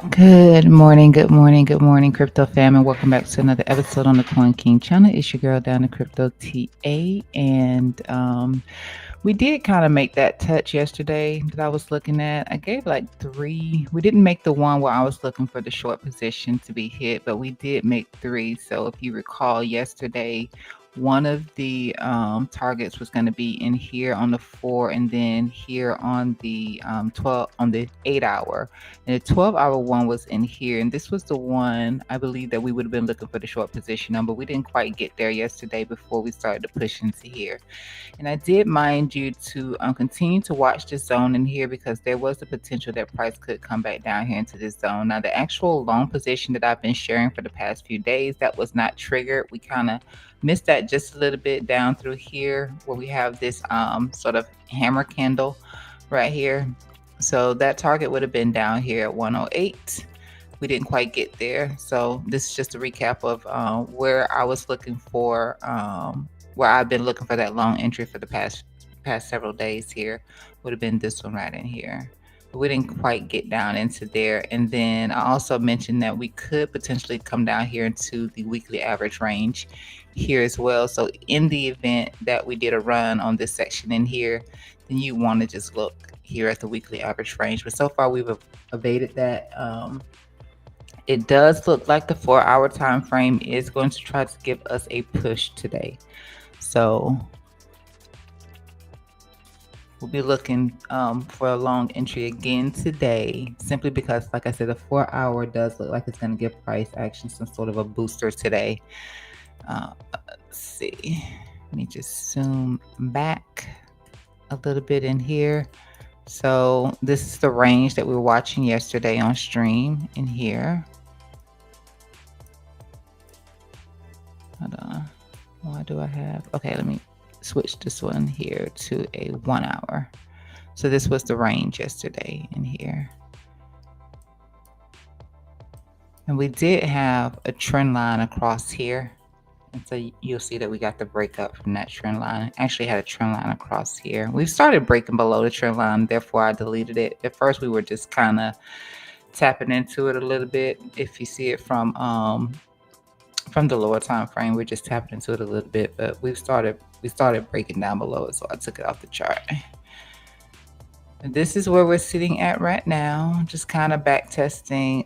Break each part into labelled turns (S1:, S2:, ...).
S1: Good morning, good morning, crypto fam, and welcome back to another episode on the Coin King channel. It's your girl down the crypto TA, and we did kind of make that touch yesterday that I was looking at. I gave like three. We didn't make the one where I was looking for the short position to be hit, but we did make three. So if you recall yesterday, one of the targets was going to be in here on the 4 and then here on the 12 on the 8 hour, and the 12-hour one was in here, and this was the one I believe that we would have been looking for the short position on, but we didn't quite get there yesterday before we started to push into here. And I did mind you to continue to watch this zone in here because there was the potential that price could come back down here into this zone. Now, the actual long position that I've been sharing for the past few days, that was not triggered. We kind of missed that just a little bit down through here where we have this sort of hammer candle right here. So that target would have been down here at 108. We didn't quite get there. So this is just a recap of where I was looking for where I've been looking for that long entry for the past several days here. Would have been this one right in here. But we didn't quite get down into there. And then I also mentioned that we could potentially come down here into the weekly average range here as well. So in the event that we did a run on this section in here, then you want to just look here at the weekly average range. But so far we've evaded that. It does look like the 4-hour time frame is going to try to give us a push today. So we'll be looking for a long entry again today, simply because, like I said, the 4-hour does look like it's going to give price action some sort of a booster today. Let's see. Let me just zoom back a little bit in here. So this is the range that we were watching yesterday on stream in here. Hold on. Why do I have? Okay, let me switch this one here to a 1 hour. So this was the range yesterday in here. And we did have a trend line across here. And so you'll see that we got the breakup from that trend line. Actually had a trend line across here. We've started breaking below the trend line, therefore I deleted it. At first we were just kind of tapping into it a little bit. If you see it from the lower time frame, we're just tapping into it a little bit, but we started breaking down below it, so I took it off the chart. And this is where we're sitting at right now, just kind of back testing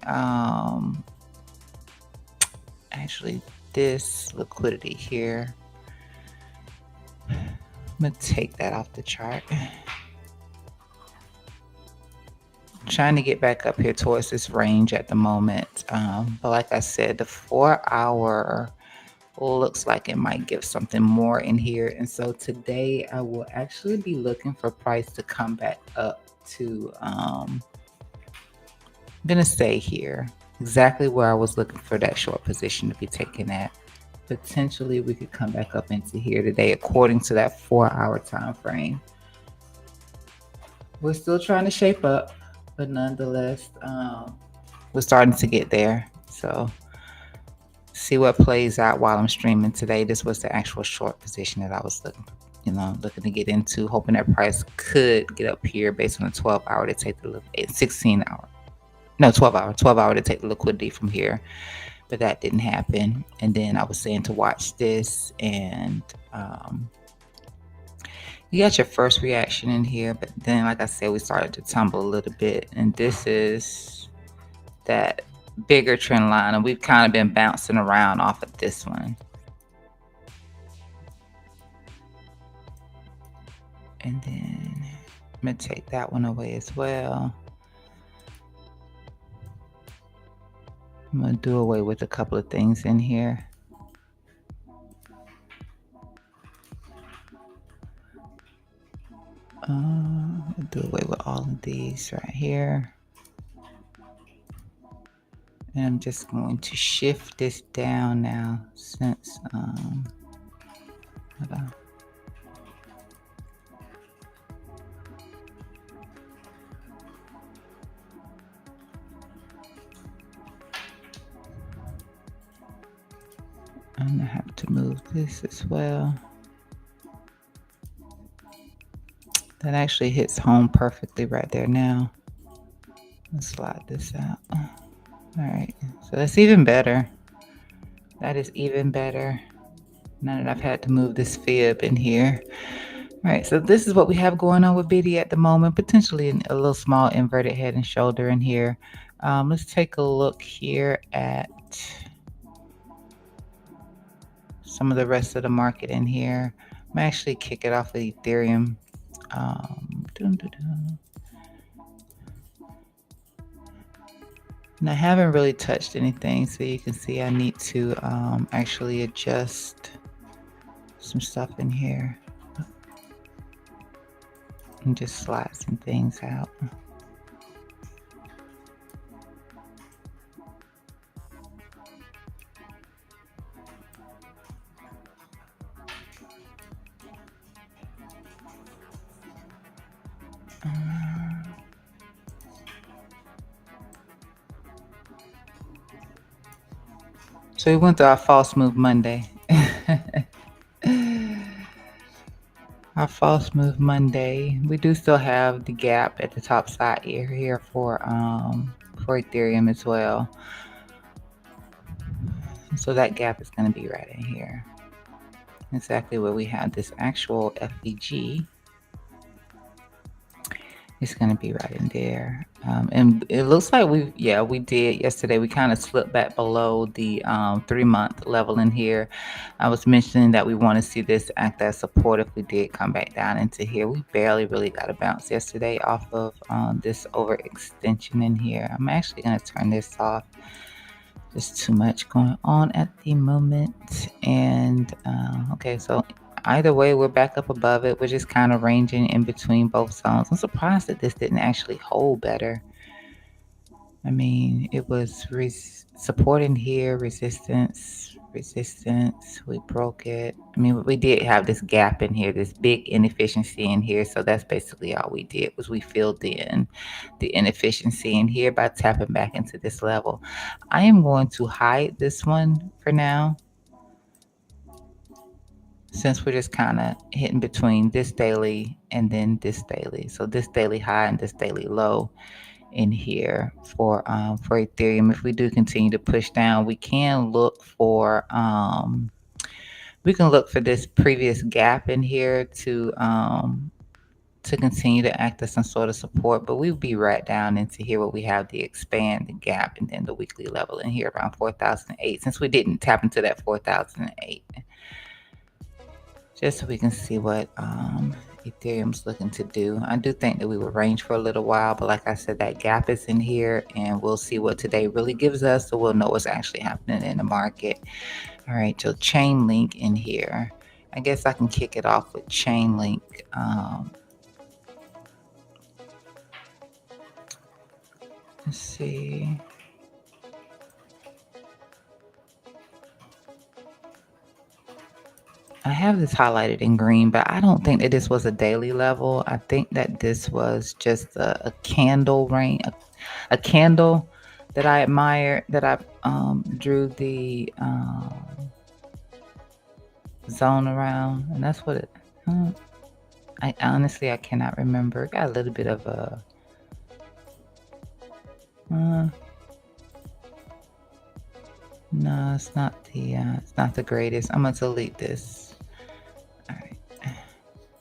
S1: actually this liquidity here. I'm gonna take that off the chart. Trying to get back up here towards this range at the moment, but like I said, the 4-hour looks like it might give something more in here. And so today I will actually be looking for price to come back up to I'm gonna stay here exactly where I was looking for that short position to be taken at. Potentially we could come back up into here today according to that 4-hour time frame. We're still trying to shape up, but nonetheless we're starting to get there. So see what plays out while I'm streaming today. This was the actual short position that I was looking to get into, hoping that price could get up here based on the 12-hour to take the 16-hour. No, 12-hour to take the liquidity from here. But that didn't happen. And then I was saying to watch this, and you got your first reaction in here, but then like I said, we started to tumble a little bit, and this is that bigger trend line, and we've kind of been bouncing around off of this one. And then I'm gonna take that one away as well. I'm gonna do away with a couple of things in here. Do away with all of these right here. And I'm just going to shift this down now since hold on. I'm gonna have to move this as well. That actually hits home perfectly right there now. Let's slide this out. All right, so that's even better. That is even better. Now that I've had to move this fib in here. All right, so this is what we have going on with Biddy at the moment. Potentially a little small inverted head and shoulder in here. Let's take a look here at some of the rest of the market in here. I'm actually kick it off with Ethereum. Dun, dun, dun. And I haven't really touched anything, so you can see I need to actually adjust some stuff in here and just slide some things out. So we went to our false move Monday. Our false move Monday. We do still have the gap at the top side here for Ethereum as well. So that gap is going to be right in here. Exactly where we have this actual FEG. It's going to be right in there. And it looks like we did yesterday. We kind of slipped back below the 3-month level in here. I was mentioning that we want to see this act as support if we did come back down into here. We barely really got a bounce yesterday off of this overextension in here. I'm actually going to turn this off. There's too much going on at the moment. And okay, so either way, we're back up above it. We're just kind of ranging in between both zones. I'm surprised that this didn't actually hold better. I mean, it was supporting here, resistance, we broke it. I mean, we did have this gap in here, this big inefficiency in here. So that's basically all we did was we filled in the inefficiency in here by tapping back into this level. I am going to hide this one for now, since we're just kind of hitting between this daily and then this daily. So this daily high and this daily low in here for Ethereum. If we do continue to push down, we can look for this previous gap in here to continue to act as some sort of support, but we'll be right down into here where we have the expand, the gap, and then the weekly level in here around 4,008, since we didn't tap into that 4,008. Just so we can see what Ethereum's looking to do. I do think that we will range for a little while, but like I said, that gap is in here, and we'll see what today really gives us, so we'll know what's actually happening in the market. All right, so Chainlink in here. I guess I can kick it off with Chainlink. Let's see. I have this highlighted in green, but I don't think that this was a daily level. I think that this was just a candle range, a candle that I admire, that I drew the zone around, and that's what it. I honestly, I cannot remember. It got a little bit of a. No, it's not the greatest. I'm gonna delete this. All right.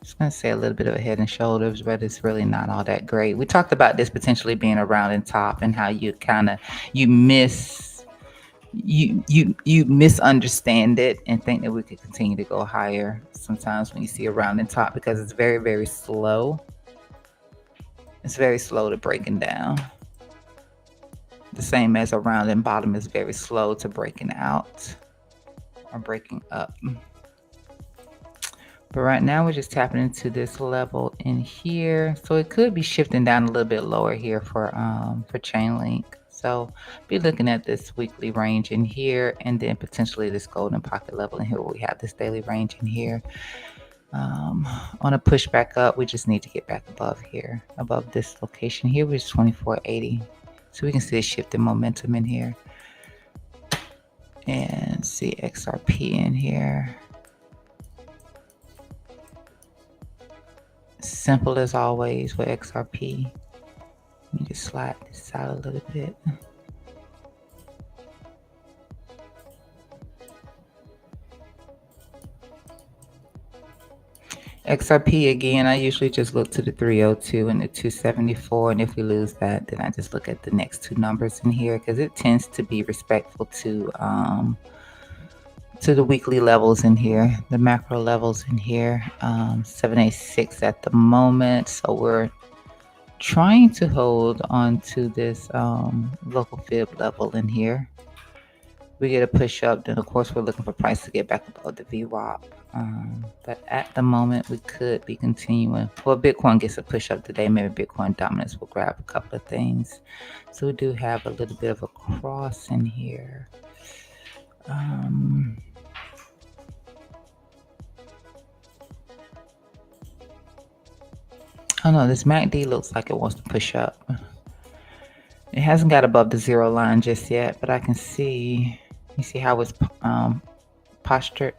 S1: Just gonna say a little bit of a head and shoulders, but it's really not all that great. We talked about this potentially being a rounding top and how you misunderstand it and think that we could continue to go higher sometimes when you see a rounding top, because it's very, very slow. It's very slow to breaking down. The same as a rounding bottom is very slow to breaking out or breaking up. But right now we're just tapping into this level in here. So it could be shifting down a little bit lower here for Chainlink. So be looking at this weekly range in here, and then potentially this golden pocket level in here where we have this daily range in here. On a push back up, we just need to get back above here, above this location here, which is 2480. So we can see a shift in momentum in here. And see XRP in here. Simple as always with XRP. Let me just slide this out a little bit. XRP again, I usually just look to the 302 and the 274, and if we lose that, then I just look at the next two numbers in here because it tends to be respectful to the weekly levels in here, the macro levels in here. 786 at the moment, so we're trying to hold on to this local fib level in here. We get a push up, then of course we're looking for price to get back above the VWAP. But at the moment we could be continuing. Well, Bitcoin gets a push up today. Maybe Bitcoin dominance will grab a couple of things. So we do have a little bit of a cross in here. Oh no, this MACD looks like it wants to push up. It hasn't got above the zero line just yet, but I can see, you see how it's postured?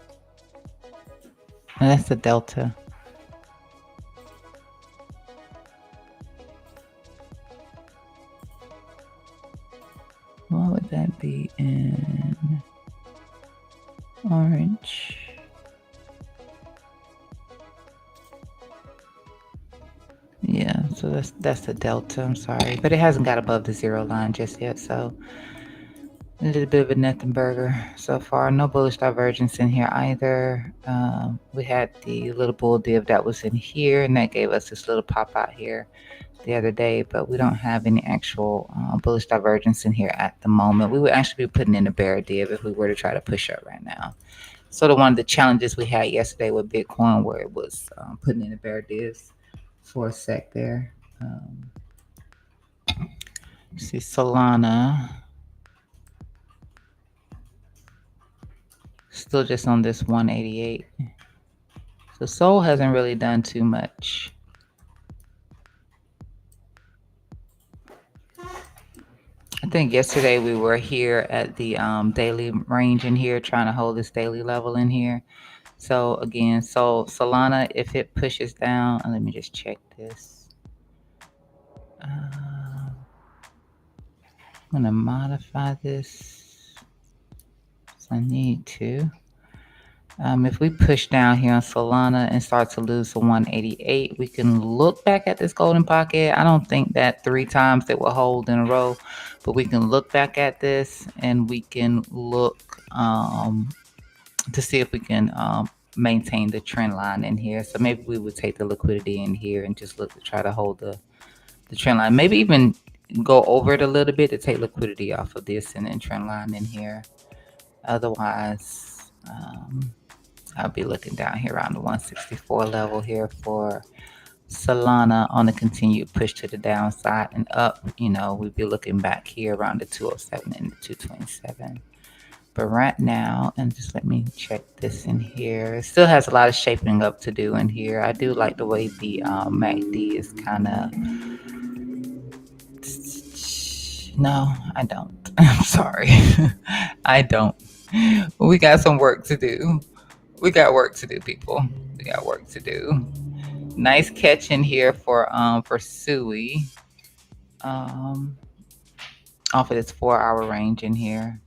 S1: And that's the delta. What would that be in orange? Yeah, so that's the delta. I'm sorry, but it hasn't got above the zero line just yet. So a little bit of a nothing burger so far. No bullish divergence in here either. We had the little bull div that was in here, and that gave us this little pop out here the other day, but we don't have any actual bullish divergence in here at the moment. We would actually be putting in a bear div if we were to try to push up right now. Sort of one of the challenges we had yesterday with Bitcoin, where it was putting in a bear divs for a sec there. See Solana still just on this 188. So Sol hasn't really done too much. I think yesterday we were here at the daily range in here, trying to hold this daily level in here. So again, so Solana, if it pushes down, let me just check this. I'm gonna modify this. So I need to. If we push down here on Solana and start to lose the 188, we can look back at this golden pocket. I don't think that 3 times it will hold in a row, but we can look back at this and we can look to see if we can maintain the trend line in here. So maybe we would take the liquidity in here and just look to try to hold the trend line. Maybe even go over it a little bit to take liquidity off of this and then trend line in here. Otherwise, I'll be looking down here around the 164 level here for Solana on the continued push to the downside and up. You know, we'd be looking back here around the 207 and the 227. But right now, and just let me check this in here. It still has a lot of shaping up to do in here. I do like the way the MACD is kind of... No, I don't. I'm sorry. I don't. We got some work to do. We got work to do, people. We got work to do. Nice catch in here for Sui. Off of this 4-hour range in here.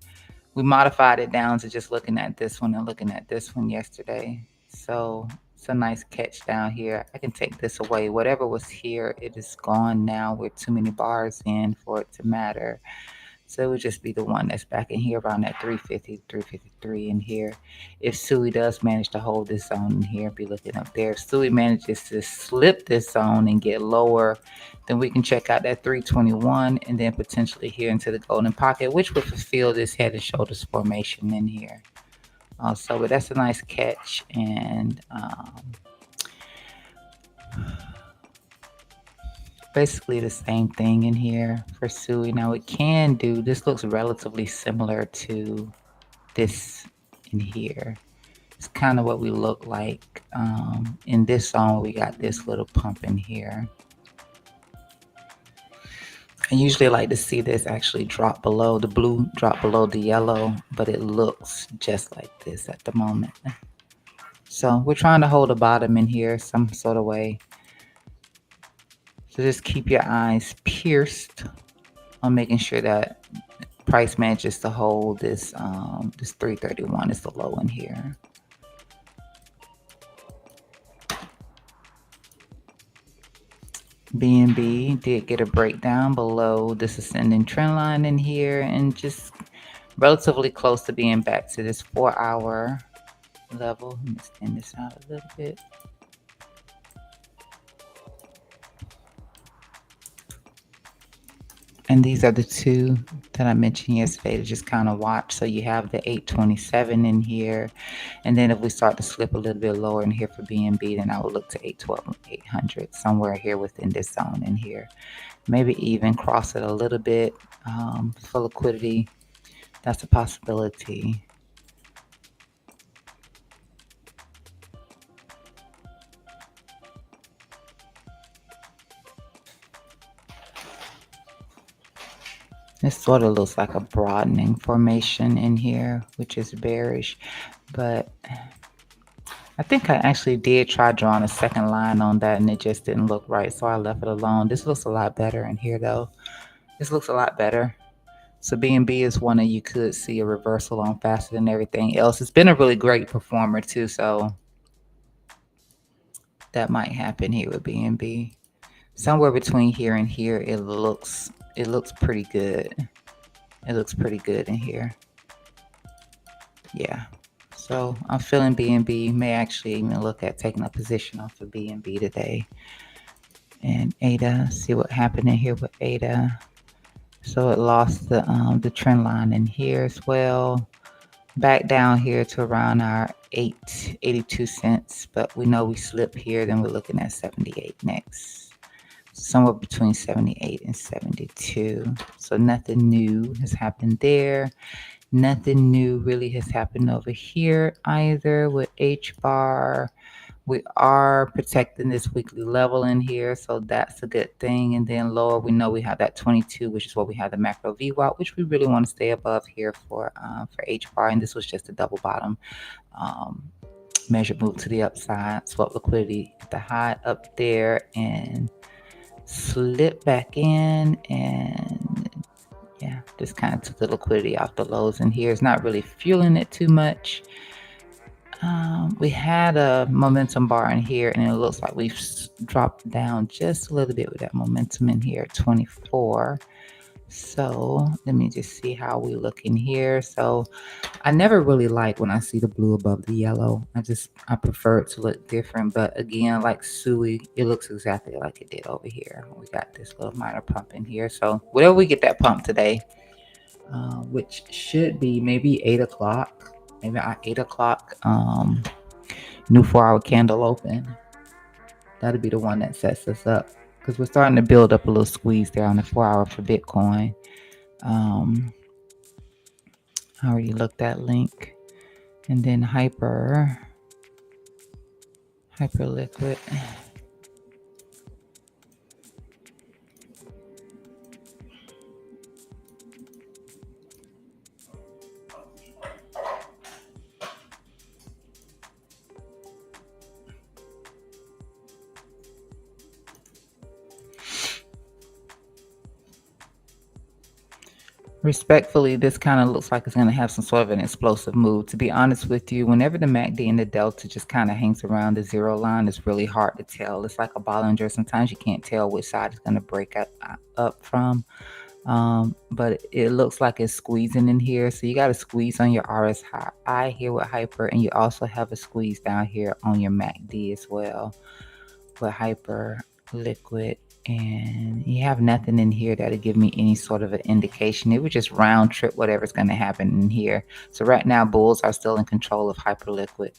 S1: We modified it down to just looking at this one and looking at this one yesterday. So it's a nice catch down here. I can take this away. Whatever was here, it is gone now. We're too many bars in for it to matter. So it would just be the one that's back in here around that 350, 353 in here. If Sui does manage to hold this zone in here, be looking up there. If Sui manages to slip this zone and get lower, then we can check out that 321 and then potentially here into the golden pocket, which would fulfill this head and shoulders formation in here. Also, but that's a nice catch. And basically the same thing in here for Sui. Now it can do, this looks relatively similar to this in here. It's kind of what we look like in this zone. We got this little pump in here. I usually like to see this actually drop below, the blue drop below the yellow, but it looks just like this at the moment. So we're trying to hold a bottom in here some sort of way. So just keep your eyes pierced on making sure that price manages to hold this. This 331 is the low in here. BNB did get a breakdown below this ascending trend line in here and just relatively close to being back to this 4-hour level. Let me extend this out a little bit. And these are the two that I mentioned yesterday to just kind of watch. So you have the 827 in here. And then if we start to slip a little bit lower in here for BNB, then I would look to 812, 800, somewhere here within this zone in here. Maybe even cross it a little bit for liquidity. That's a possibility. This sort of looks like a broadening formation in here, which is bearish. But I think I actually did try drawing a second line on that and it just didn't look right. So I left it alone. This looks a lot better in here though. This looks a lot better. So BNB is one that you could see a reversal on faster than everything else. It's been a really great performer too. So that might happen here with BNB. Somewhere between here and here, it looks pretty good. It looks pretty good in here. Yeah. So I'm feeling BNB. May actually even look at taking a position off of BNB today. And ADA, see what happened in here with ADA. So it lost the trend line in here as well. Back down here to around our 82 cents, but we know we slipped here. Then we're looking at 78 next. Somewhere between 78 and 72. So nothing new has happened there. Nothing new really has happened over here either with H bar. We are protecting this weekly level in here, so that's a good thing. And then lower, we know we have that 22, which is what we have the macro VWAP, which we really want to stay above here for H bar. And this was just a double bottom measure move to the upside. Swap liquidity at the high up there and slip back in, and yeah, just kind of took the liquidity off the lows in here. It's not really fueling it too much. We had a momentum bar in here, and it looks like we've dropped down just a little bit with that momentum in here, 24. So let me just see how we look in here. So I never really like when I see the blue above the yellow. I prefer it to look different. But again, like Sui, it looks exactly like it did over here. We got this little minor pump in here. So whatever we get that pump today, which should be maybe 8 o'clock. Maybe 8 o'clock, new 4-hour candle open. That'll be the one that sets us up. Because we're starting to build up a little squeeze there on the 4-hour for Bitcoin. I already looked at link. And then hyper liquid. Respectfully, this kind of looks like it's going to have some sort of an explosive move. To be honest with you, whenever the MACD and the Delta just kind of hangs around the zero line, it's really hard to tell. It's like a Bollinger. Sometimes you can't tell which side it's going to break up from. But it looks like it's squeezing in here. So you got a squeeze on your RSI here with hyper, and you also have a squeeze down here on your MACD as well with hyper liquid. And you have nothing in here that'll give me any sort of an indication. It would just round trip whatever's going to happen in here. So right now, bulls are still in control of hyperliquid,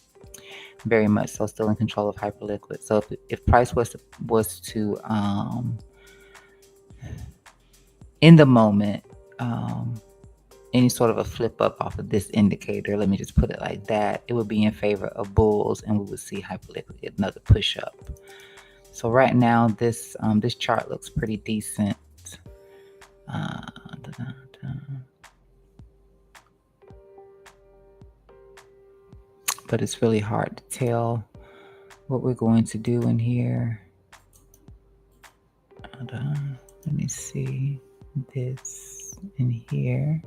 S1: very much so, still in control of hyperliquid. So if price was to in the moment, any sort of a flip up off of this indicator, let me just put it like that, it would be in favor of bulls, and we would see hyperliquid get another push up. So right now, this chart looks pretty decent. But it's really hard to tell what we're going to do in here. Let me see this in here.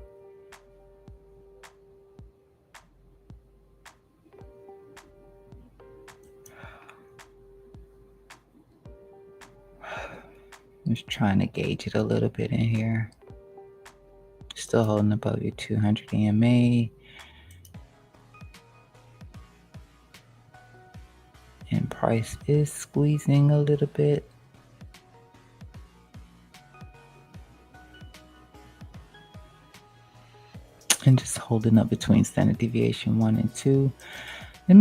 S1: Just trying to gauge it a little bit in here. Still holding above your 200 EMA. And price is squeezing a little bit. And just holding up between standard deviation 1 and 2. Let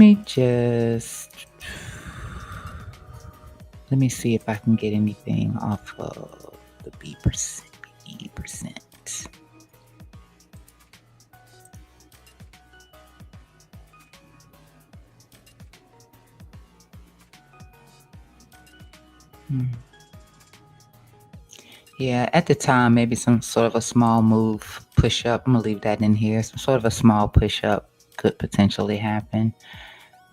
S1: me see if I can get anything off of the B percent. Yeah, at the time, maybe some sort of a small move, push up. I'm gonna leave that in here. Some sort of a small push up could potentially happen.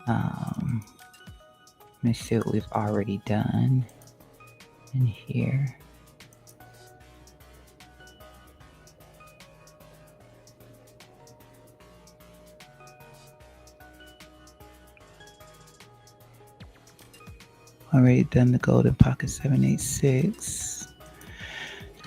S1: Let me see what we've already done in here. Already done the golden pocket 786.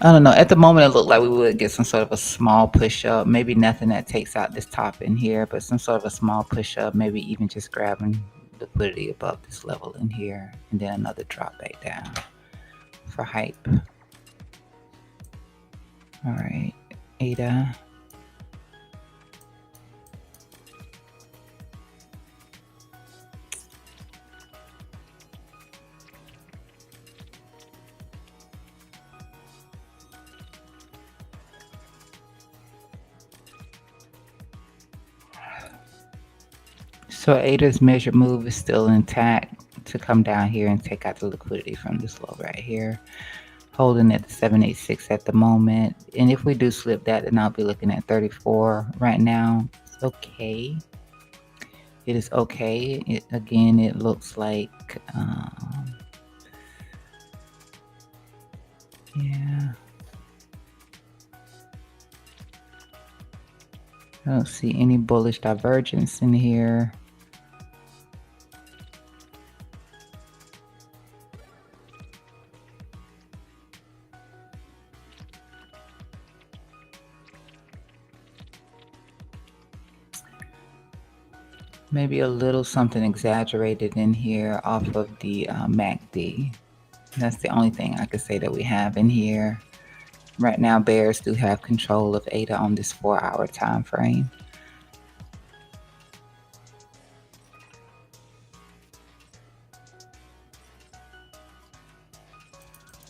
S1: I don't know. At the moment, it looked like we would get some sort of a small push up. Maybe nothing that takes out this top in here, but some sort of a small push up. Maybe even just grabbing liquidity above this level in here, and then another drop back down for hype. All right, ADA. So ADA's measured move is still intact to come down here and take out the liquidity from this low right here. Holding at the 786 at the moment. And if we do slip that, then I'll be looking at 34 right now. It's okay. It is okay. It looks like, yeah. I don't see any bullish divergence in here. Maybe a little something exaggerated in here off of the MACD. That's the only thing I could say that we have in here. Right now, bears do have control of ADA on this 4-hour time frame.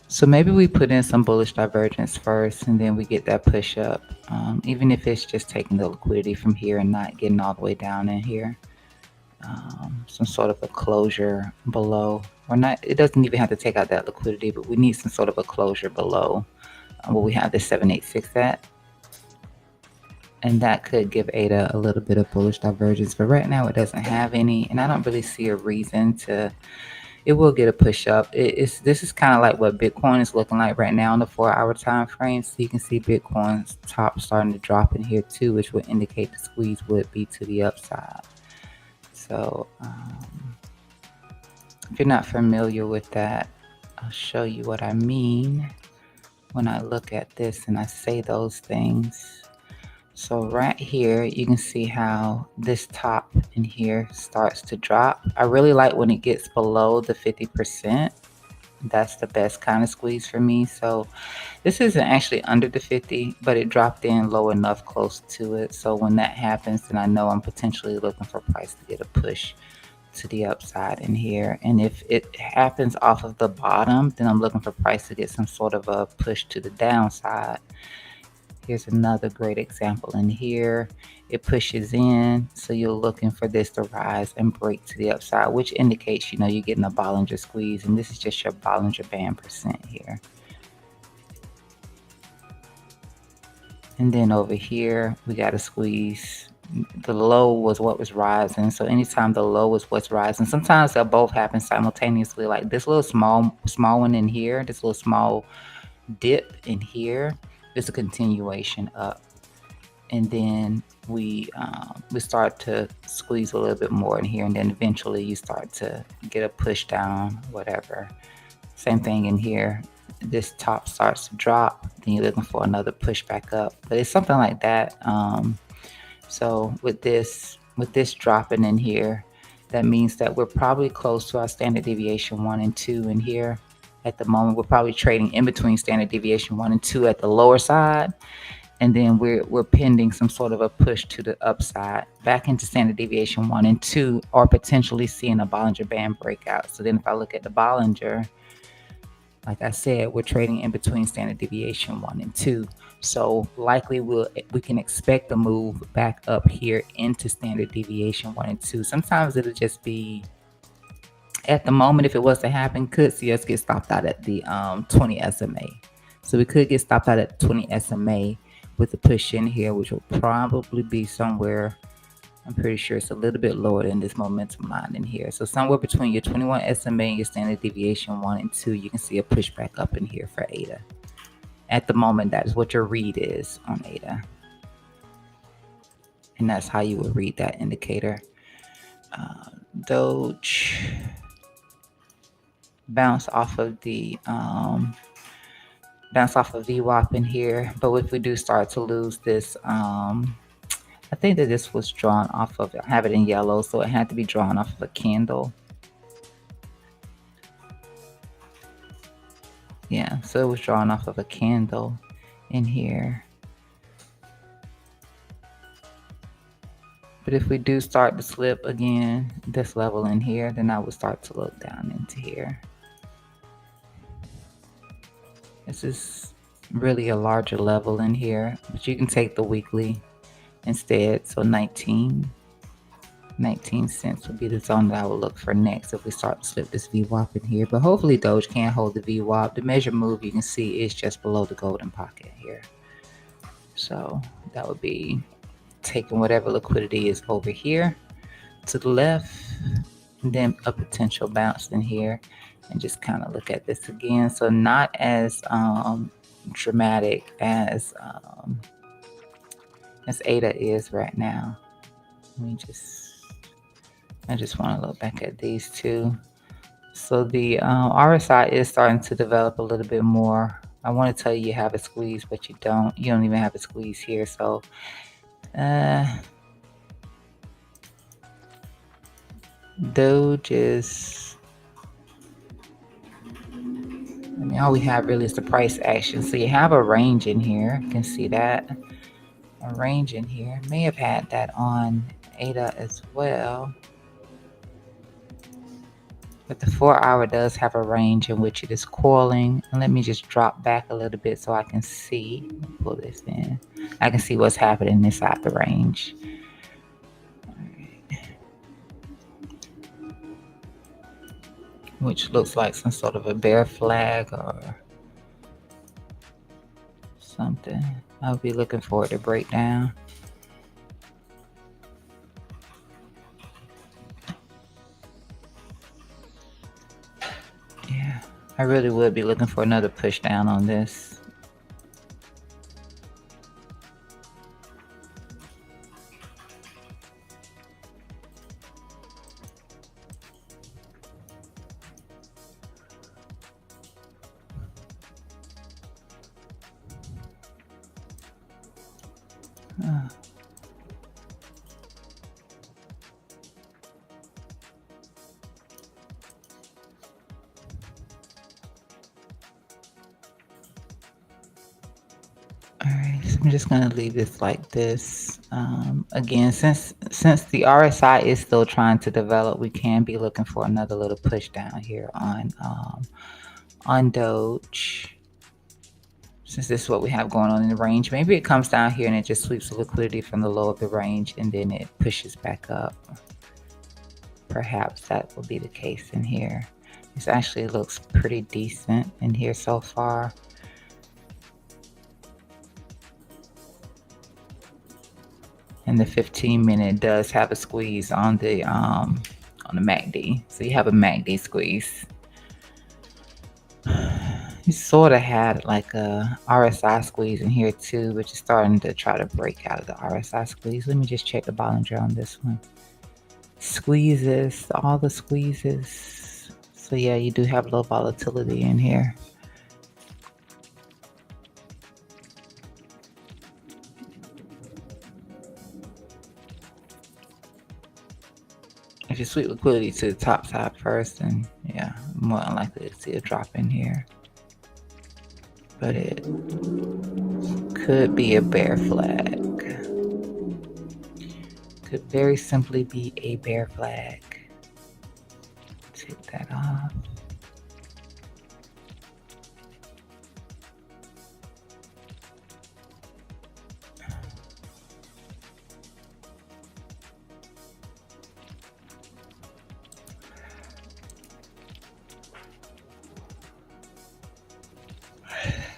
S1: So maybe we put in some bullish divergence first, and then we get that push up, even if it's just taking the liquidity from here and not getting all the way down in here. Some sort of a closure below, or not. It doesn't even have to take out that liquidity, but we need some sort of a closure below where we have the 786 at. And that could give ADA a little bit of bullish divergence, but right now it doesn't have any, and I don't really see a reason to. It will get a push up. This is kind of like what Bitcoin is looking like right now on the 4-hour time frame. So you can see Bitcoin's top starting to drop in here too, which would indicate the squeeze would be to the upside. So if you're not familiar with that, I'll show you what I mean when I look at this and I say those things. So right here, you can see how this top in here starts to drop. I really like when it gets below the 50%. That's the best kind of squeeze for me. So this isn't actually under the 50, but it dropped in low enough close to it. So when that happens, then I know I'm potentially looking for price to get a push to the upside in here. And if it happens off of the bottom, then I'm looking for price to get some sort of a push to the downside. Here's another great example in here. It pushes in, so you're looking for this to rise and break to the upside, which indicates, you're getting a Bollinger Squeeze, and this is just your Bollinger Band percent here. And then over here, we got a squeeze. The low was what was rising, so anytime the low is what's rising, sometimes they'll both happen simultaneously. Like this little small one in here, this little small dip in here, is a continuation up, and then we start to squeeze a little bit more in here, and then eventually you start to get a push down, whatever. Same thing in here. this top starts to drop, then you're looking for another push back up. But it's something like that. So with this dropping in here, that means that we're probably close to our standard deviation 1 and 2 in here. At the moment, we're probably trading in between standard deviation 1 and 2 at the lower side. And then we're pending some sort of a push to the upside back into standard deviation 1 and 2, or potentially seeing a Bollinger Band breakout. So then if I look at the Bollinger, like I said, we're trading in between standard deviation 1 and 2. So likely we can expect a move back up here into standard deviation 1 and 2. Sometimes it'll just be, at the moment, if it was to happen, could see us get stopped out at the 20 SMA. So we could get stopped out at 20 SMA with a push in here, which will probably be somewhere, I'm pretty sure it's a little bit lower than this momentum line in here. So somewhere between your 21 SMA and your standard deviation 1 and 2, you can see a push back up in here for ADA. At the moment, that is what your read is on ADA. And that's how you would read that indicator. Doge bounce off of the VWAP in here, but if we do start to lose this, I think that this was drawn off of, I have it in yellow, so it had to be drawn off of a candle. Yeah, so it was drawn off of a candle in here. But if we do start to slip again, this level in here, then I would start to look down into here. This is really a larger level in here, but you can take the weekly instead. So 19 cents would be the zone that I would look for next if we start to slip this VWAP in here. But hopefully Doge can hold the VWAP. The measure move you can see is just below the golden pocket here. So that would be taking whatever liquidity is over here to the left, and then a potential bounce in here, and just kind of look at this again. So not as dramatic as ADA is right now. I just want to look back at these two. So the RSI is starting to develop a little bit more. I want to tell you have a squeeze, but you don't even have a squeeze here. So Doge is, all we have really is the price action. So you have a range in here. You can see that. A range in here. May have had that on ADA as well. But the 4-hour does have a range in which it is coiling. And let me just drop back a little bit so I can see. Pull this in. I can see what's happening inside the range. Which looks like some sort of a bear flag or something. I'll be looking for it to break down. Yeah, I really would be looking for another push down on this. Alright, so I'm just going to leave this like this. Again, since the RSI is still trying to develop, we can be looking for another little push down here on Doge. Since this is what we have going on in the range, maybe it comes down here and it just sweeps the liquidity from the low of the range and then it pushes back up. Perhaps that will be the case in here. This actually looks pretty decent in here so far. And the 15-minute does have a squeeze on the MACD. So you have a MACD squeeze. You sort of had like a RSI squeeze in here too, but you're starting to try to break out of the RSI squeeze. Let me just check the Bollinger on this one. Squeezes, all the squeezes. So yeah, you do have low volatility in here. sweep liquidity to the top side first, and yeah, more than likely to see a drop in here. But it could be a bear flag. Could very simply be a bear flag. Take that off.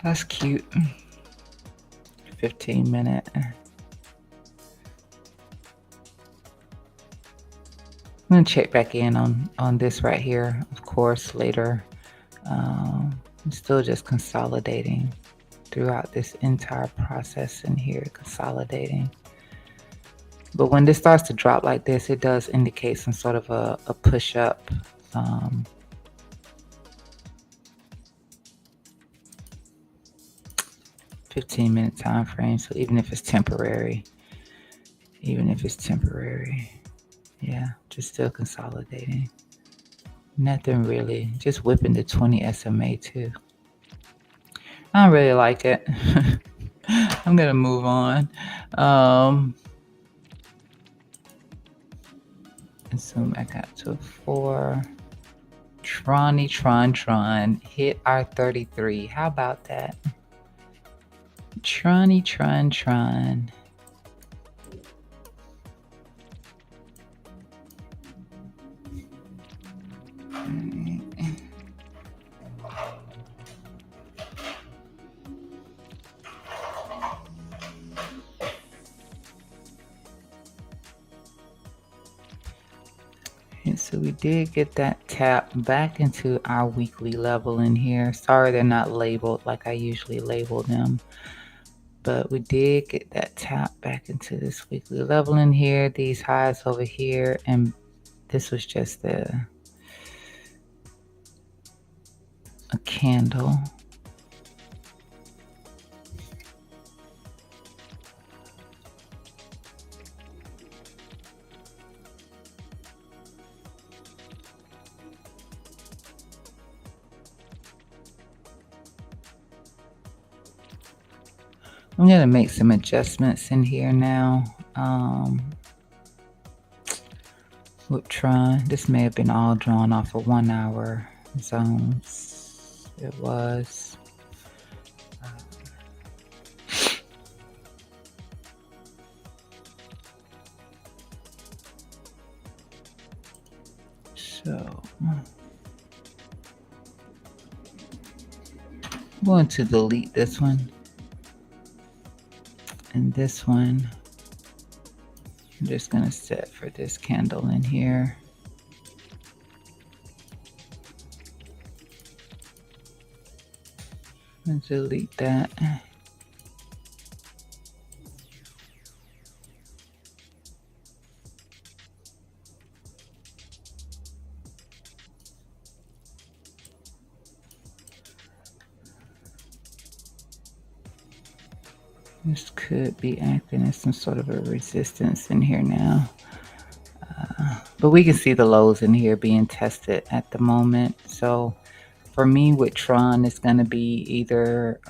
S1: That's cute. 15-minute. I'm gonna check back in on this right here, of course, later. I'm still just consolidating throughout this entire process in here, consolidating. But when this starts to drop like this, it does indicate some sort of a push up. 15-minute time frame. So even if it's temporary, yeah, just still consolidating. Nothing really, just whipping the 20 SMA too. I don't really like it. I'm gonna move on. And zoom back out to 4. Tron hit our 33. How about that? Tron. And so we did get that tap back into our weekly level in here. Sorry they're not labeled like I usually label them. But we did get that tap back into this weekly level in here. These highs over here. And this was just a candle. I'm going to make some adjustments in here now. With Tron, this may have been all drawn off of 1 hour zones. It was. So I'm going to delete this one. And this one, I'm just going to set for this candle in here. And delete that. This could be acting as some sort of a resistance in here now. But we can see the lows in here being tested at the moment. So for me with Tron, it's going to be either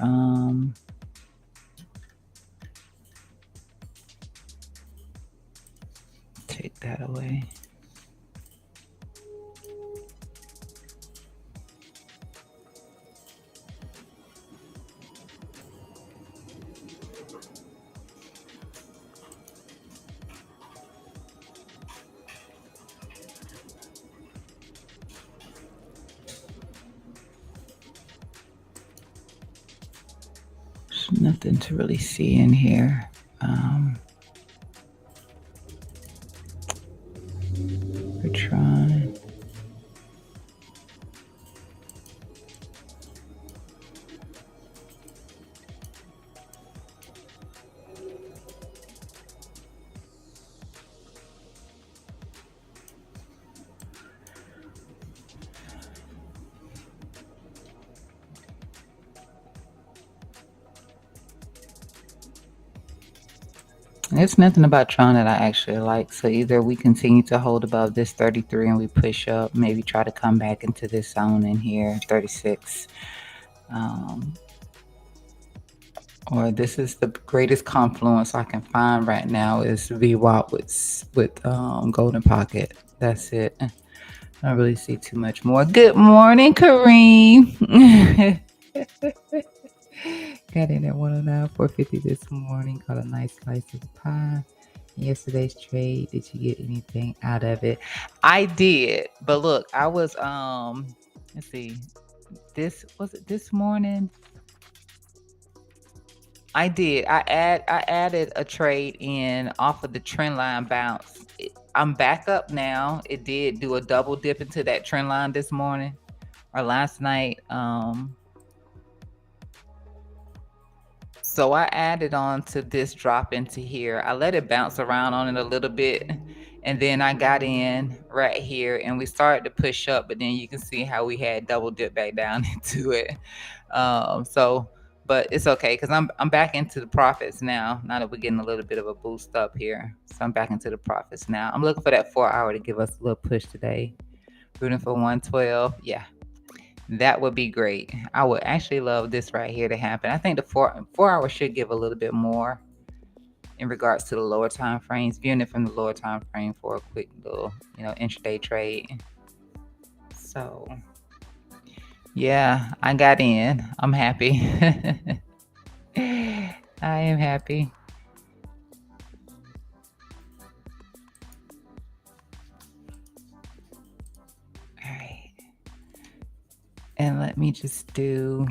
S1: take that away. Nothing to really see in here. We're trying. There's nothing about Tron that I actually like. So either we continue to hold above this 33 and we push up, maybe try to come back into this zone in here, 36. Um, or this is the greatest confluence I can find right now is VWAP with Golden Pocket. That's it. I don't really see too much more. Good morning, Kareem. Got in at 109,450 this morning. Got a nice slice of the pie. Yesterday's trade, did you get anything out of it? I did, but look, I was let's see. This was it this morning. I did. I added a trade in off of the trend line bounce. I'm back up now. It did do a double dip into that trend line this morning or last night. So I added on to this drop into here. I let it bounce around on it a little bit. And then I got in right here and we started to push up, but then you can see how we had double dip back down into it. But it's okay because I'm back into the profits now. Now that we're getting a little bit of a boost up here. So I'm back into the profits now. I'm looking for that 4 hour to give us a little push today. Rooting for 112. Yeah. That would be great. I would actually love this right here to happen. I think the 4 hour should give a little bit more in regards to the lower time frames. Viewing it from the lower time frame for a quick little, intraday trade. So yeah, I got in. I'm happy. I am happy. All right. And let me just do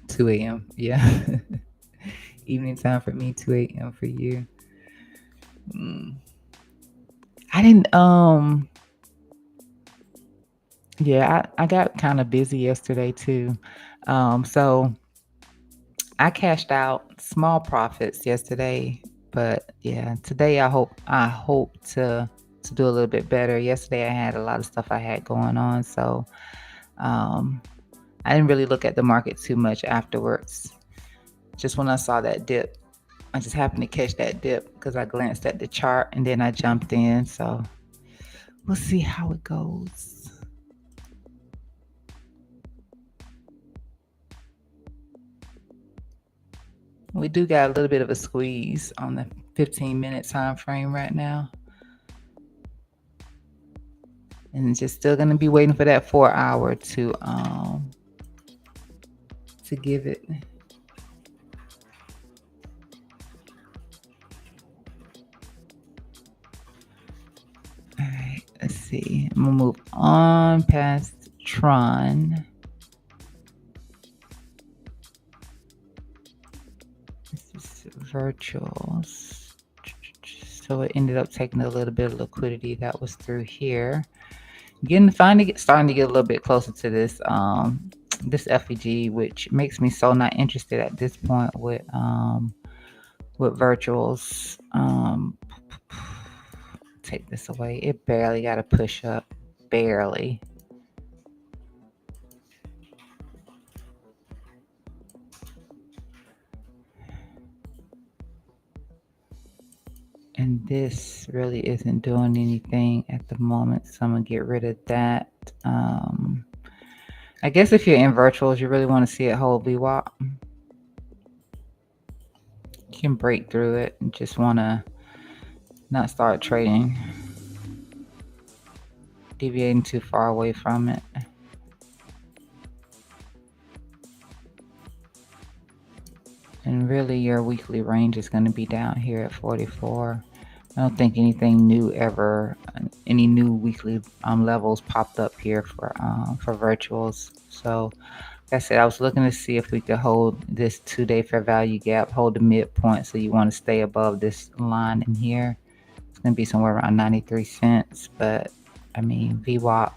S1: 2 a.m. Yeah. Evening time for me, 2 a.m. for you. I didn't yeah, I got kind of busy yesterday too. So I cashed out small profits yesterday, but yeah, today I hope to do a little bit better. Yesterday I had a lot of stuff I had going on, so um I didn't really look at the market too much afterwards. Just when I saw that dip, I just happened to catch that dip because I glanced at the chart and then I jumped in. So we'll see how it goes. We do got a little bit of a squeeze on the 15-minute time frame right now. And just still gonna be waiting for that 4 hour to give it. All right, let's see. I'm gonna move on past Tron. This is virtuals. So it ended up taking a little bit of liquidity that was through here. Starting to get a little bit closer to this this FEG, which makes me so not interested at this point with virtuals. Take this away. It barely got a push up, barely. And this really isn't doing anything at the moment, so I'm gonna get rid of that. I guess if you're in virtuals, you really want to see it hold VWAP. You can break through it and just want to not start trading, deviating too far away from it. And really your weekly range is going to be down here at 44. I don't think anything new any new weekly levels popped up here for virtuals. So like I said, I was looking to see if we could hold this 2-day fair value gap, hold the midpoint. So you want to stay above this line in here. It's going to be somewhere around 93 cents. But I mean, VWAP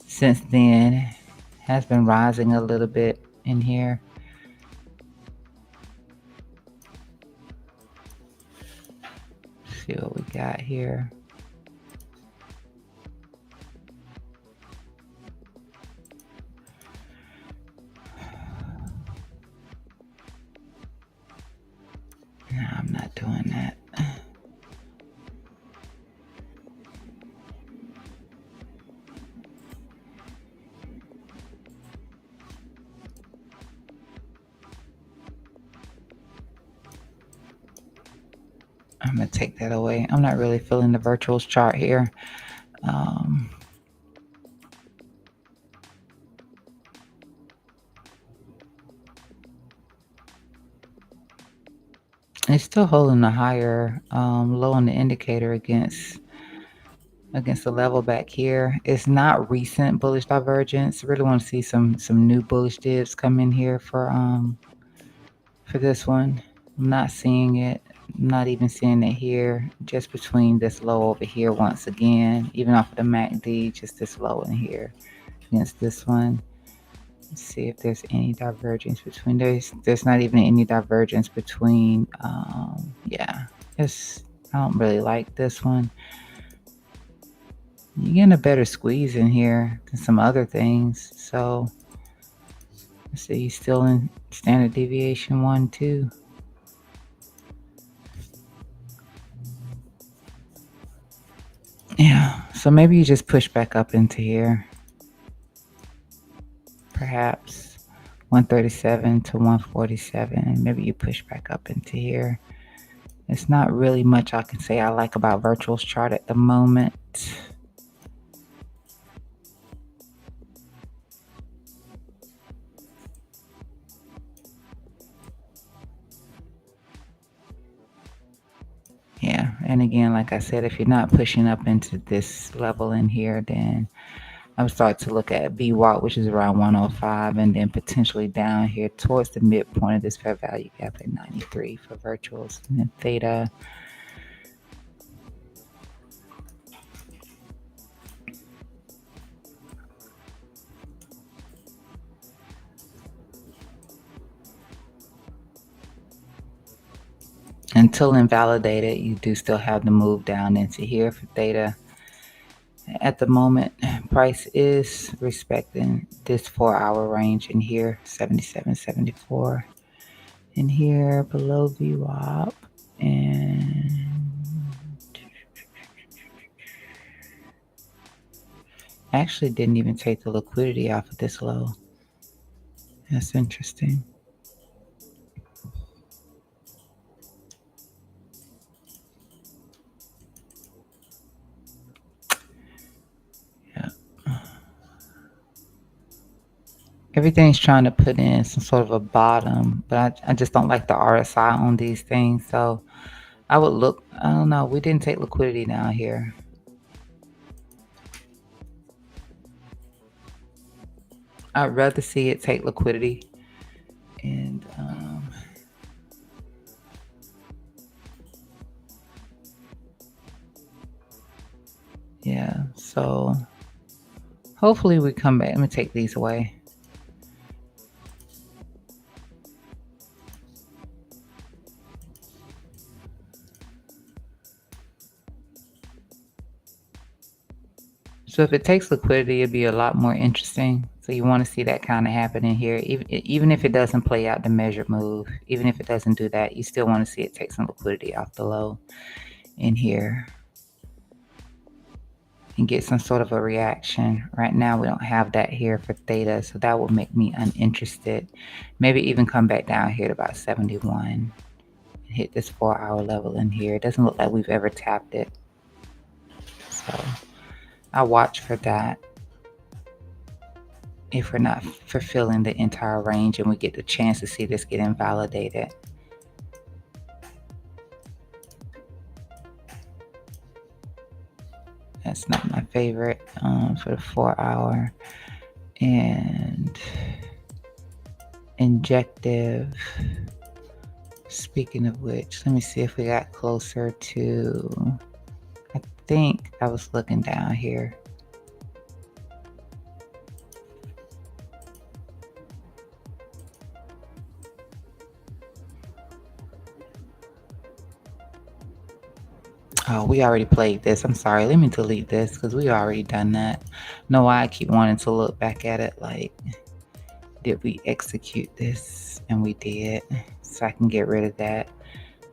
S1: since then has been rising a little bit in here. See what we got here. No, I'm not doing that. I'm going to take that away. I'm not really feeling the virtuals chart here. It's still holding a higher low on the indicator against the level back here. It's not recent bullish divergence. Really want to see some new bullish dips come in here for this one. I'm not seeing it. I'm not even seeing it here. Just between this low over here once again, even off of the MACD, just this low in here against this one. Let's see if there's any divergence between there's not even any divergence between yeah. I don't really like this one. You're getting a better squeeze in here than some other things. So let's see, he's still in standard deviation 1, 2. Yeah, so maybe you just push back up into here. Perhaps 137 to 147. Maybe you push back up into here. It's not really much I can say I like about Virtual's chart at the moment. Yeah, and again, like I said, if you're not pushing up into this level in here, then I would start to look at VWAP, which is around 105, and then potentially down here towards the midpoint of this fair value gap at 93 for virtuals. And then theta. Until invalidated, you do still have to move down into here for theta. At the moment, price is respecting this 4-hour range in here, 77.74. In here below VWAP, and actually didn't even take the liquidity off of this low. That's interesting. Yeah. Everything's trying to put in some sort of a bottom, but I just don't like the RSI on these things. So I would look, I don't know, we didn't take liquidity down here. I'd rather see it take liquidity. And yeah, so hopefully we come back. Let me take these away. So if it takes liquidity, it'd be a lot more interesting. So you want to see that kind of happening here. Even if it doesn't play out the measured move, even if it doesn't do that, you still want to see it take some liquidity off the low in here and get some sort of a reaction. Right now, we don't have that here for theta, so that would make me uninterested. Maybe even come back down here to about 71 and hit this 4-hour level in here. It doesn't look like we've ever tapped it. So I'll watch for that. If we're not fulfilling the entire range and we get the chance to see this get invalidated. That's not my favorite for the 4-hour. And injective. Speaking of which, let me see if we got closer to, I think I was looking down here. Oh, we already played this. I'm sorry. Let me delete this because we already done that. Know why I keep wanting to look back at it like, did we execute this? And we did. So I can get rid of that.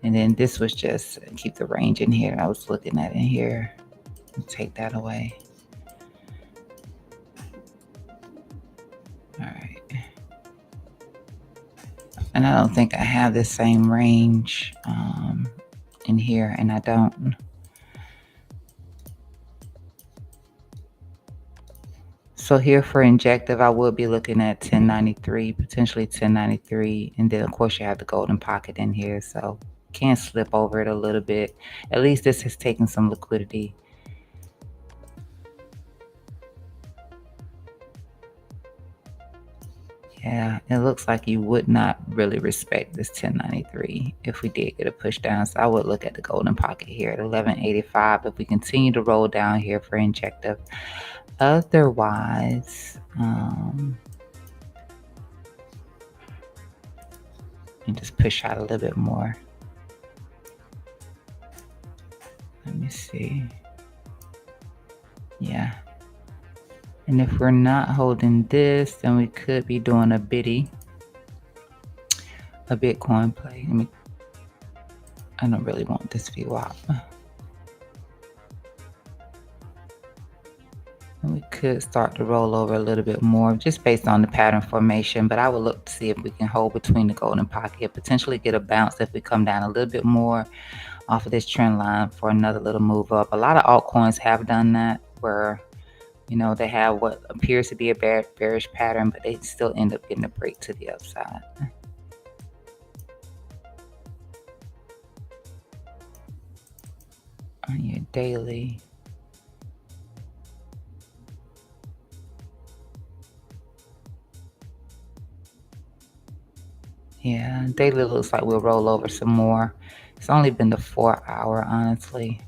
S1: And then this was just keep the range in here. I was looking at in here. Take that away. All right. And I don't think I have the same range in here, and I don't. So here for injective, I will be looking at 1093, potentially 1093. And then, of course, you have the golden pocket in here. So can slip over it a little bit. At least this has taken some liquidity. Yeah, it looks like you would not really respect this 1093 if we did get a push down. So I would look at the golden pocket here at 1185 if we continue to roll down here for injective. Otherwise, you just push out a little bit more. Let me see. Yeah. And if we're not holding this, then we could be doing a Bitcoin play. I don't really want this VWAP. And we could start to roll over a little bit more just based on the pattern formation, but I would look to see if we can hold between the golden pocket, potentially get a bounce if we come down a little bit more off of this trend line for another little move up. A lot of altcoins have done that where, you know, they have what appears to be a bearish pattern, but they still end up getting a break to the upside. On your daily, yeah, daily looks like we'll roll over some more. It's only been the 4 hour, honestly.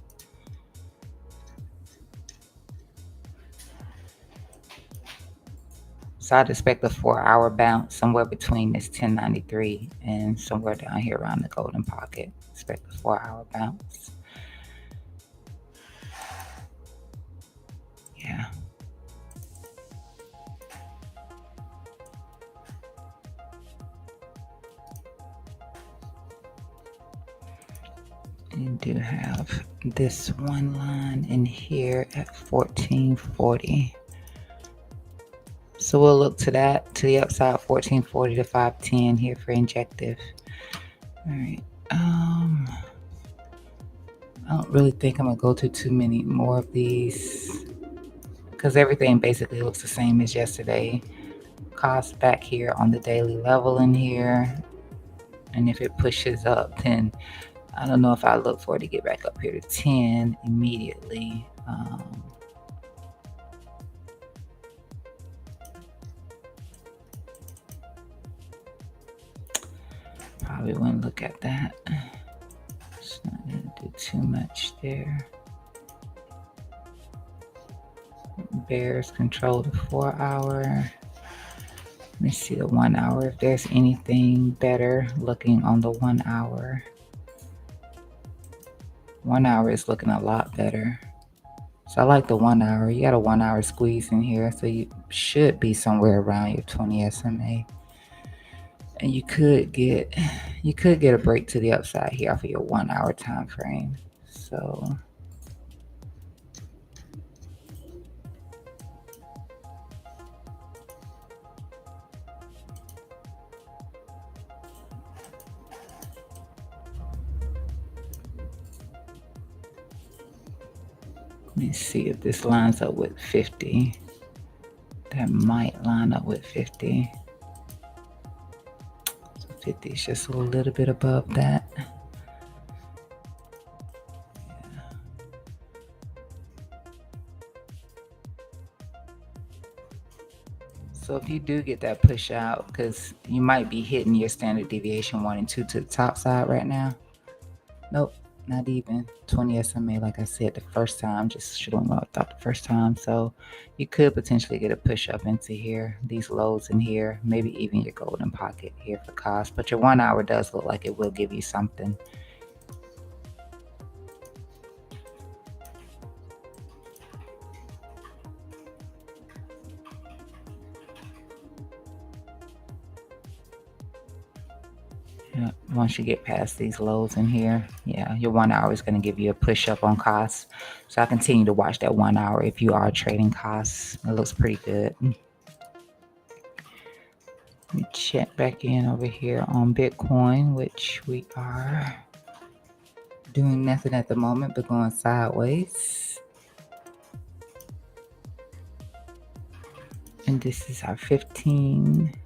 S1: So I'd expect a 4 hour bounce somewhere between this 1093 and somewhere down here around the golden pocket. Expect a 4 hour bounce. Yeah. You do have this one line in here at 1440. So we'll look to that, to the upside, 1440 to 510 here for injective. All right. I don't really think I'm gonna go to too many more of these because everything basically looks the same as yesterday. Cost back here on the daily level in here. And if it pushes up, then I don't know if I look for it to get back up here to 10 immediately. Probably wouldn't look at that. It's not going to do too much there. Bears control the 4 hour. Let me see the 1 hour if there's anything better looking on the 1 hour. 1 hour is looking a lot better. So I like the 1 hour. You got a 1 hour squeeze in here, so you should be somewhere around your 20 SMA. And you could get a break to the upside here off of your 1 hour time frame. So let me see if this lines up with 50. That might line up with 50. So 50 is just a little bit above that. So if you do get that push out, because you might be hitting your standard deviation 1 and 2 to the top side right now. Nope, not even 20 SMA. Like I said the first time, just should have thought the first time. So you could potentially get a push up into here, these lows in here, maybe even your golden pocket here for cost. But your 1 hour does look like it will give you something. Once you get past these lows in here, yeah, your 1 hour is going to give you a push up on costs. So I continue to watch that 1 hour if you are trading costs. It looks pretty good. Let me check back in over here on Bitcoin, which we are doing nothing at the moment but going sideways. And this is our 15.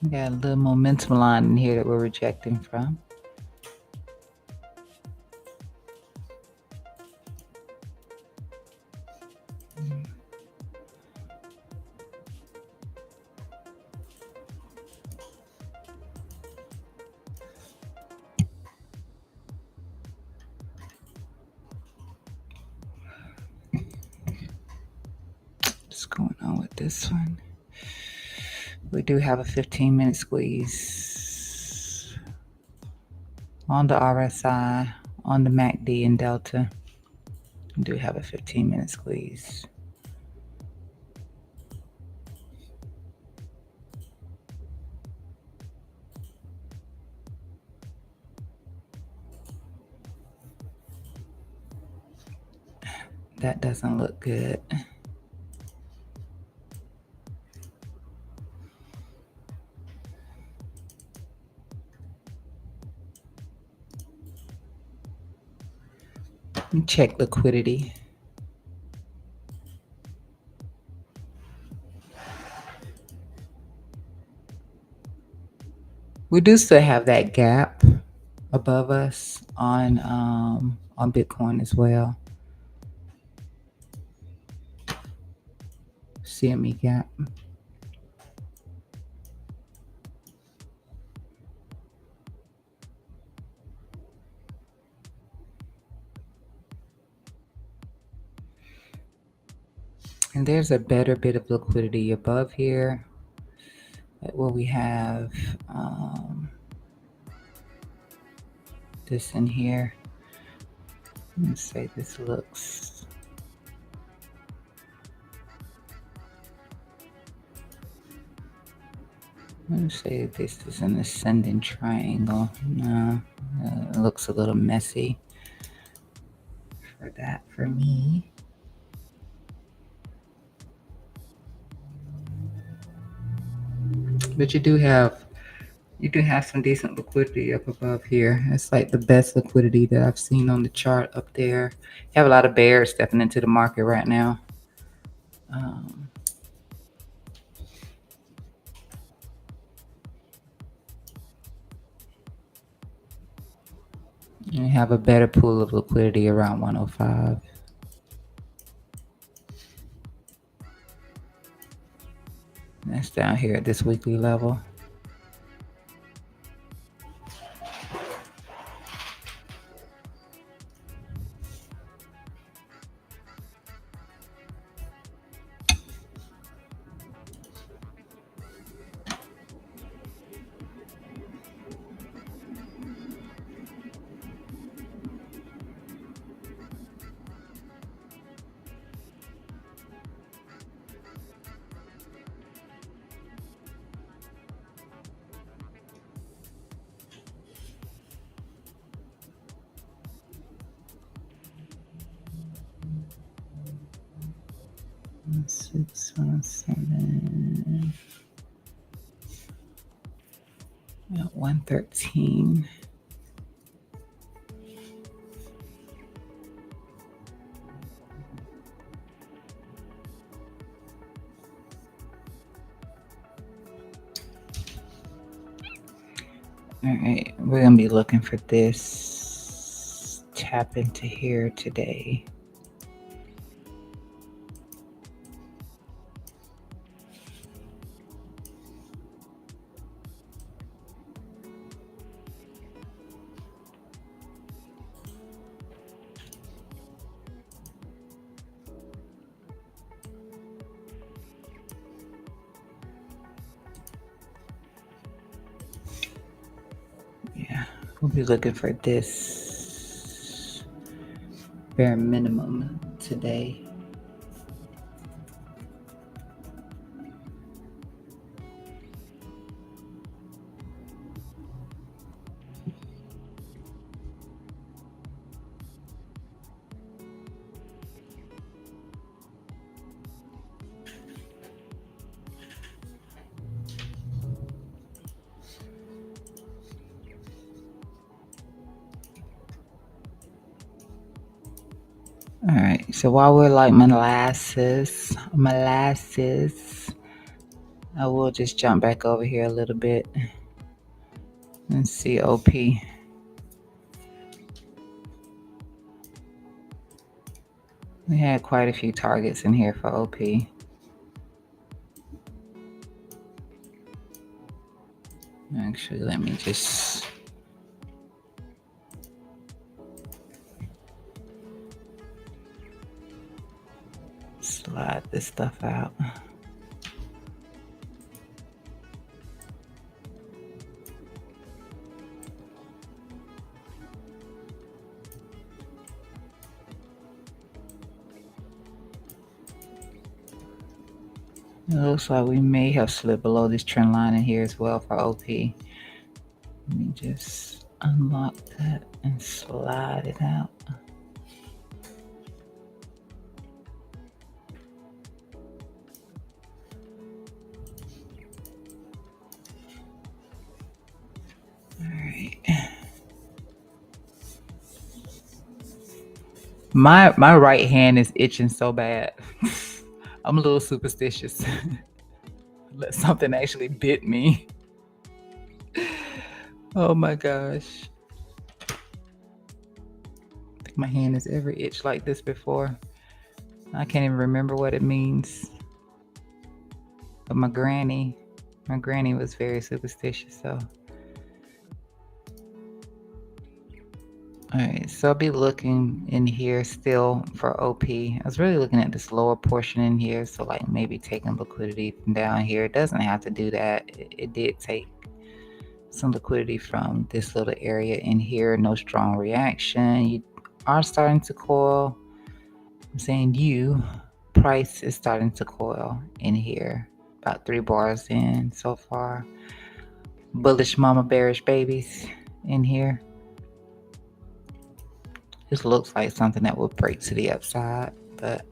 S1: We got a little momentum line in here that we're rejecting from. What's going on with this one? We do have a 15-minute squeeze on the RSI, on the MACD and Delta. We do have a 15-minute squeeze. That doesn't look good. Check liquidity. We do still have that gap above us on Bitcoin as well. CME gap. And there's a better bit of liquidity above here where we have this in here. Let's say this looks. Let's say this is an ascending triangle. No, it looks a little messy for that for me. But you do have some decent liquidity up above here. It's like the best liquidity that I've seen on the chart up there. You have a lot of bears stepping into the market right now. You have a better pool of liquidity around 105. That's down here at this weekly level. Six, 7, about 113. All right, we're gonna be looking for this tap into here today. Yeah, we'll be looking for this bare minimum today. All right, so while we're like molasses, I will just jump back over here a little bit and see OP. We had quite a few targets in here for OP. Actually, let me just slide this stuff out. It looks like we may have slipped below this trend line in here as well for OP. Let me just unlock that and slide it out. All right. My right hand is itching so bad. I'm a little superstitious. Let something actually bit me. Oh my gosh. I think my hand has ever itched like this before. I can't even remember what it means. But my granny was very superstitious, so. All right, so I'll be looking in here still for OP. I was really looking at this lower portion in here, so like maybe taking liquidity from down here. It doesn't have to do that. It did take some liquidity from this little area in here. No strong reaction. You are starting to coil. I'm saying price is starting to coil in here. About 3 bars in so far. Bullish mama bearish babies in here. This looks like something that will break to the upside, but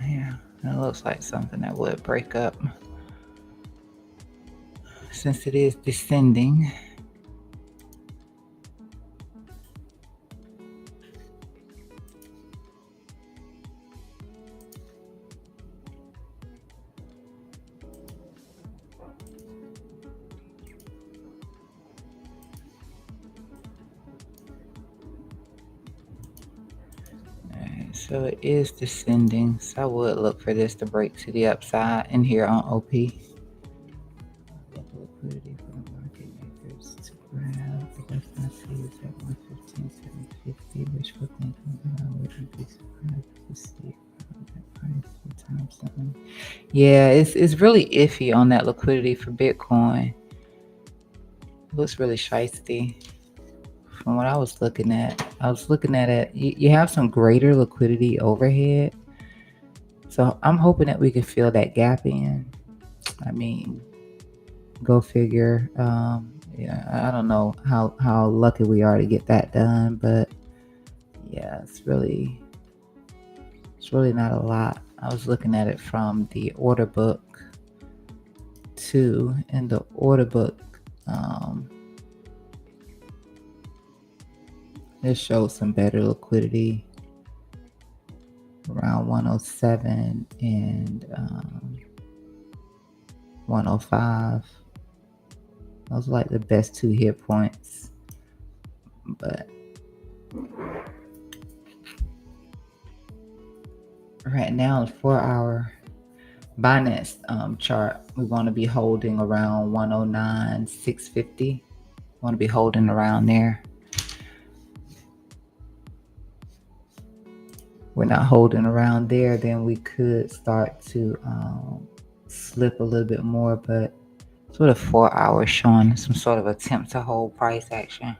S1: yeah, it looks like something that would break up since it is descending. So it is descending, so I would look for this to break to the upside in here on OP. Liquidity for the market makers to grab. The best I see is at 115.750, wishful thinking, but I wouldn't be surprised to see that price for time zone. Yeah, it's really iffy on that liquidity for Bitcoin. It looks really shiesty. From what I was looking at it. You have some greater liquidity overhead. So I'm hoping that we can fill that gap in. I mean, go figure. Yeah, I don't know how lucky we are to get that done, but yeah, it's really not a lot. I was looking at it from the order book too, and the order book it shows some better liquidity around 107 and 105. Those are like the best 2 hit points. But right now, the 4-hour Binance chart, we want to be holding around 109.650. Want to be holding around there. we're not holding around there, then we could start to slip a little bit more. But sort of 4 hours showing some sort of attempt to hold price action.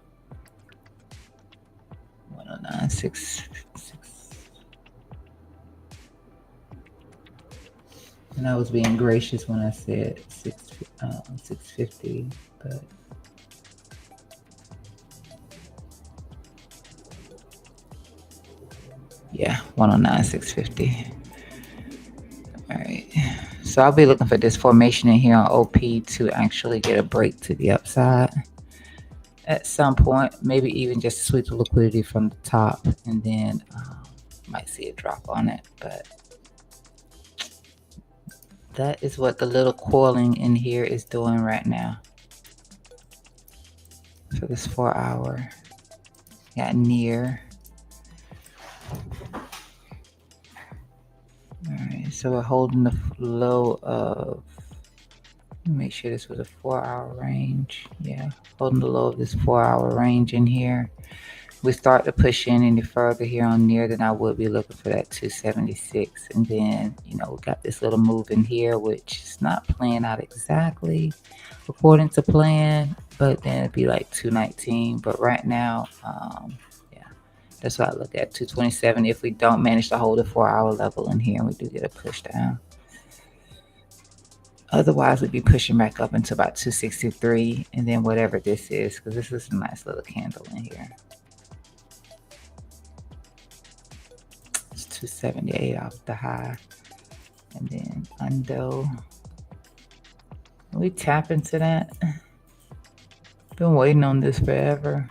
S1: 109.66. And I was being gracious when I said 650, but yeah, 109.650. All right. So I'll be looking for this formation in here on OP to actually get a break to the upside at some point. Maybe even just sweep the liquidity from the top, and then might see a drop on it. But that is what the little coiling in here is doing right now. For this 4 hour, got near. Alright, so we're holding the low of, make sure this was a 4 hour range. Yeah, holding the low of this 4 hour range in here. We start to push in any further here on near, then I would be looking for that 276. And then, we got this little move in here, which is not playing out exactly according to plan, but then it'd be like 219. But right now, that's what I look at, 227. If we don't manage to hold a 4 hour level in here and we do get a push down. Otherwise, we'd be pushing back up into about 263, and then whatever this is, because this is a nice little candle in here. It's 278 off the high. And then undo. We tap into that. Been waiting on this forever.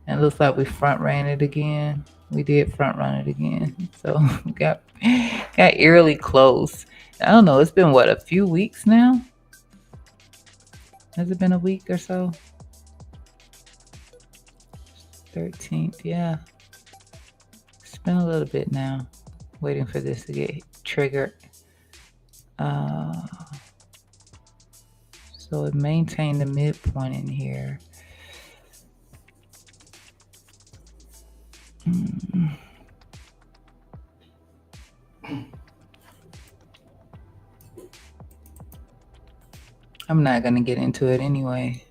S1: And it looks like we front ran it again. We did front run it again. So we got eerily close. I don't know, it's been what, a few weeks now? Has it been a week or so? 13th, yeah. It's been a little bit now. Waiting for this to get triggered. So it maintained the midpoint in here. I'm not going to get into it anyway.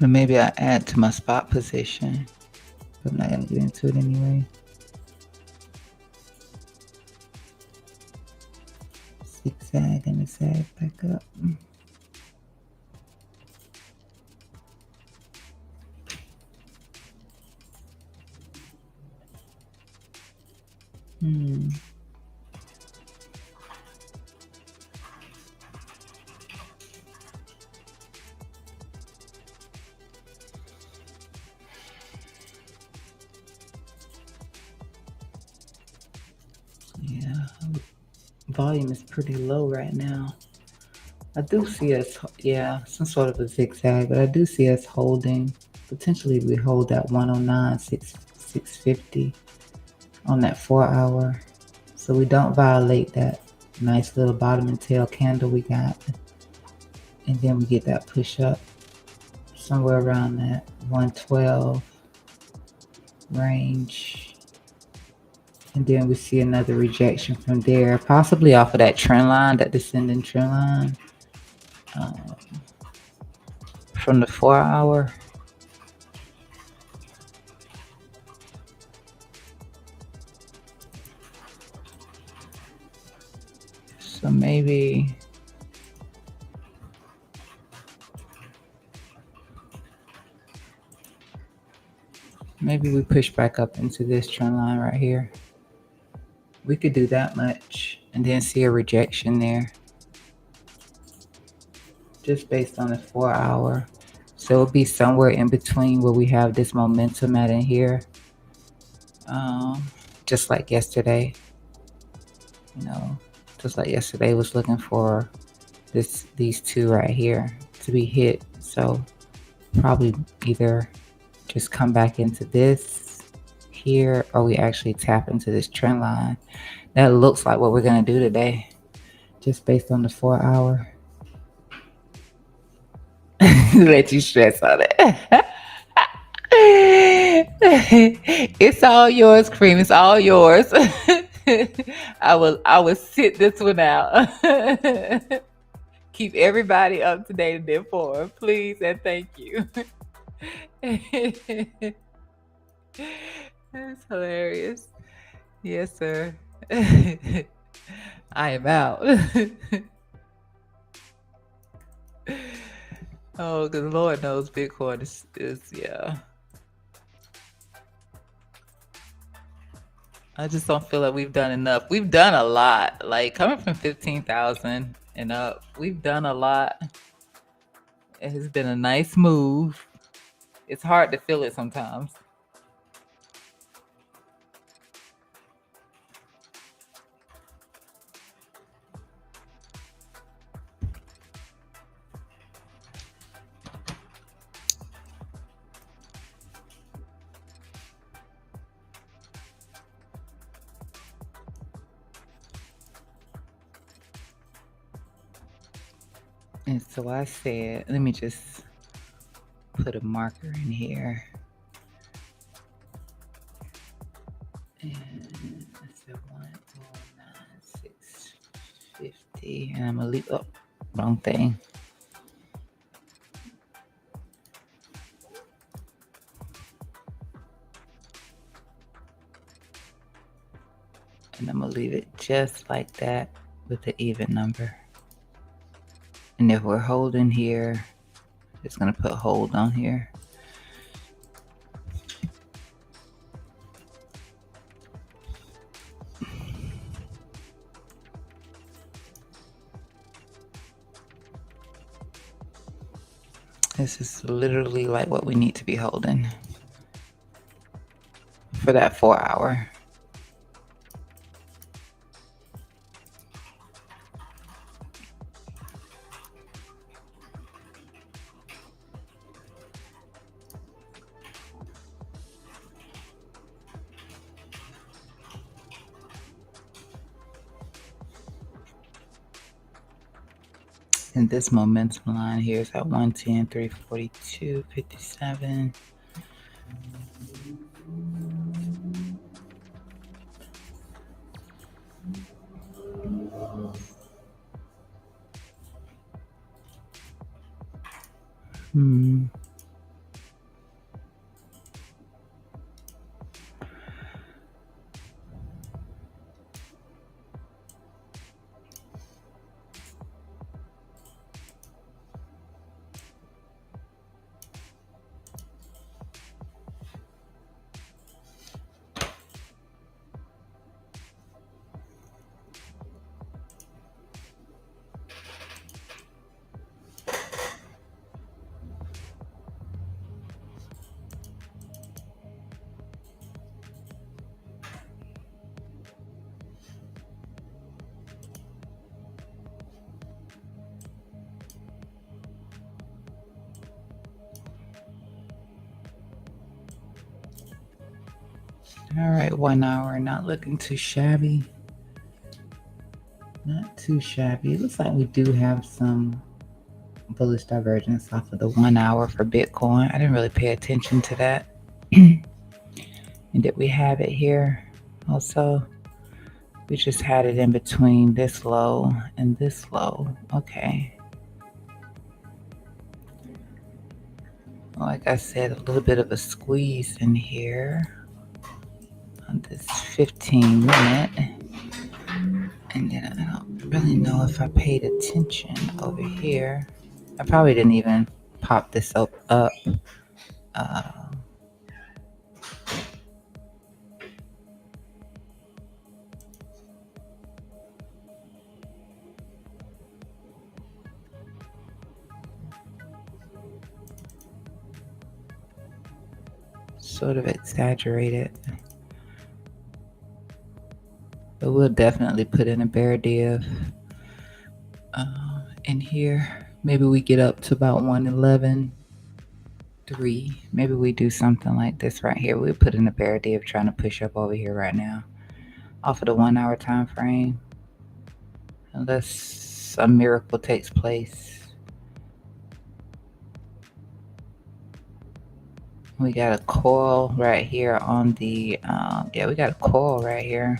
S1: Or maybe I add to my spot position. But I'm not going to get into it anyway. Zigzag and a zag back up. Yeah, volume is pretty low right now. I do see us, some sort of a zigzag, but I do see us holding. Potentially we hold that 109.650 on that 4 hour. So we don't violate that nice little bottom and tail candle we got. And then we get that push up somewhere around that 112 range. And then we see another rejection from there, possibly off of that trend line, that descending trend line. From the 4 hour. So maybe we push back up into this trend line right here. We could do that much and then see a rejection there. Just based on the 4 hour. So it'll be somewhere in between where we have this momentum at in here. Just like yesterday. Just like yesterday was looking for these two right here to be hit. So probably either just come back into this here, or we actually tap into this trend line. That looks like what we're going to do today, just based on the 4 hour. Let you stress on it. It's all yours, Cream. It's all yours. I will sit this one out. Keep everybody up to date and informed, please and thank you. That's hilarious. Yes, sir. I am out. Oh, because Lord knows Bitcoin is yeah. I just don't feel like we've done enough. We've done a lot. Like coming from 15,000 and up, we've done a lot. It has been a nice move. It's hard to feel it sometimes. And so I said, let me just put a marker in here. And I said 1,496.50. And I'm going to leave, oh, wrong thing. And I'm going to leave it just like that with the even number. And if we're holding here, it's going to put hold on here. This is literally like what we need to be holding for that 4 hour. And this momentum line here is at 110, 342, 57. All right, 1 hour, not looking too shabby. Not too shabby. It looks like we do have some bullish divergence off of the 1 hour for Bitcoin. I didn't really pay attention to that. And did we have it here also? We just had it in between this low and this low. Okay. Like I said, a little bit of a squeeze in here on this 15-minute. And then I don't really know if I paid attention over here. I probably didn't even pop this up. Sort of exaggerated. But we'll definitely put in a bear div in here. Maybe we get up to about 111.3. Maybe we do something like this right here. We'll put in a bear div trying to push up over here right now off of the 1 hour time frame. Unless a miracle takes place. We got a coil right here on the, we got a coil right here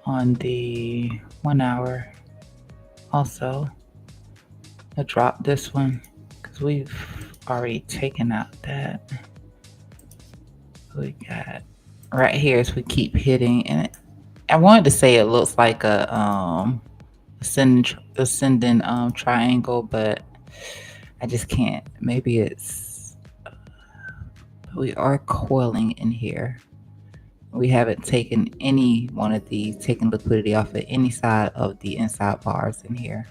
S1: on the 1 hour. Also, I'll drop this one because we've already taken out that. We got right here as we keep hitting, and I wanted to say it looks like a ascending triangle, but I just can't. Maybe it's we are coiling in here. We haven't taken any one of these, taken liquidity off of any side of the inside bars in here.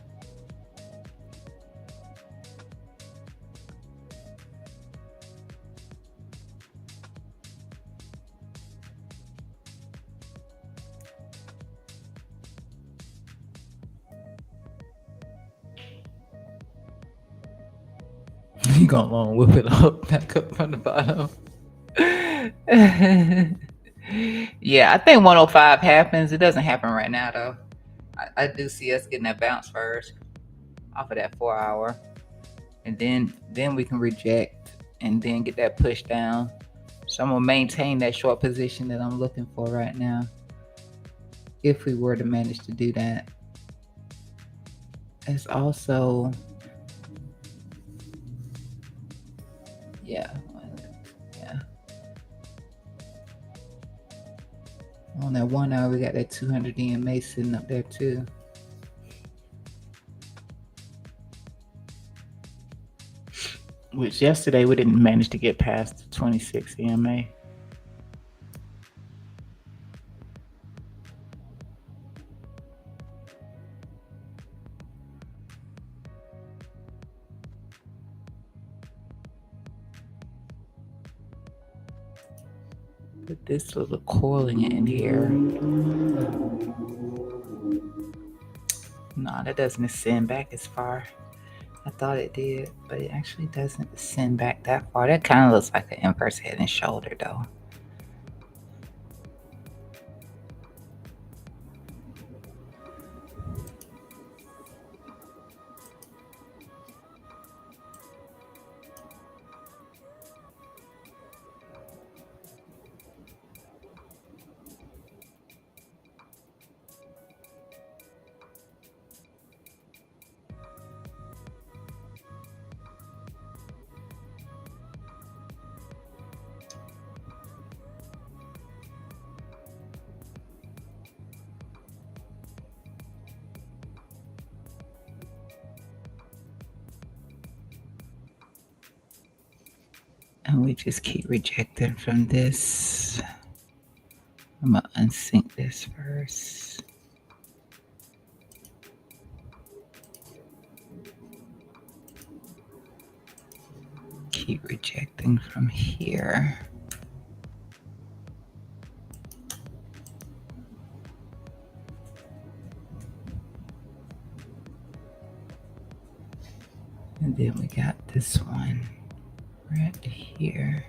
S1: You gonna long whip it up back up from the bottom. Yeah, I think 105 happens. It doesn't happen right now though. I do see us getting that bounce first off of that 4 hour, and then we can reject and then get that push down. So I'm gonna maintain that short position that I'm looking for right now. If we were to manage to do that, it's also yeah. On that 1 hour, we got that 200 EMA sitting up there too. Which yesterday we didn't manage to get past the 26 EMA. Put this little coiling in here. No, that doesn't ascend back as far. I thought it did, but it actually doesn't ascend back that far. That kind of looks like an inverse head and shoulder though. And we just keep rejecting from this. I'm gonna unsync this first. Keep rejecting from here. And then we got this one right here.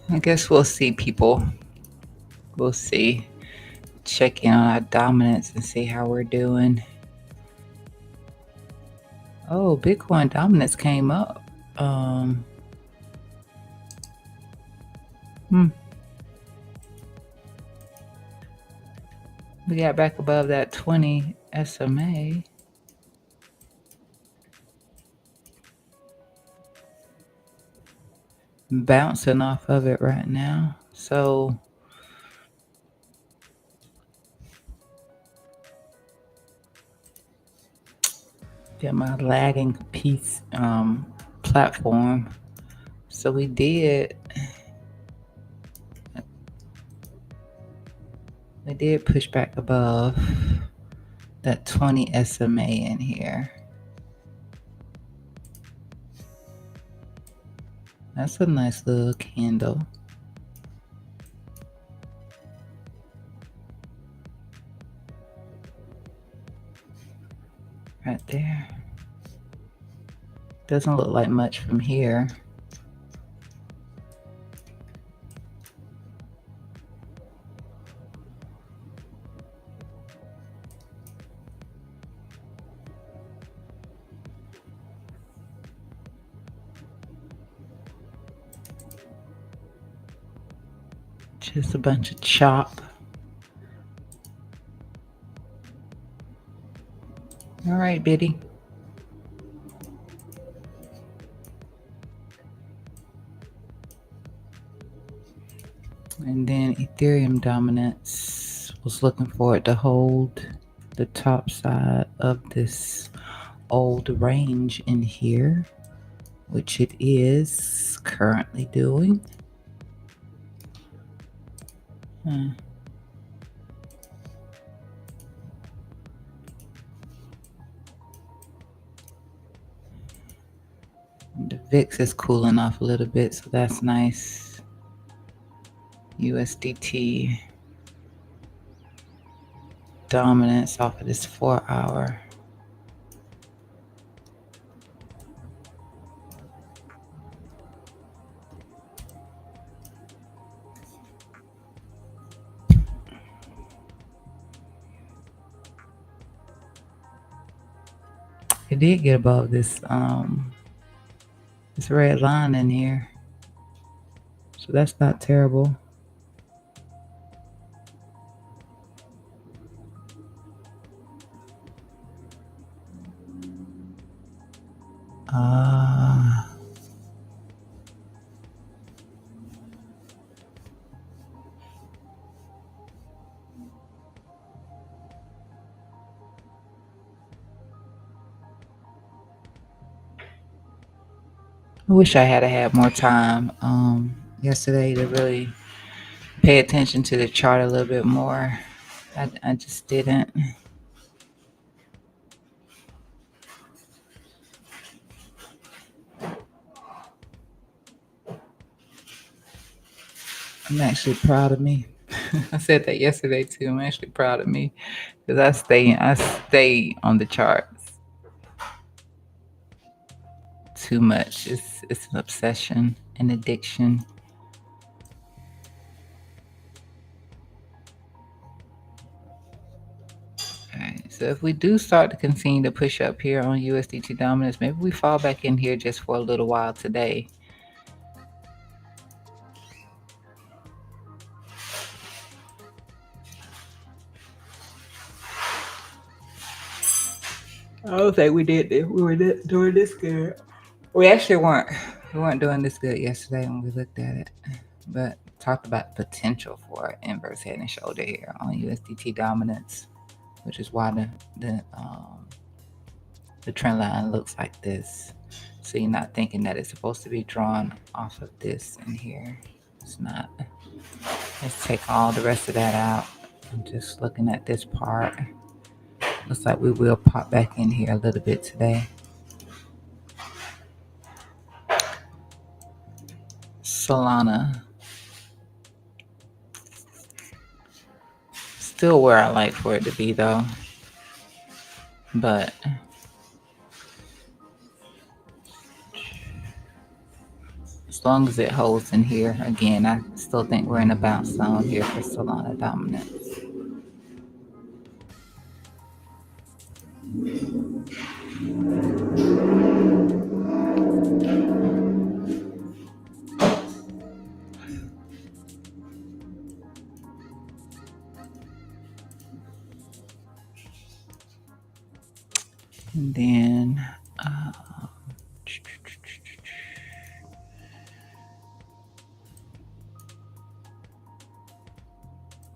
S1: I guess we'll see, people. We'll see. Check in on our dominance and see how we're doing. Oh, Bitcoin dominance came up. We got back above that 20 SMA. Bouncing off of it right now. So get my lagging piece platform. So we did push back above that 20 SMA in here. That's a nice little candle. Right there. Doesn't look like much from here. Just a bunch of chop. All right, Biddy. And then Ethereum dominance was looking for it to hold the top side of this old range in here, which it is currently doing. The VIX is cooling off a little bit, so that's nice. USDT dominance off of this 4 hour. It did get above this red line in here, so that's not terrible. I wish I had more time yesterday to really pay attention to the chart a little bit more. I just didn't. I'm actually proud of me. I said that yesterday too. I'm actually proud of me because I stay on the charts too much. It's an obsession, an addiction. Alright, so if we do start to continue to push up here on USDT dominance, maybe we fall back in here just for a little while today. I don't think we did this. We were doing this good. We actually weren't. We weren't doing this good yesterday when we looked at it, but talked about potential for inverse head and shoulder here on USDT dominance, which is why the trend line looks like this. So you're not thinking that it's supposed to be drawn off of this in here. It's not. Let's take all the rest of that out. I'm just looking at this part. Looks like we will pop back in here a little bit today. Solana. Still where I like for it to be though. But as long as it holds in here, again, I still think we're in a bounce zone here for Solana dominance. And then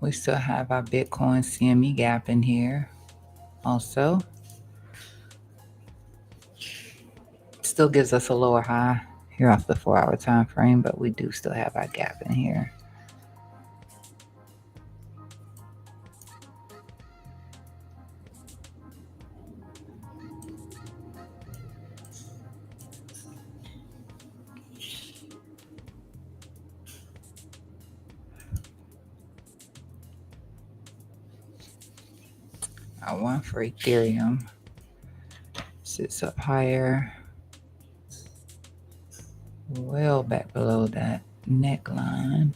S1: we still have our Bitcoin CME gap in here also. Still gives us a lower high here off the 4 hour time frame, but we do still have our gap in here. got one for Ethereum. Sits up higher. Well back below that neckline.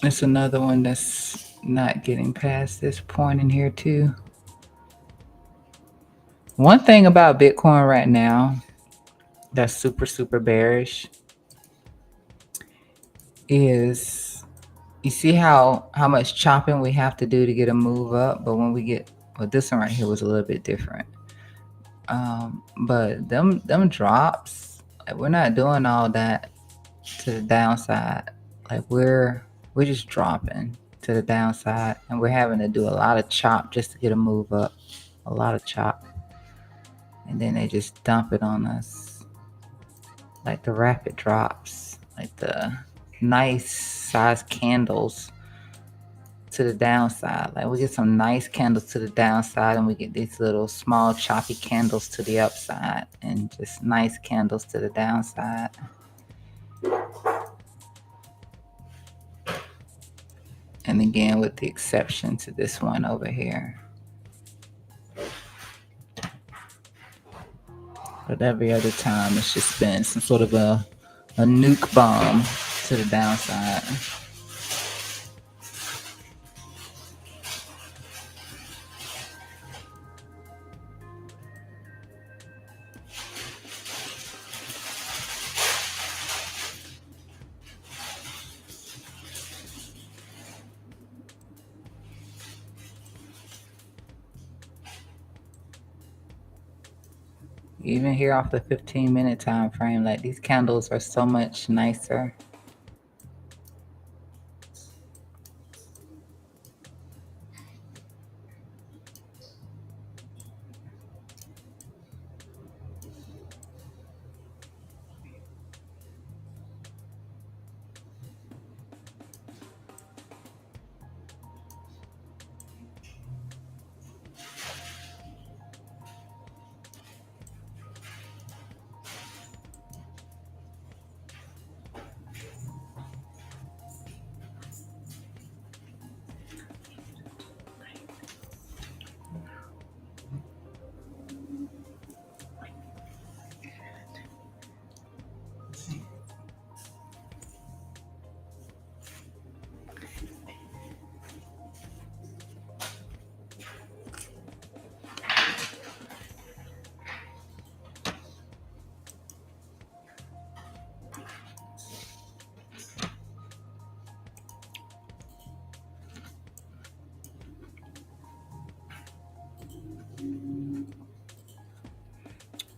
S1: It's another one that's not getting past this point in here too. One thing about Bitcoin right now that's super, super bearish is you see how much chopping we have to do to get a move up, but when we get, well, this one right here was a little bit different. But them drops, like, we're not doing all that to the downside. Like we're just dropping to the downside, and we're having to do a lot of chop just to get a move up. A lot of chop, and then they just dump it on us, like the rapid drops, like the nice size candles to the downside. Like we get some nice candles to the downside, and we get these little small choppy candles to the upside, and just nice candles to the downside. And again, with the exception to this one over here. But every other time, it's just been some sort of a nuke bomb to the downside. Even here off the 15-minute time frame, like these candles are so much nicer.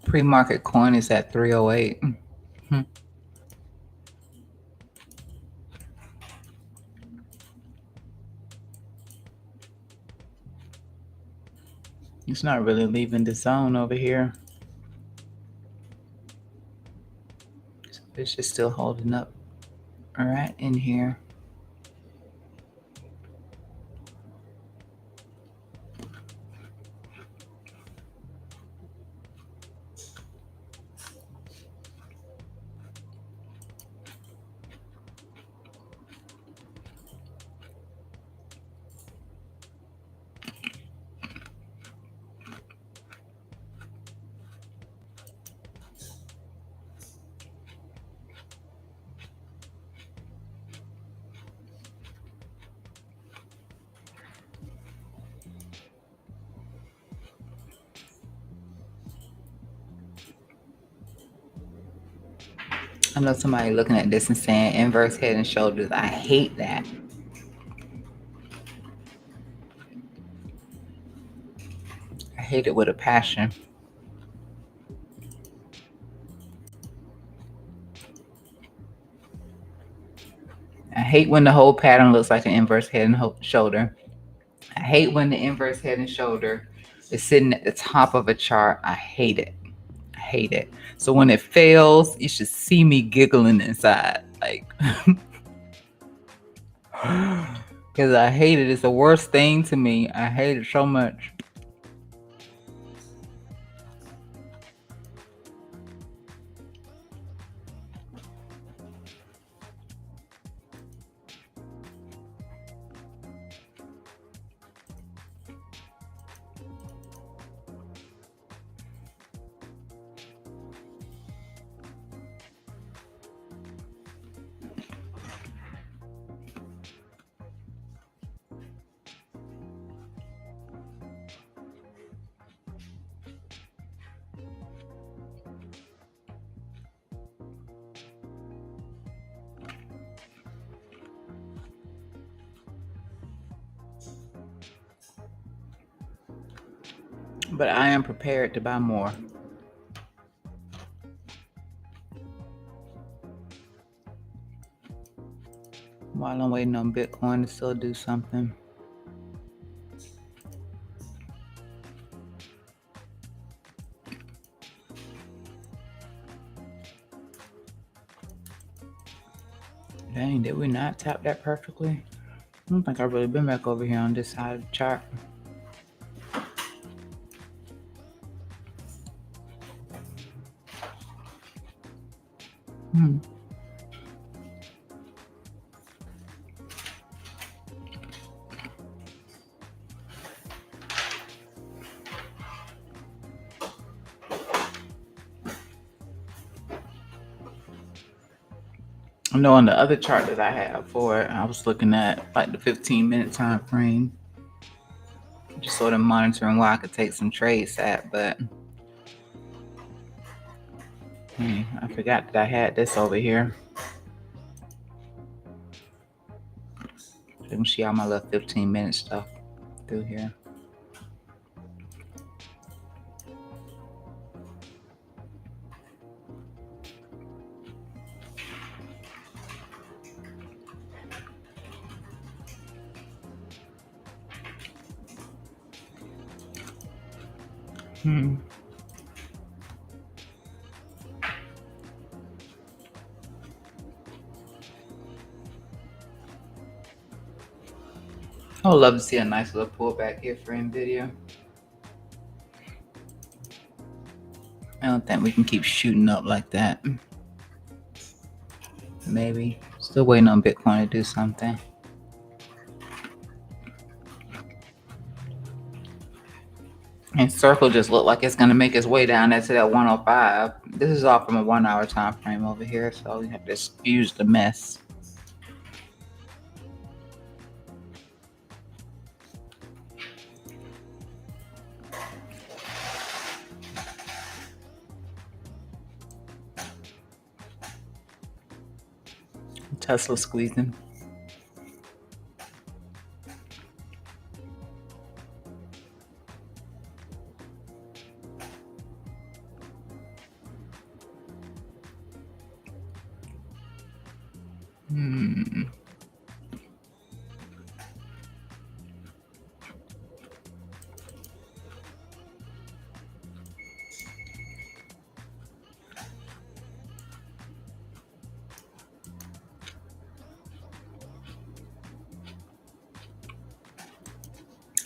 S1: Pre-market coin is at 308. It's not really leaving the zone over here. So it's just still holding up right in here. I know somebody looking at this and saying inverse head and shoulders. I hate that. I hate it with a passion. I hate when the whole pattern looks like an inverse head and shoulder. I hate when the inverse head and shoulder is sitting at the top of a chart. I hate it. I hate it. So when it fails, you should see me giggling inside. Like, because I hate it. It's the worst thing to me. I hate it so much. But I am prepared to buy more. While I'm waiting on Bitcoin to still do something. Dang, did we not tap that perfectly? I don't think I've really been back over here on this side of the chart. I know on the other chart that I have for it, I was looking at like the 15-minute time frame. Just sort of monitoring where I could take some trades at, but I forgot that I had this over here. You can see all my little 15-minute stuff through here. I would love to see a nice little pullback here for NVIDIA. I don't think we can keep shooting up like that. Maybe. Still waiting on Bitcoin to do something. And Circle just looked like it's going to make its way down there to that 105. This is all from a 1 hour time frame over here, so we have to excuse the mess. Tesla squeezing.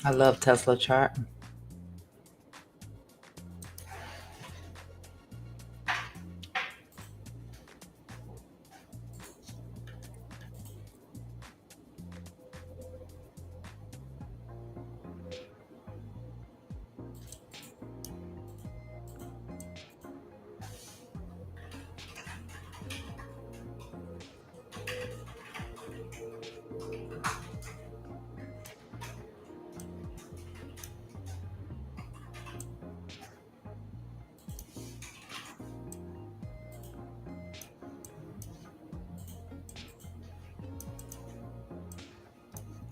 S1: I love Tesla chart.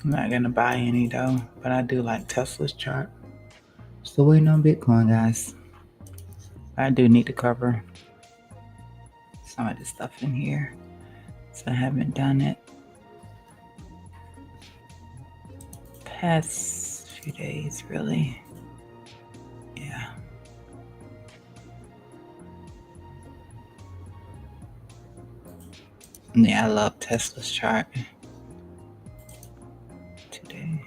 S1: I'm not going to buy any though, but I do like Tesla's chart. Still waiting on Bitcoin, guys. I do need to cover some of this stuff in here, so I haven't done it past few days, really. Yeah. Yeah, I love Tesla's chart today.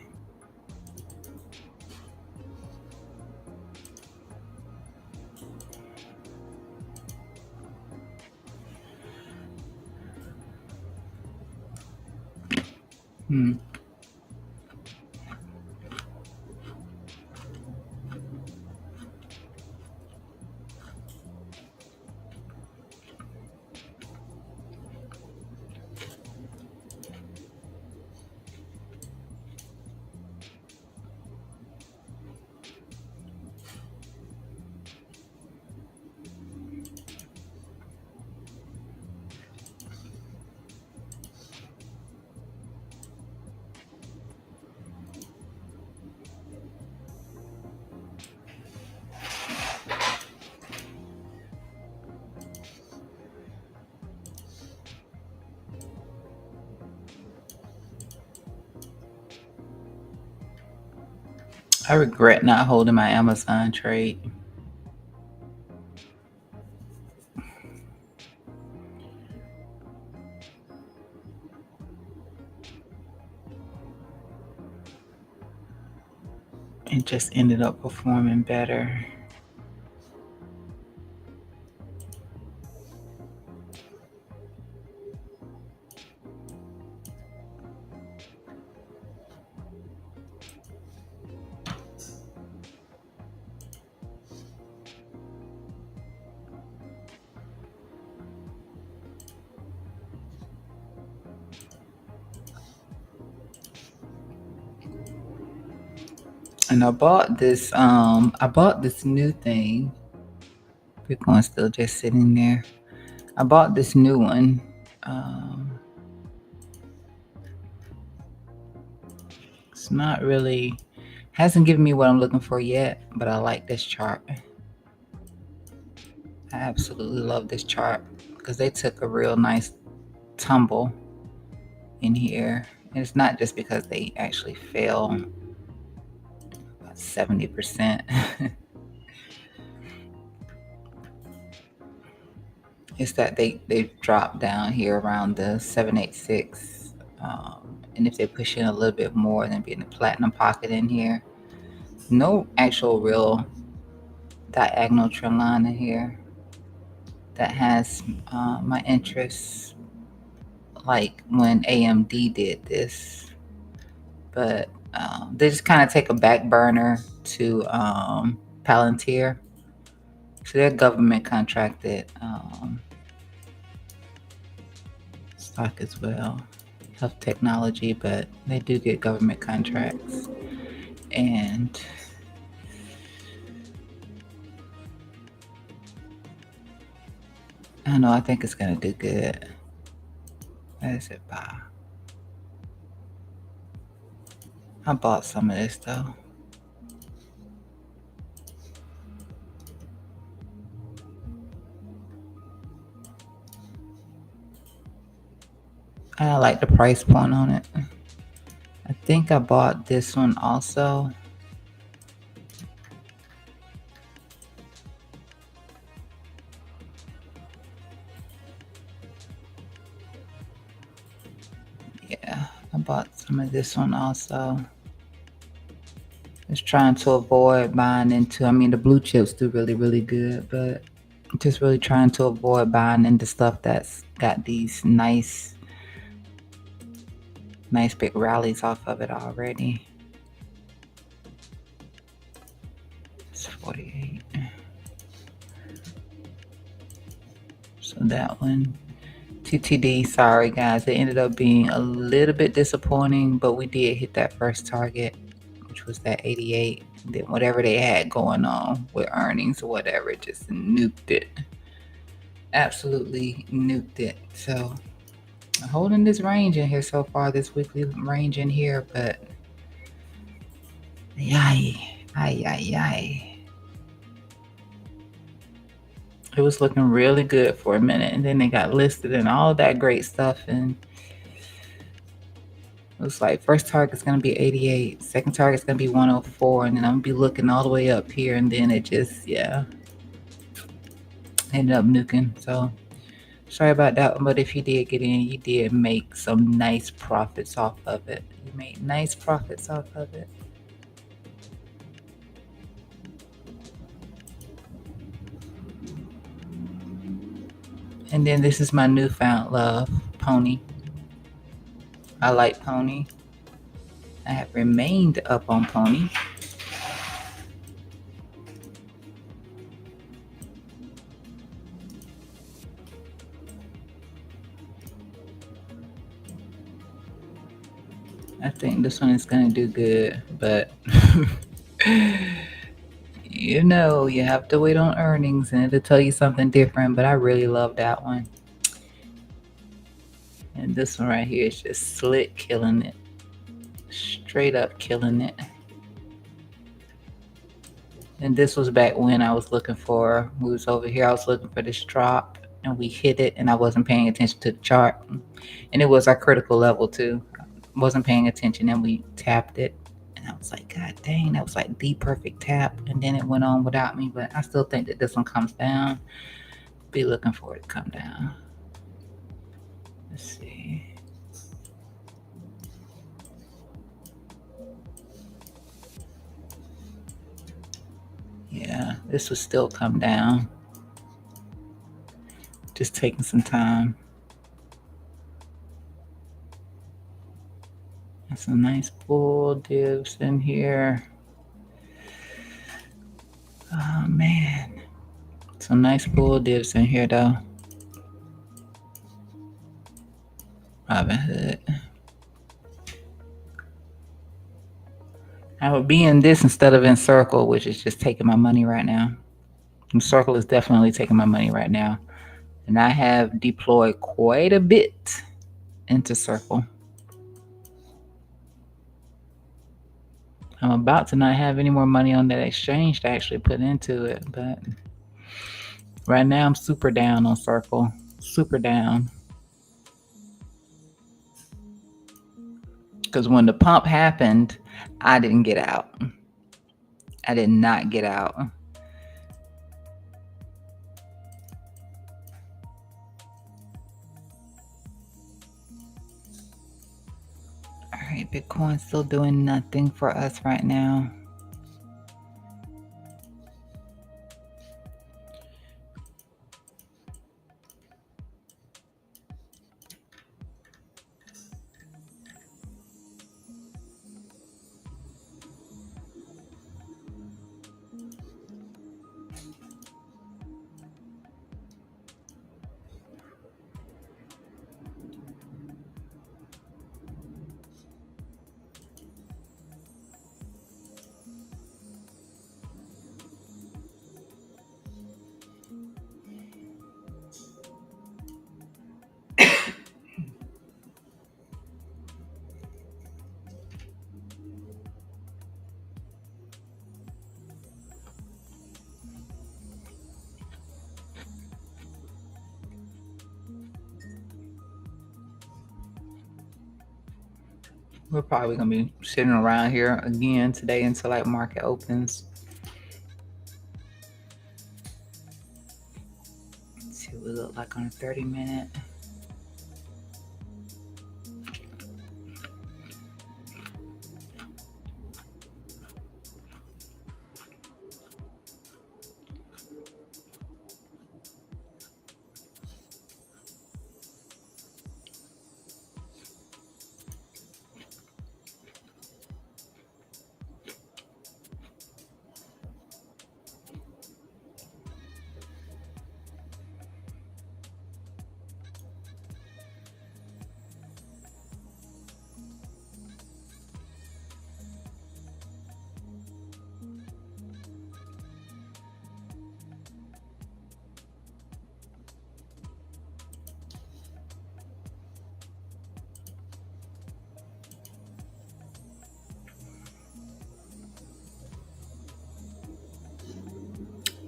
S1: I regret not holding my Amazon trade. It just ended up performing better. And I bought this new thing. Bitcoin's still just sitting there. I bought this new one. Um, it's not really hasn't given me what I'm looking for yet, but I like this chart. I absolutely love this chart because they took a real nice tumble in here. And it's not just because they actually fell about 70%. It's that they dropped down here around the 786. Um, and if they push in a little bit more, then be in the platinum pocket in here. No actual real diagonal trend line in here that has my interests, like when AMD did this. But they just kind of take a back burner to Palantir. So they're government contracted stock as well, health technology, but they do get government contracts. And I don't know, I think it's gonna do good. What is it by? I bought some of this though. I like the price point on it. I think I bought this one also. Yeah, I bought some of this one also. Just trying to avoid buying into, I mean, the blue chips do really, really good, but just really trying to avoid buying into stuff that's got these nice big rallies off of it already. It's 48. So that one, TTD, sorry guys, it ended up being a little bit disappointing, but we did hit that first target, which was that 88. Then whatever they had going on with earnings or whatever, just nuked it. Absolutely nuked it. So holding this range in here so far, this weekly range in here, but yay. It was looking really good for a minute, and then they got listed and all that great stuff, and it was like first target's gonna be 88, second target's gonna be 104, and then I'm gonna be looking all the way up here, and then it just ended up nuking. So sorry about that one, but if you did get in, you did make some nice profits off of it. You made nice profits off of it. And then this is my newfound love, Pony. I like Pony. I have remained up on Pony. I think this one is going to do good, but you know, you have to wait on earnings and it'll tell you something different, but I really love that one. And this one right here is just slick killing it. Straight up killing it. And this was back when I was looking for, we was over here, I was looking for this drop and we hit it and I wasn't paying attention to the chart. And it was our critical level too. Wasn't paying attention and we tapped it. And I was like, God dang, that was like the perfect tap. And then it went on without me, but I still think that this one comes down. Be looking for it to come down. Let's see. Yeah, this will still come down. Just taking some time. And some nice bull dips in here. Oh man. Some nice bull dips in here though. Robinhood. I would be in this instead of in Circle, which is just taking my money right now. And Circle is definitely taking my money right now. And I have deployed quite a bit into Circle. I'm about to not have any more money on that exchange to actually put into it, but right now I'm super down on Circle. Super down. Because when the pump happened, I didn't get out. I did not get out. All right, Bitcoin's still doing nothing for us right now. We're probably gonna be sitting around here again today until like market opens. Let's see what we look like on a 30-minute.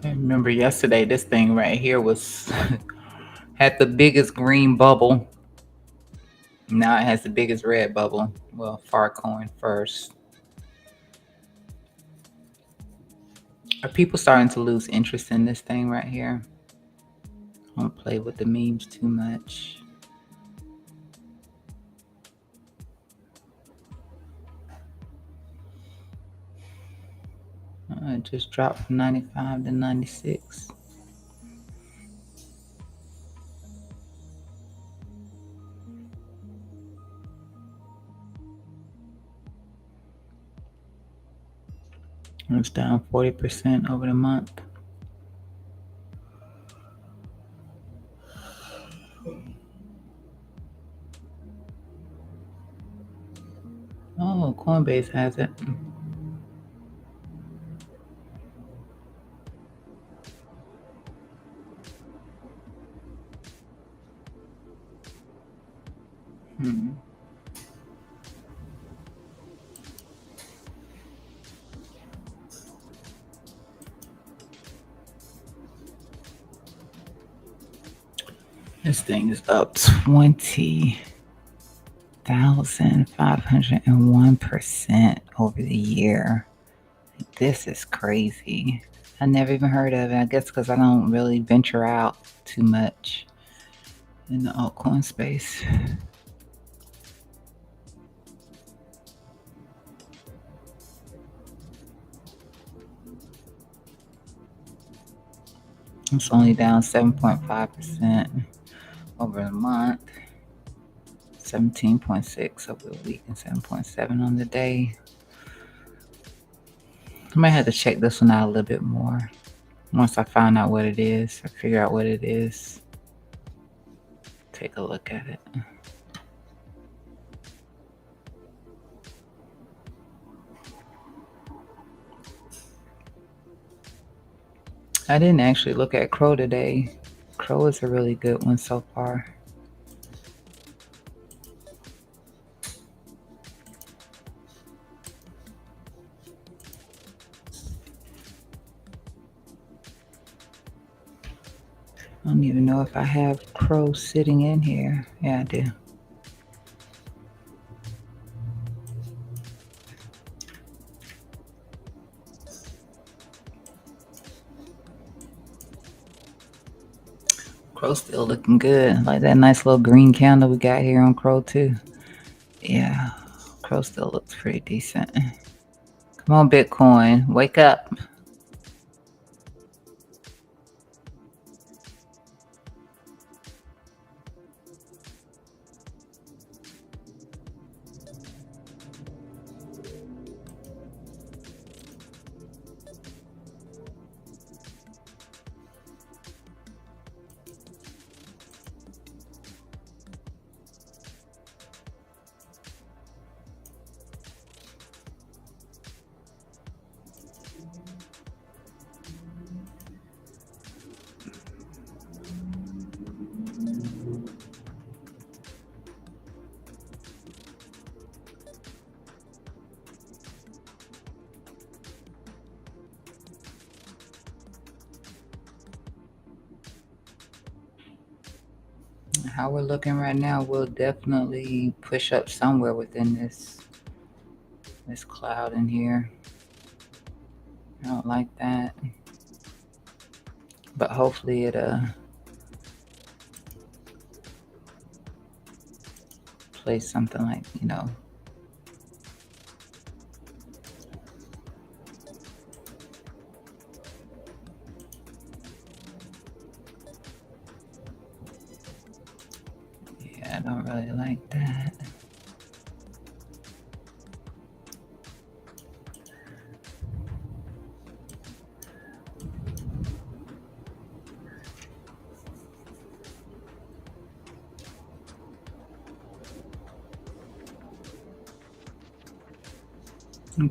S1: I remember yesterday this thing right here was had the biggest green bubble. Now it has the biggest red bubble. Well, Farcoin first. Are people starting to lose interest in this thing right here? I don't play with the memes too much. It just dropped from 95 to 96. It's down 40% over the month. Oh, Coinbase has it. This thing is up 20. 1,501% over the year. This is crazy. I never even heard of it. I guess because I don't really venture out too much in the altcoin space. It's only down 7.5% over the month, 17.6 over the week, and 7.7 on the day. I might have to check this one out a little bit more. Once I find out what it is, I figure out what it is, take a look at it. I didn't actually look at Crow today. Crow is a really good one so far. I don't even know if I have Crow sitting in here. Yeah, I do. Crow's still looking good. Like that nice little green candle we got here on Crow too. Yeah, Crow still looks pretty decent. Come on, Bitcoin, wake up. How we're looking right now, we'll definitely push up somewhere within this cloud in here. I don't like that, but hopefully it plays something like, yeah, I don't really like that.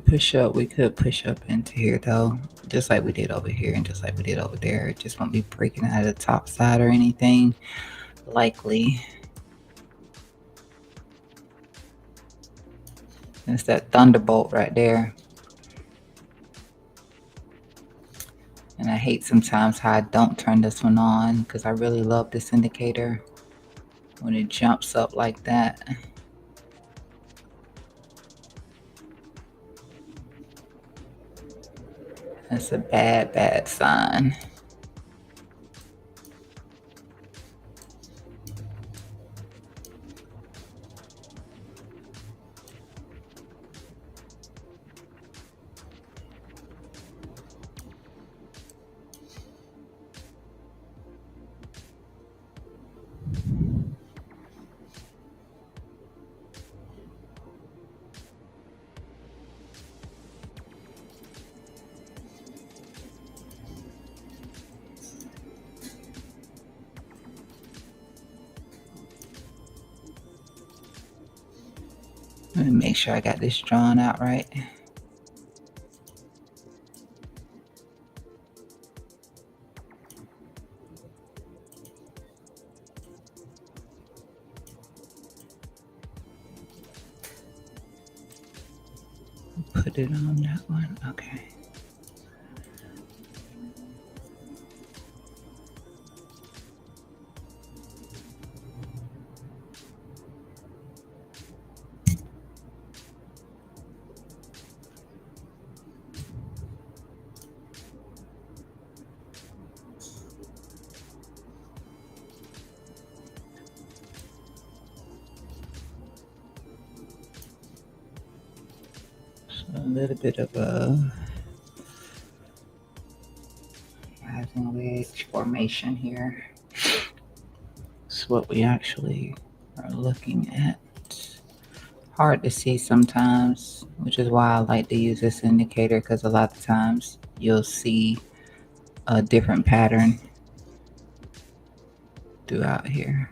S1: Push up, we could push up into here though, just like we did over here and just like we did over there. It just won't be breaking out of the top side or anything, likely. It's that thunderbolt right there. And I hate sometimes how I don't turn this one on because I really love this indicator when it jumps up like that. That's a bad, bad sign. Let me make sure I got this drawn out right. Put it on that one. Okay. little bit of a rising wedge formation here. That's what we actually are looking at. Hard to see sometimes, which is why I like to use this indicator, because a lot of times you'll see a different pattern throughout here.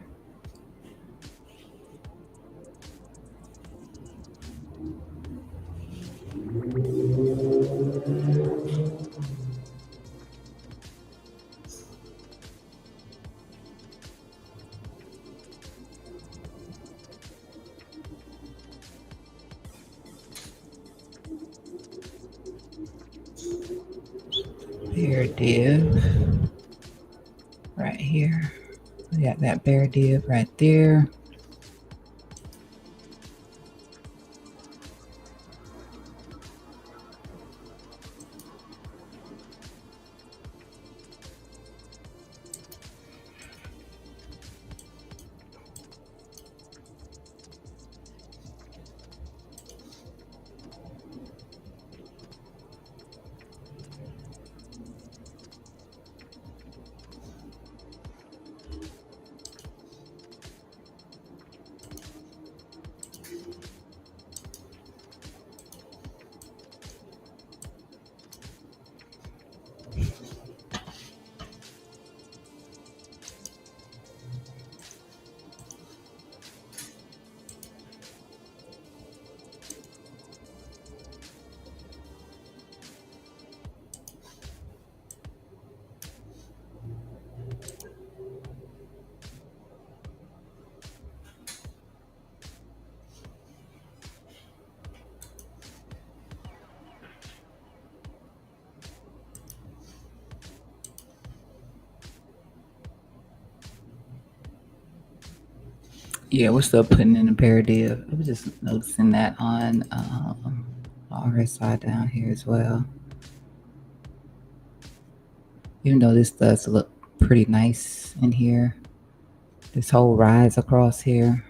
S1: Bear div right here. We got that bear div right there. Yeah, we're still putting in a bear div. I was just noticing that on RSI down here as well. Even though this does look pretty nice in here, this whole rise across here.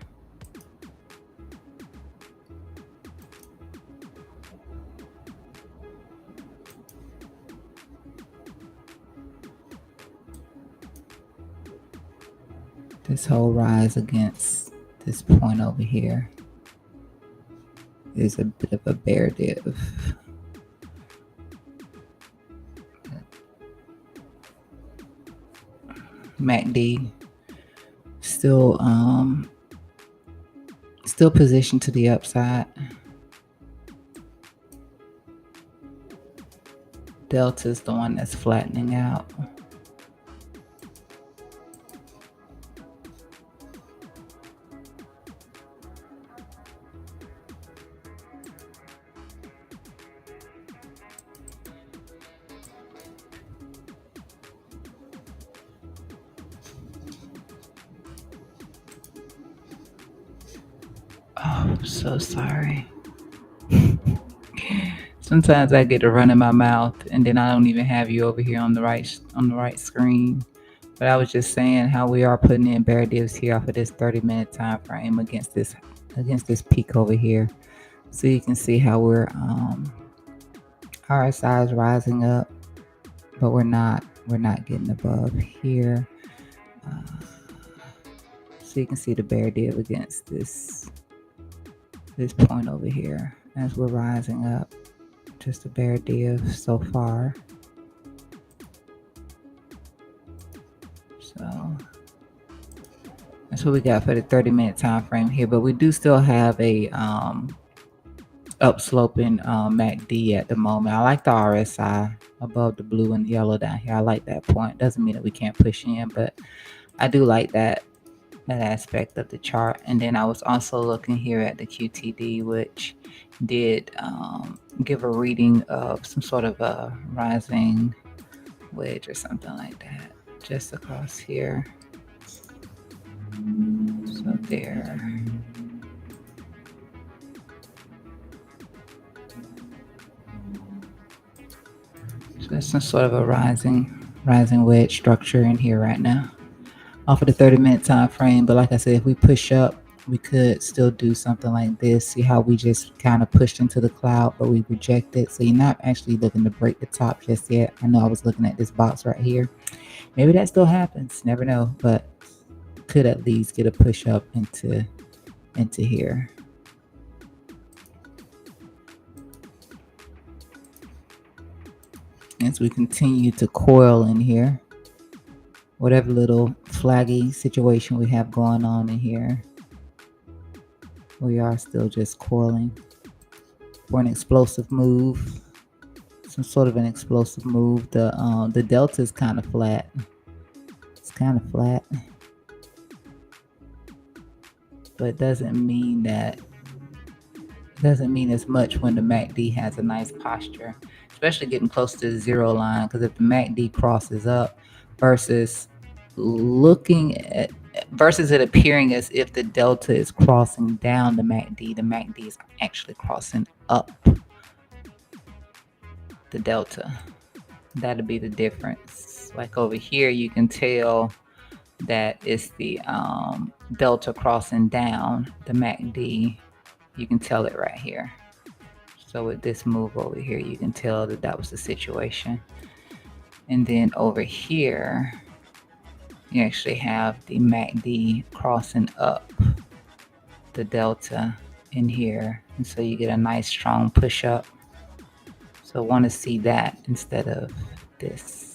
S1: This whole rise against this point over here is a bit of a bear div. MACD still positioned to the upside. Delta is the one that's flattening out. Oh, I'm so sorry. Sometimes I get a run in my mouth, and then I don't even have you over here on the right screen. But I was just saying how we are putting in bear divs here off of this 30-minute time frame against this peak over here. So you can see how we're RSI is rising up, but we're not getting above here. So you can see the bear div against this point over here as we're rising up. Just a bear div so far. So that's what we got for the 30-minute time frame here, but we do still have a upsloping MACD at the moment. I like the RSI above the blue and yellow down here. I like that point. Doesn't mean that we can't push in, but I do like that aspect of the chart. And then I was also looking here at the QTD, which did give a reading of some sort of a rising wedge or something like that just across here. So there. So there's some sort of a rising wedge structure in here right now off of the 30-minute time frame. But like I said, if we push up we could still do something like this. See how we just kind of pushed into the cloud, but we rejected. So you're not actually looking to break the top just yet. I know I was looking at this box right here. Maybe that still happens. Never know, but could at least get a push up into here. As we continue to coil in here, whatever little flaggy situation we have going on in here, we are still just coiling for an explosive move, some sort of an explosive move. The delta is kind of flat. It's kind of flat, but it doesn't mean as much when the MACD has a nice posture, especially getting close to the zero line. Because if the MACD crosses up, versus it appearing as if the delta is crossing down the MACD is actually crossing up the delta. That'll be the difference. Like over here, you can tell that it's the delta crossing down the MACD. You can tell it right here. So with this move over here, you can tell that that was the situation. And then over here, you actually have the MACD crossing up the delta in here. And so you get a nice strong push up. So I want to see that instead of this.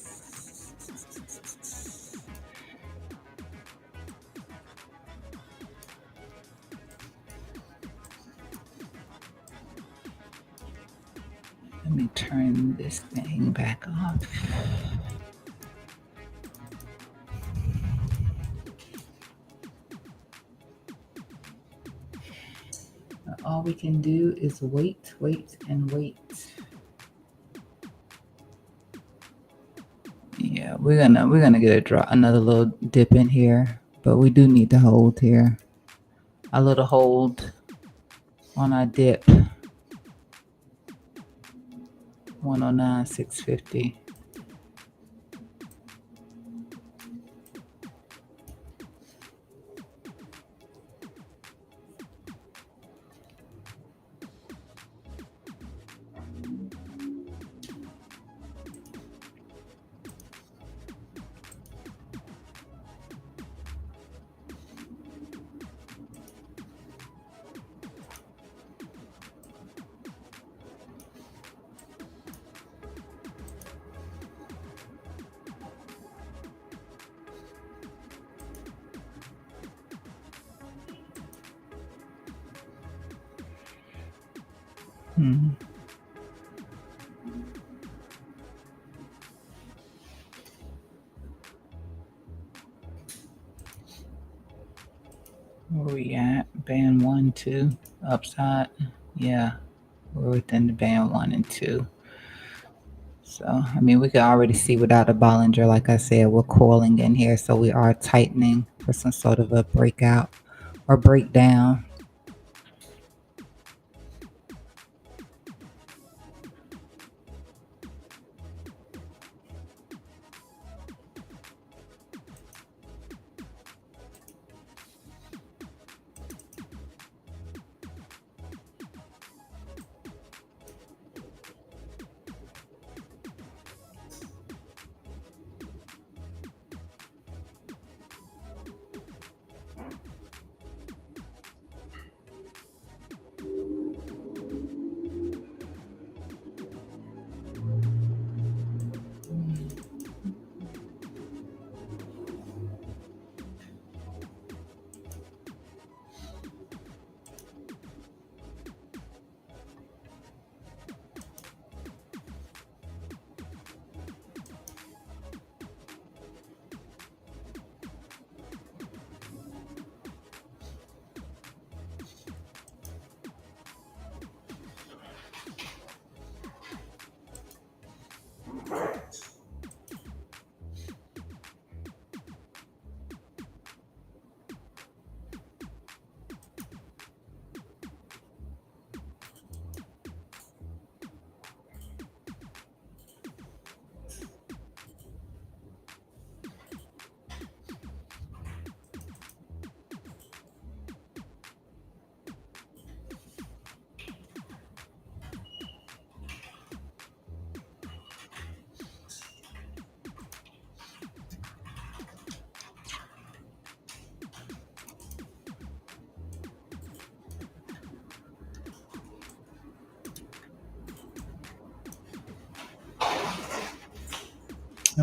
S1: Let me turn this thing back off. All we can do is wait, and wait. Yeah, we're gonna get a drop, another little dip in here, but we do need to hold here. A little hold on our dip. 109,650. Where we at? Band 1, 2, upside. Yeah, we're within the band 1 and 2. So, I mean, we can already see without a Bollinger, like I said, we're coiling in here. So we are tightening for some sort of a breakout or breakdown.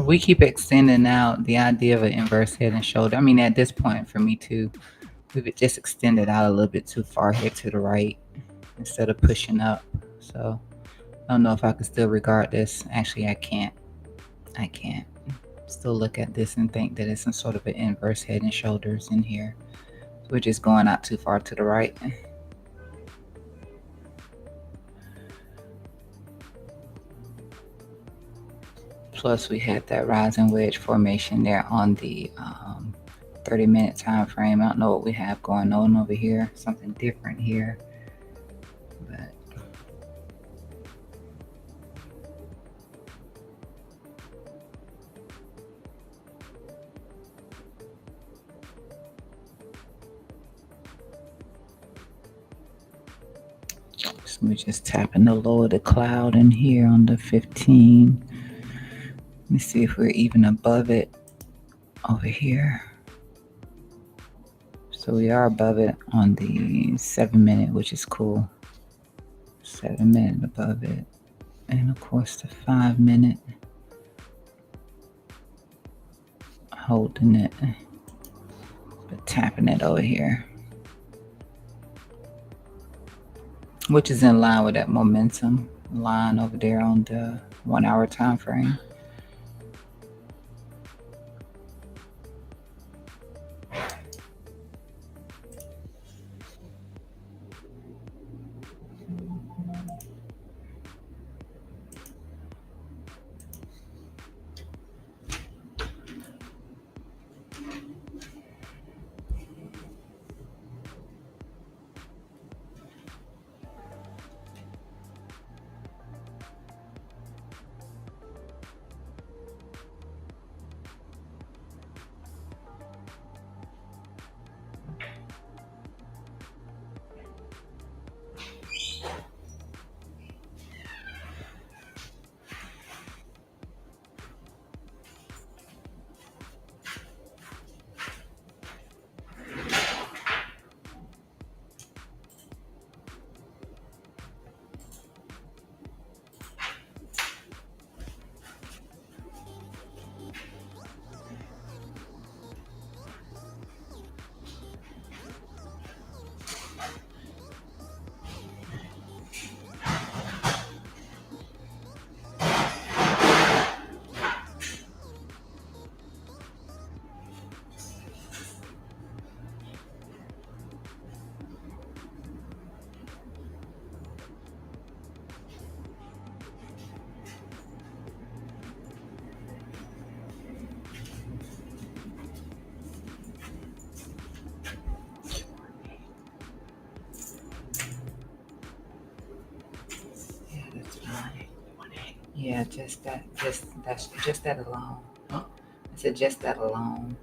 S1: We keep extending out the idea of an inverse head and shoulder. I mean, at this point, for me too, we've just extended out a little bit too far here to the right instead of pushing up. So I don't know if I can still regard this. Actually, I can't. I can't still look at this and think that it's some sort of an inverse head and shoulders in here. We're just going out too far to the right. Plus, we had that rising wedge formation there on the 30-minute time frame. I don't know what we have going on over here. Something different here. But so we're just tapping the lower the cloud in here on the 15. Let me see if we're even above it over here. So we are above it on the 7-minute, which is cool. 7-minute above it. And of course the 5-minute. Holding it. But tapping it over here. Which is in line with that momentum line over there on the 1-hour time frame. Yeah, just that, just that alone. I said just that alone.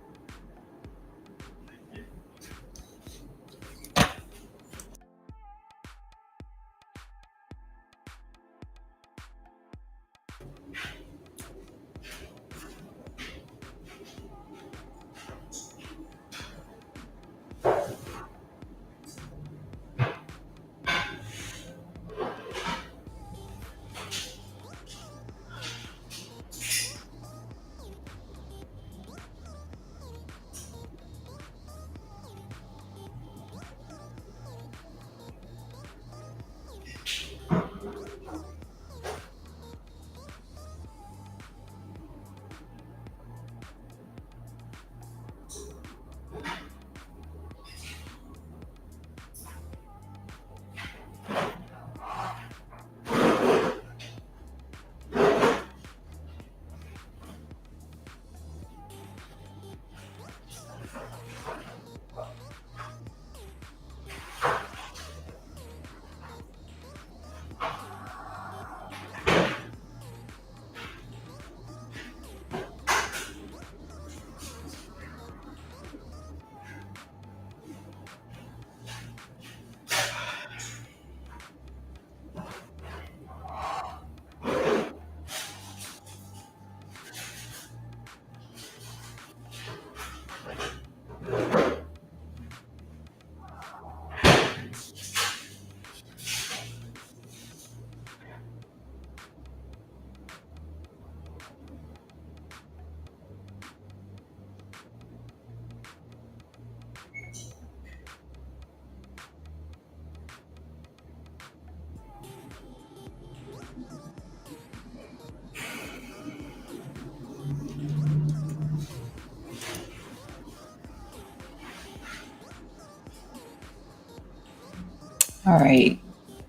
S1: All right.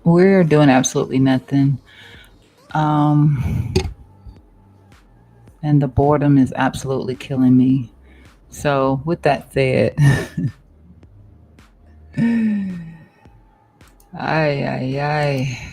S1: We're doing absolutely nothing. Um, and the boredom is absolutely killing me. So, with that said, ay, ay, ay.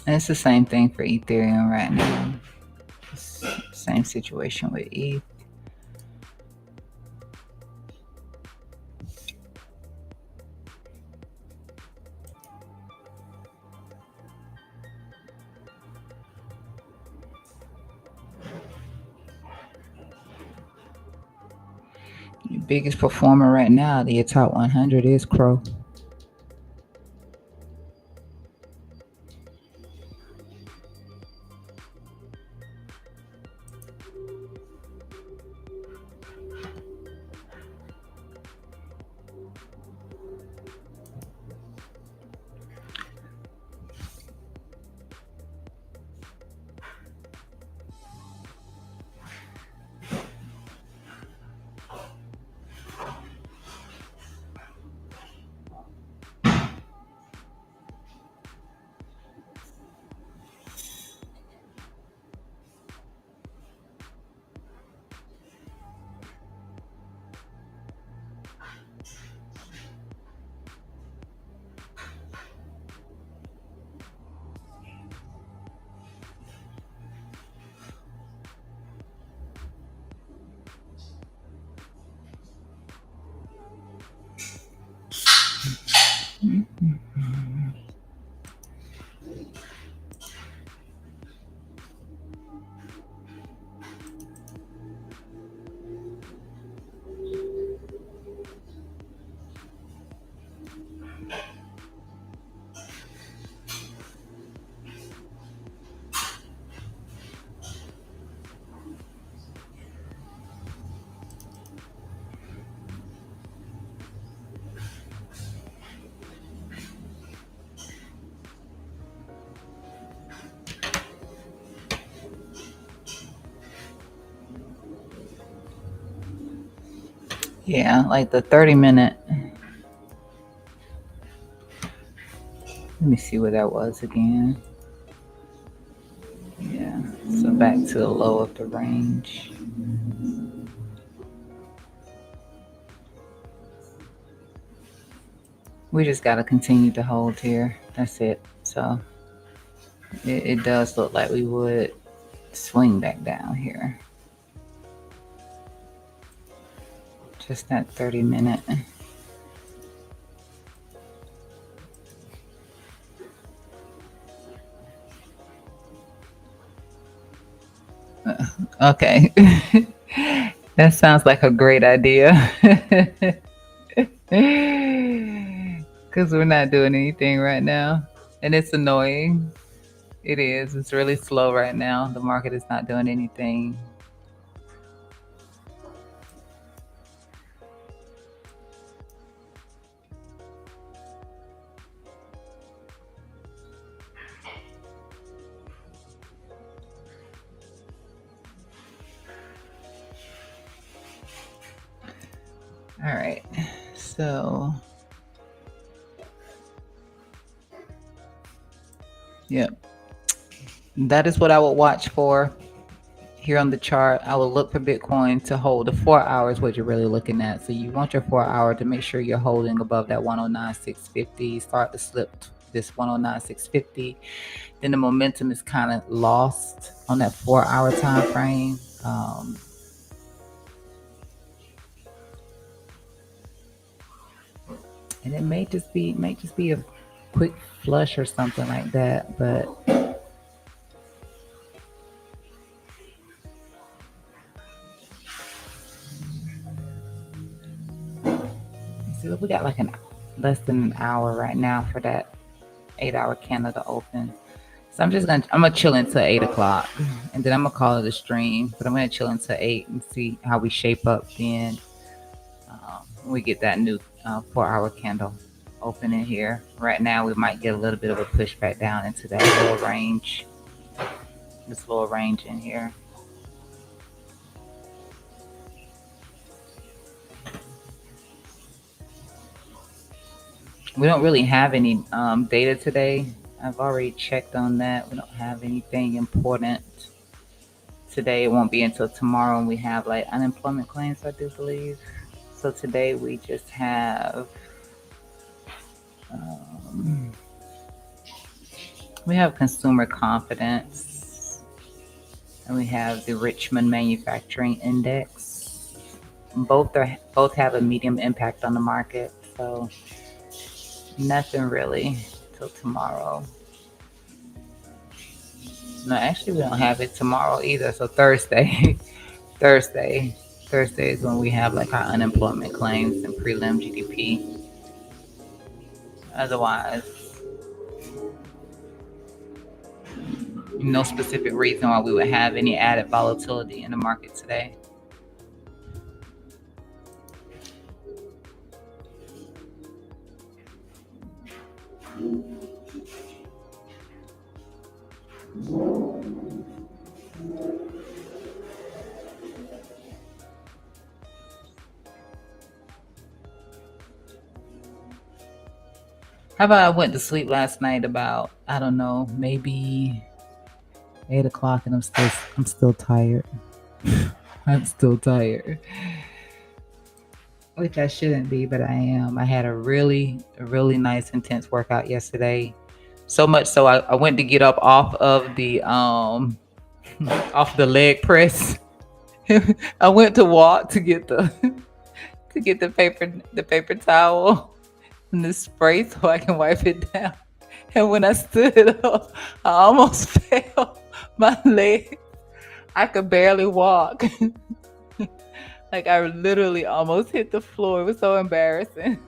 S1: And it's the same thing for Ethereum right now. Same situation with ETH. The biggest performer right now, the top 100 is Crow. Yeah, like the 30-minute. Let me see where that was again. Yeah, so back to the low of the range. We just got to continue to hold here. That's it. So it does look like we would swing back down here. Just that 30-minute. Okay. That sounds like a great idea. Because we're not doing anything right now. And it's annoying. It is. It's really slow right now. The market is not doing anything. All right. So, yep. That is what I would watch for here on the chart. I will look for Bitcoin to hold the 4 hours, what you're really looking at. So you want your 4 hour to make sure you're holding above that 109,650. Start to slip this 109,650. Then the momentum is kind of lost on that 4 hour time frame. And it may just be a quick flush or something like that. But see, we got like an less than an hour right now for that 8 hour candle to open. So I'm gonna chill until 8 o'clock, and then I'm gonna call it a stream. But I'm gonna chill until 8 and see how we shape up. Then when we get that new 4 hour candle open in here. Right now, we might get a little bit of a pushback down into that lower range. This lower range in here. We don't really have any data today. I've already checked on that. We don't have anything important today. It won't be until tomorrow when we have like unemployment claims, I do believe. So today we just have um, we have consumer confidence, and we have the Richmond Manufacturing Index. Both have a medium impact on the market. So nothing really till tomorrow. No, actually, we don't have it tomorrow either. So Thursday, Thursday, Thursday is when we have like our unemployment claims and prelim GDP. Otherwise, no specific reason why we would have any added volatility in the market today. How about I went to sleep last night about, I don't know, maybe 8 o'clock, and I'm still tired. I'm still tired, which I shouldn't be, but I am. I had a really nice intense workout yesterday. So much so I went to get up off of the off the leg press. I went to walk to get the paper towel and the spray so I can wipe it down. And when I stood up, I almost fell. My leg, I could barely walk. Like I literally almost hit the floor. It was so embarrassing.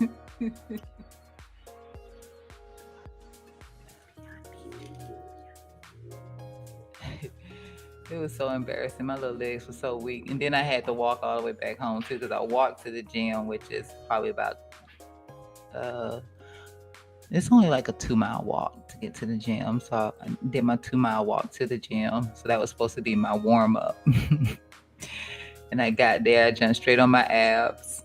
S1: It was so embarrassing. My little legs were so weak. And then I had to walk all the way back home too, because I walked to the gym, which is probably about it's only like a 2 mile walk to get to the gym. So I did my 2 mile walk to the gym. So that was supposed to be my warm up. And I got there, I jumped straight on my abs.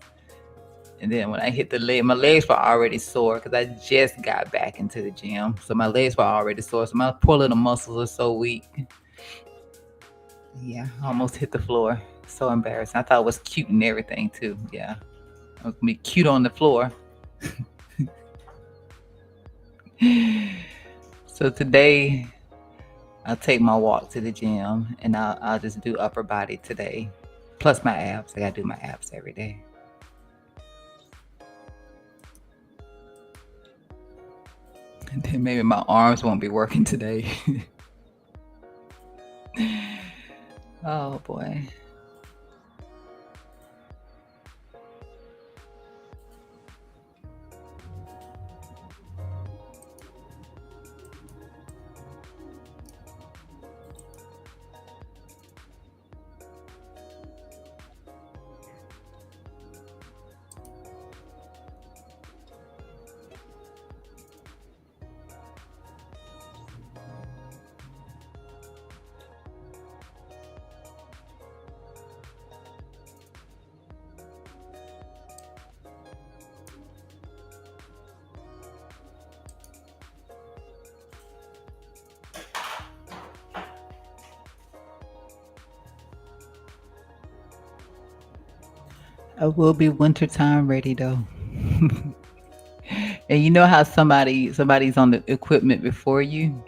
S1: And then when I hit the leg, my legs were already sore because I just got back into the gym. So my legs were already sore. So my poor little muscles are so weak. Yeah, I almost hit the floor. So embarrassing. I thought it was cute and everything too. Yeah. I was gonna be cute on the floor. So today I'll take my walk to the gym and I'll just do upper body today. Plus my abs. I gotta do my abs every day. And then maybe my arms won't be working today. Oh boy. I will be wintertime ready though. And you know how somebody's on the equipment before you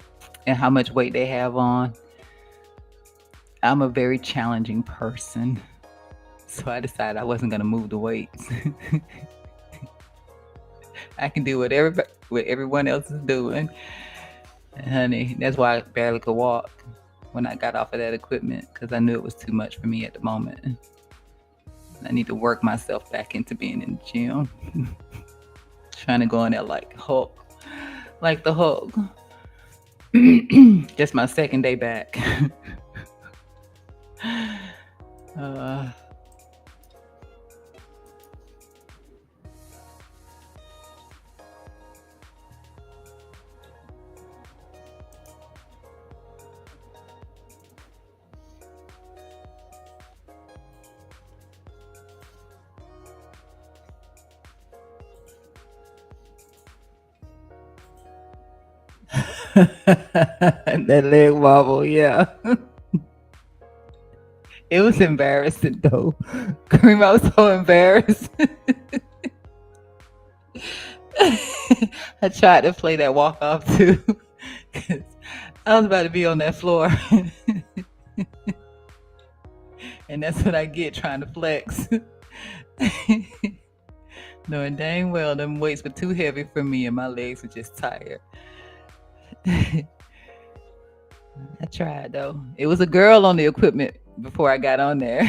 S1: and how much weight they have on. I'm a very challenging person. So I decided I wasn't gonna move the weights. I can do what everyone else is doing. And honey, that's why I barely could walk when I got off of that equipment because I knew it was too much for me at the moment. I need to work myself back into being in the gym. Trying to go in there like the Hulk. Just my second day back. uh, that leg wobble, yeah. It was embarrassing though. Kareem, I was so embarrassed. I tried to play that walk off too. 'Cause I was about to be on that floor. And that's what I get trying to flex. Knowing dang well them weights were too heavy for me and my legs were just tired. I tried though. It was a girl on the equipment before I got on there.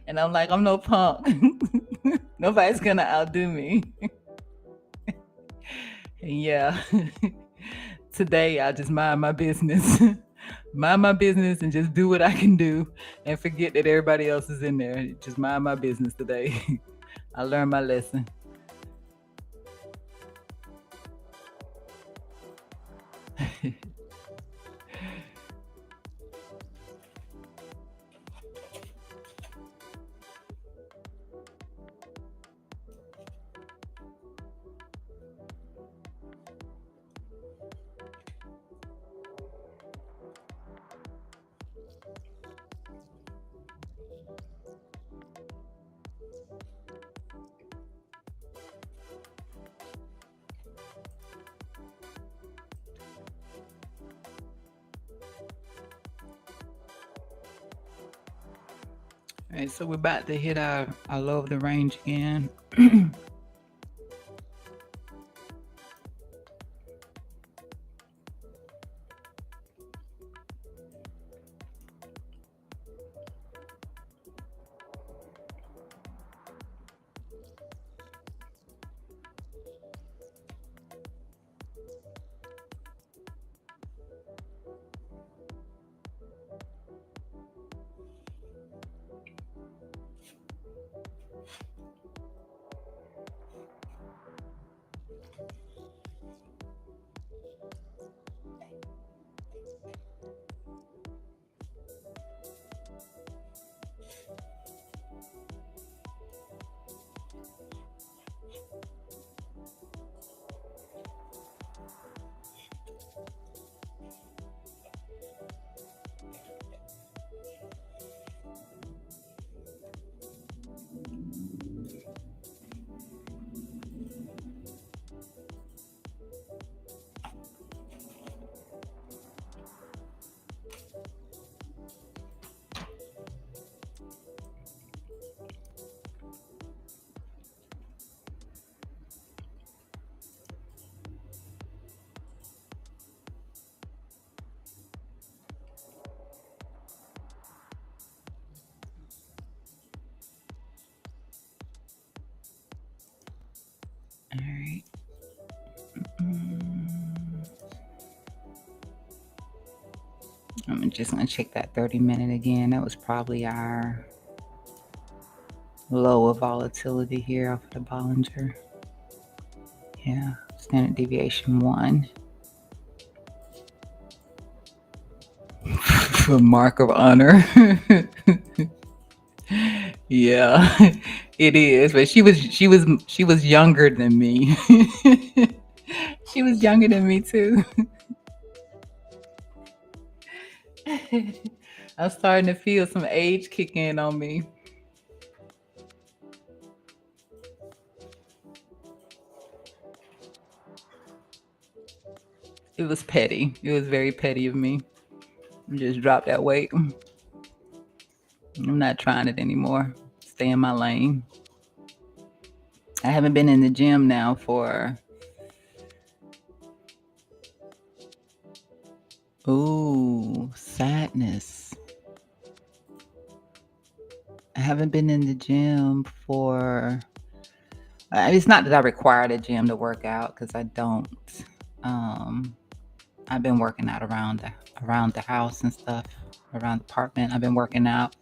S1: And I'm like, I'm no punk. Nobody's gonna outdo me. And yeah. Today I just mind my business. Mind my business and just do what I can do and forget that everybody else is in there. Just mind my business today. I learned my lesson. All right, so we're about to hit our low of the range again. All right. I'm just gonna check that 30-minute again. That was probably our low of volatility here off of the Bollinger. Yeah, standard deviation 1. A mark of honor. Yeah, it is. But she was younger than me. She was younger than me too. I'm starting to feel some age kick in on me. It was petty. It was very petty of me. Just drop that weight. I'm not trying it anymore. Stay in my lane. I haven't been in the gym now for sadness. I haven't been in the gym for it's not that I require the gym to work out because I don't. Um, I've been working out around the house and stuff, around the apartment. I've been working out,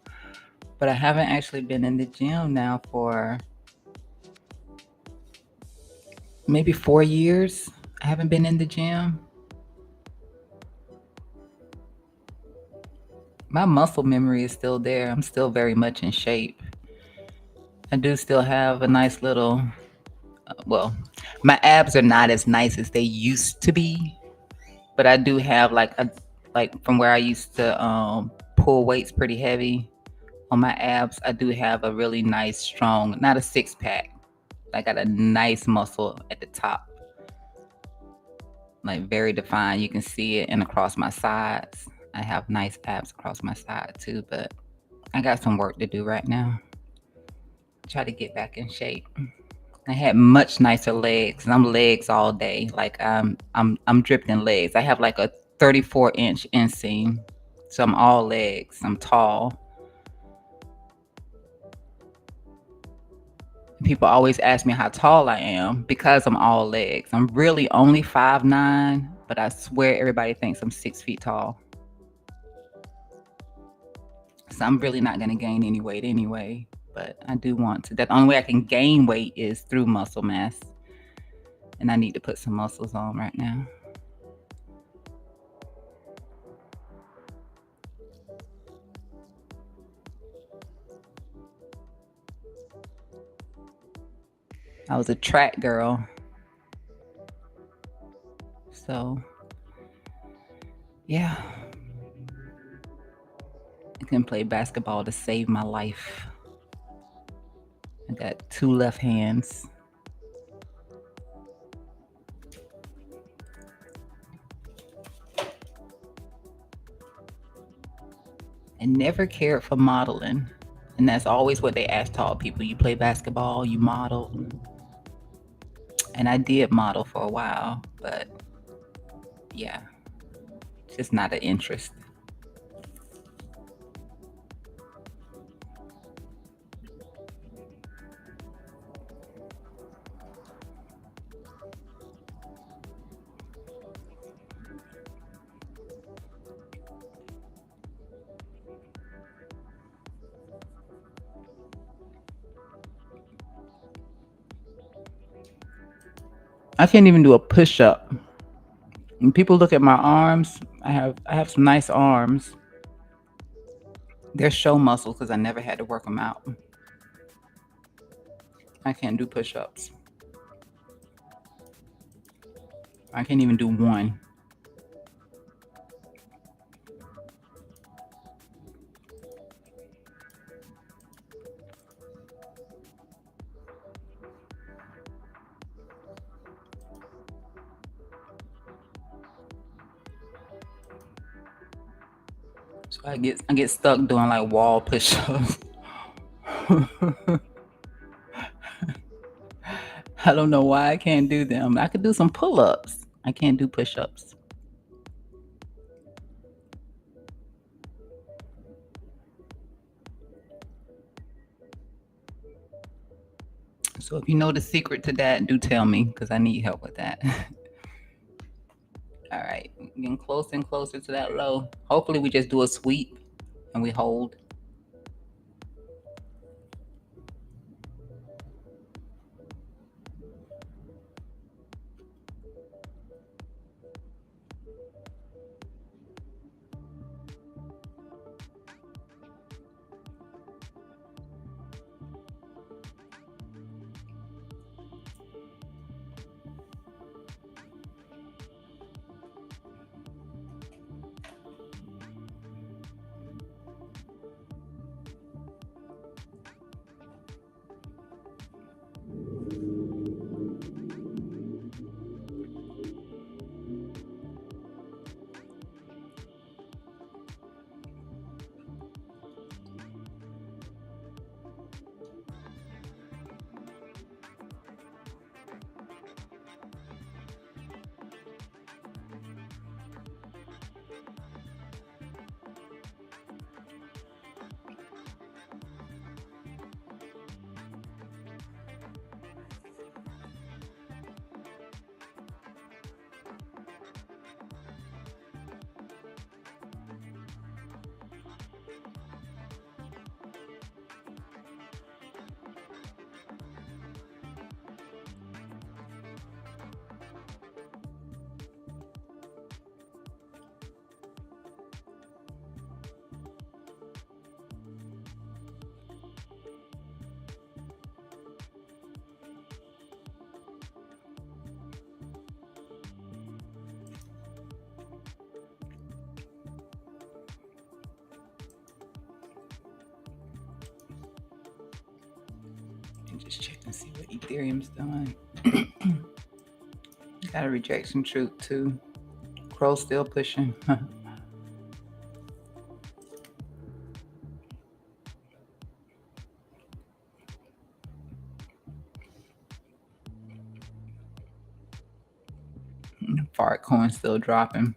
S1: but I haven't actually been in the gym now for maybe 4 years. I haven't been in the gym. My muscle memory is still there. I'm still very much in shape. I do still have a nice little, well, my abs are not as nice as they used to be, but I do have like from where I used to pull weights pretty heavy on my abs. I do have a really nice, strong, not a six pack. I got a nice muscle at the top, like very defined. You can see it and across my sides. I have nice abs across my side too, but I got some work to do right now. Try to get back in shape. I had much nicer legs, and I'm legs all day. Like I'm dripped in legs. I have like a 34-inch inseam, so I'm all legs. I'm tall. People always ask me how tall I am because I'm all legs. I'm really only 5'9", but I swear everybody thinks I'm 6 feet tall. So I'm really not gonna gain any weight anyway. But I do want to. The only way I can gain weight is through muscle mass, and I need to put some muscles on right now. I was a track girl. So, yeah, I can play basketball to save my life. I got two left hands. I never cared for modeling. And that's always what they ask tall people. You play basketball, you model. And I did model for a while, but yeah, just not an interest. I can't even do a push up. When people look at my arms, I have some nice arms. They're show muscles because I never had to work them out. I can't do push ups. I can't even do one. So I get stuck doing like wall push ups. I don't know why I can't do them. I could do some pull ups. I can't do push ups. So if you know the secret to that, do tell me because I need help with that. All right, getting closer and closer to that low. Hopefully, we just do a sweep and we hold. And just check and see what Ethereum's doing. Got a rejection truth too. Crow still pushing. Fart coin still dropping.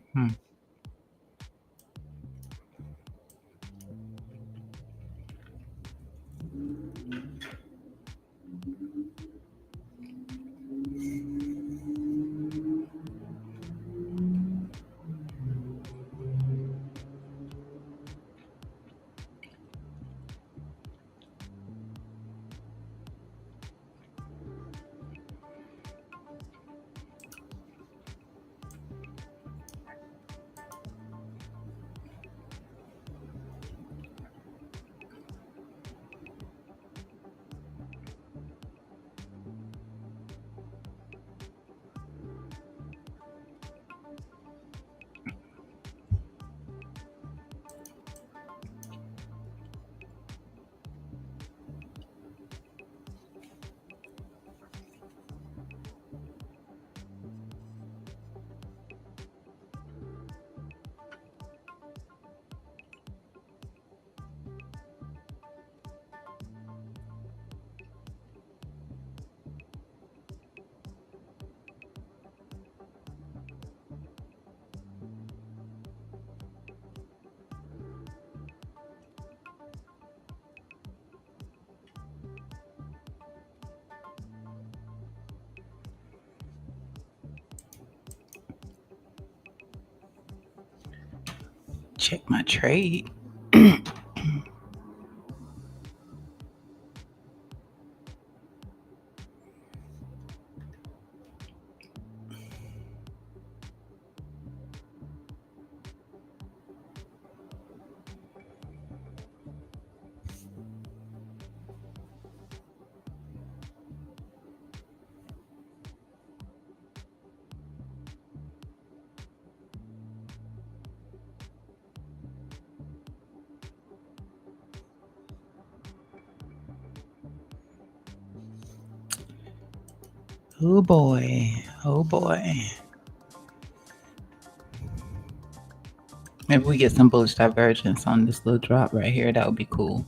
S1: Check my trade. Oh boy. Oh boy. Maybe we get some bullish divergence on this little drop right here. That would be cool.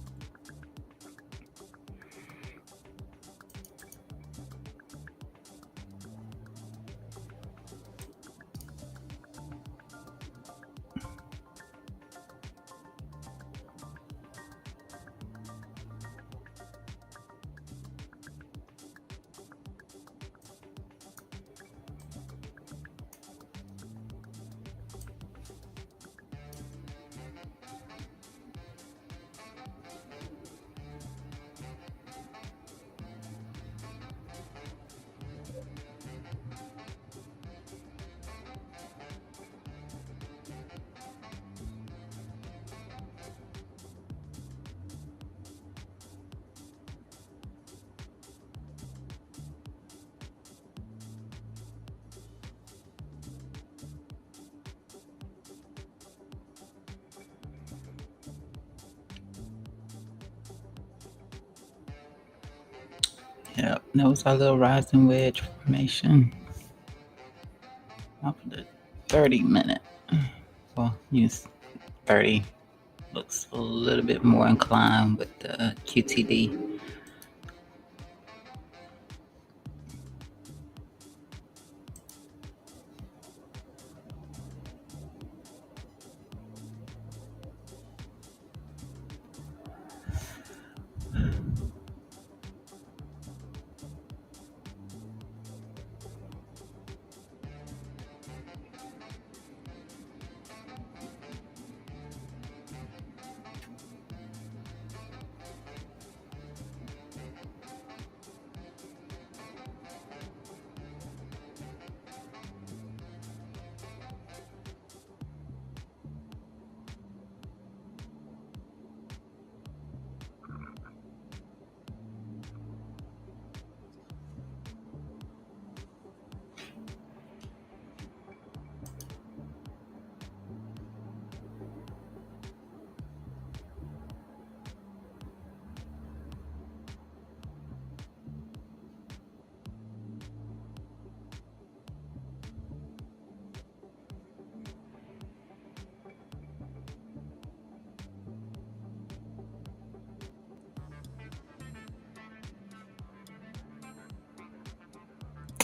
S1: Yep, that was our little rising wedge formation off of the 30-minute. Well, use 30. Looks a little bit more inclined with the QTD.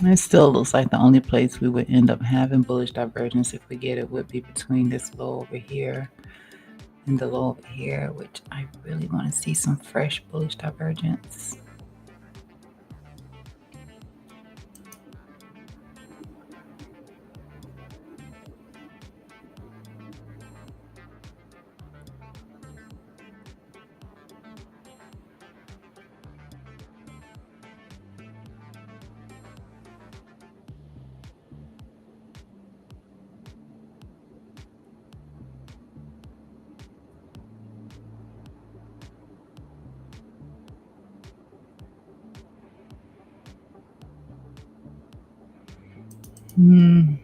S1: It still looks like the only place we would end up having bullish divergence if we get it would be between this low over here and the low over here, which I really want to see some fresh bullish divergence. Hmm.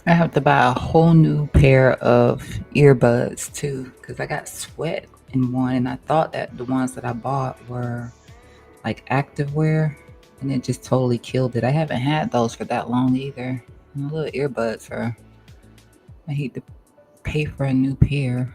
S1: I have to buy a whole new pair of earbuds too, because I got sweat in one, and I thought that the ones that I bought were like activewear, and it just totally killed it. I haven't had those for that long either. And the little earbuds are, I hate to pay for a new pair.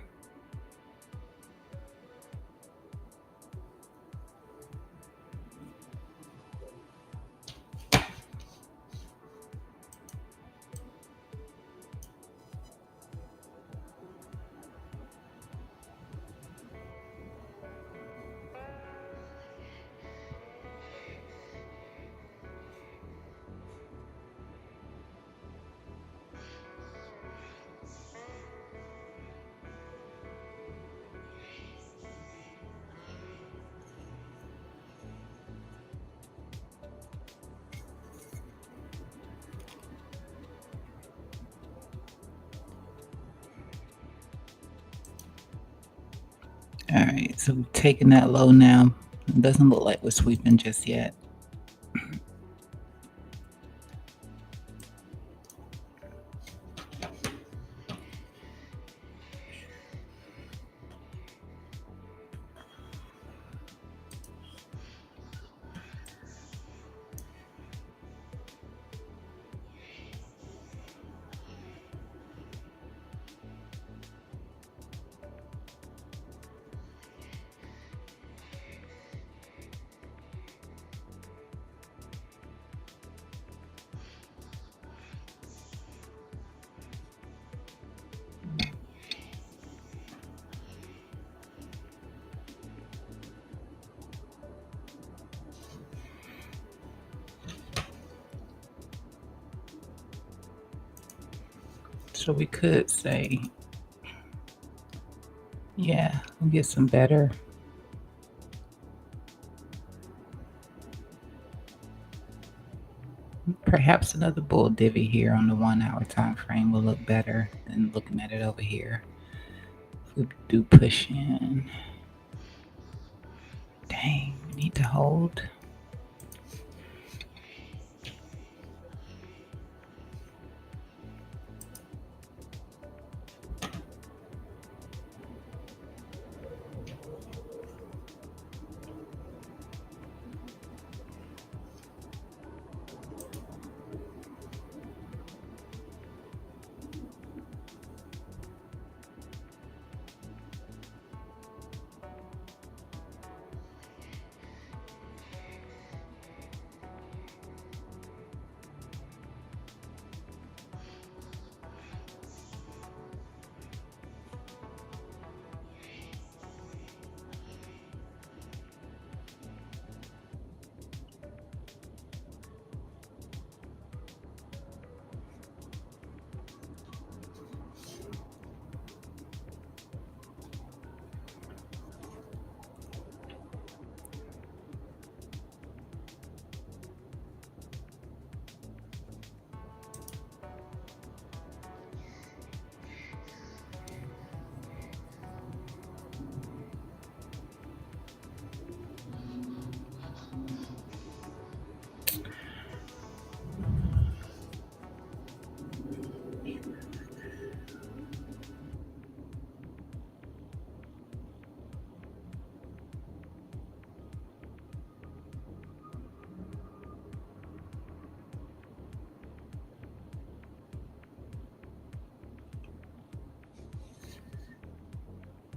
S1: All right, so we've taken that low now. It doesn't look like we're sweeping just yet. So we could say, yeah, we'll get some better. Perhaps another bull divvy here on the 1 hour time frame will look better than looking at it over here. If we do push in, dang, we need to hold.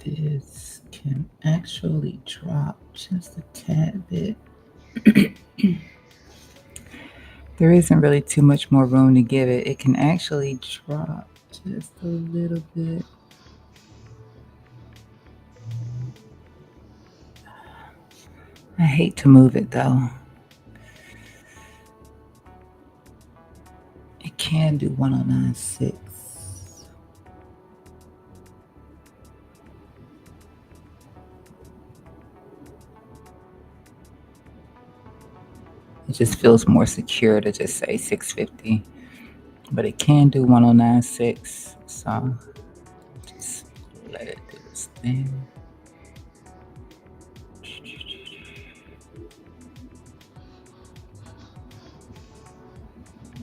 S1: this can actually drop just a tad bit. There isn't really too much more room to give it. It can actually drop just a little bit. I hate to move it though. It can do 109.6. It just feels more secure to just say 650. But it can do 109.6. So just let it do its thing.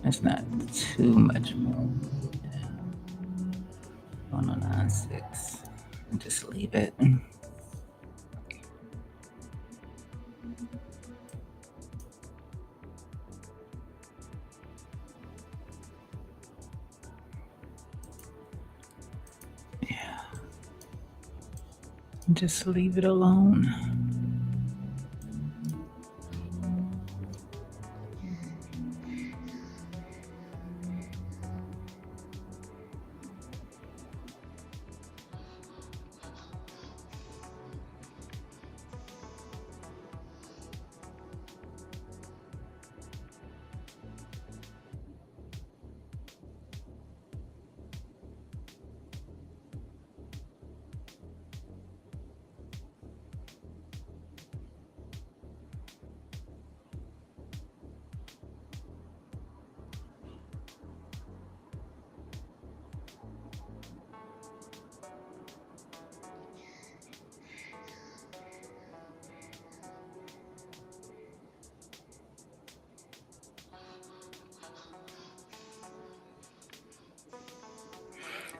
S1: It's not too much more. 109.6. And just leave it. Yeah. Just leave it alone.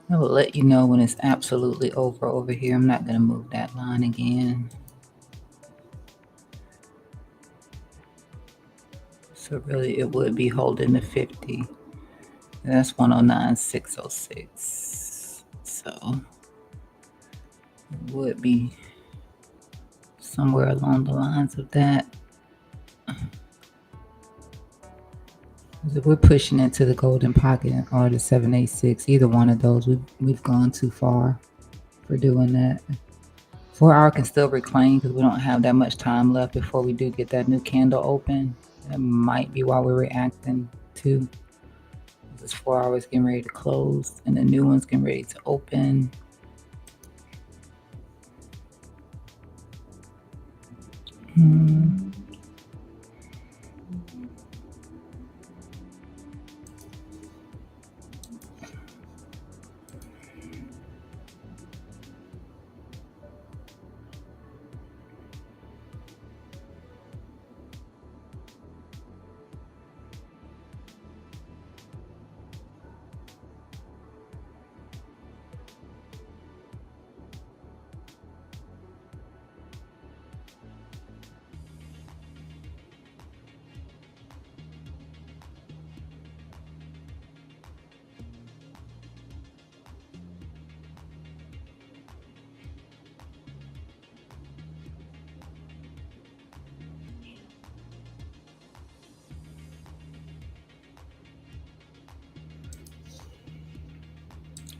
S1: I will let you know when it's absolutely over here. I'm not going to move that line again. So really it would be holding the 50. That's 109.606. So it would be somewhere along the lines of that. If we're pushing into the golden pocket or the 786, either one of those, we've gone too far for doing that. 4 hour can still reclaim because we don't have that much time left before we do get that new candle open. That might be why we're reacting too. This 4 hours getting ready to close and the new one's getting ready to open.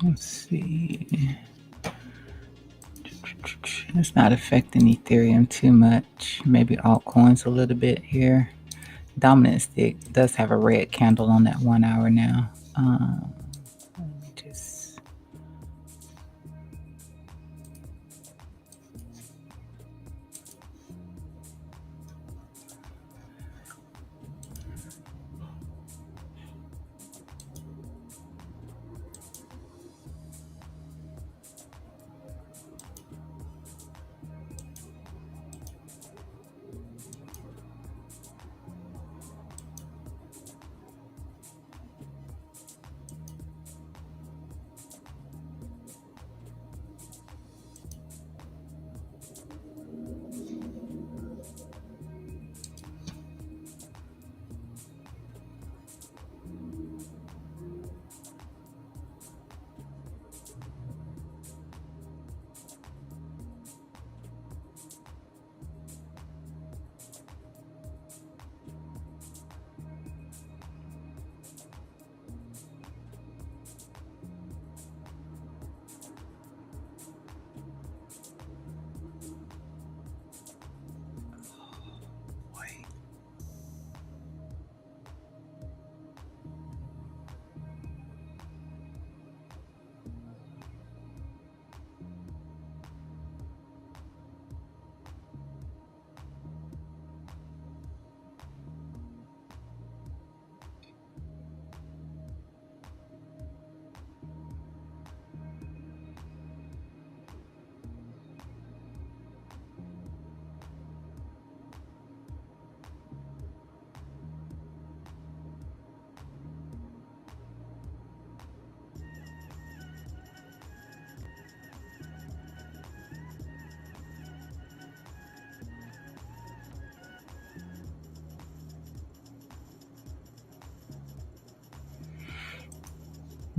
S1: Let's see. It's not affecting Ethereum too much. Maybe altcoins a little bit here. Dominant stick does have a red candle on that 1 hour now. Let me just.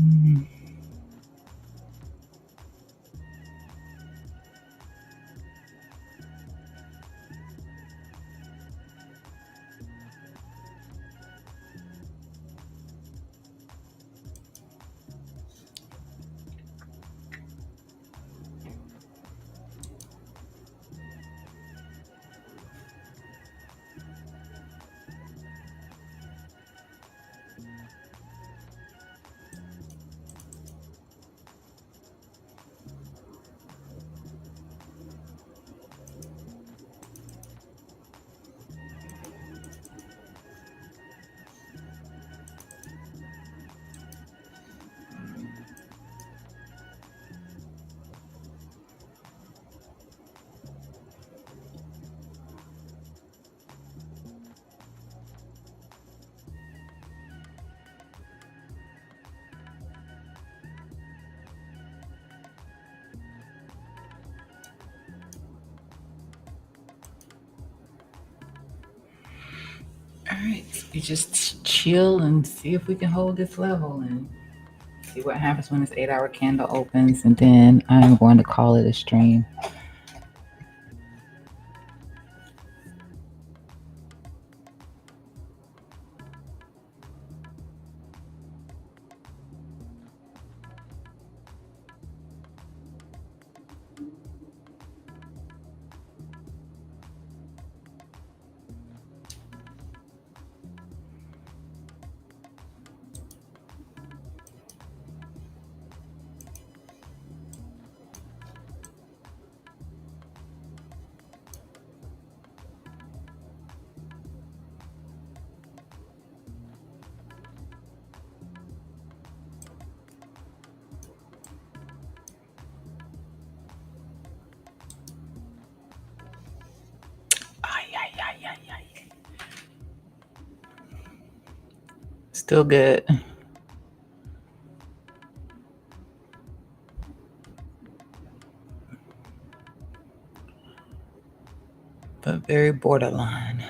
S1: Mm. All right, so we just chill and see if we can hold this level and see what happens when this 8 hour candle opens, and then I'm going to call it a stream. Ay, ay, ay, ay, ay. Still good, but very borderline.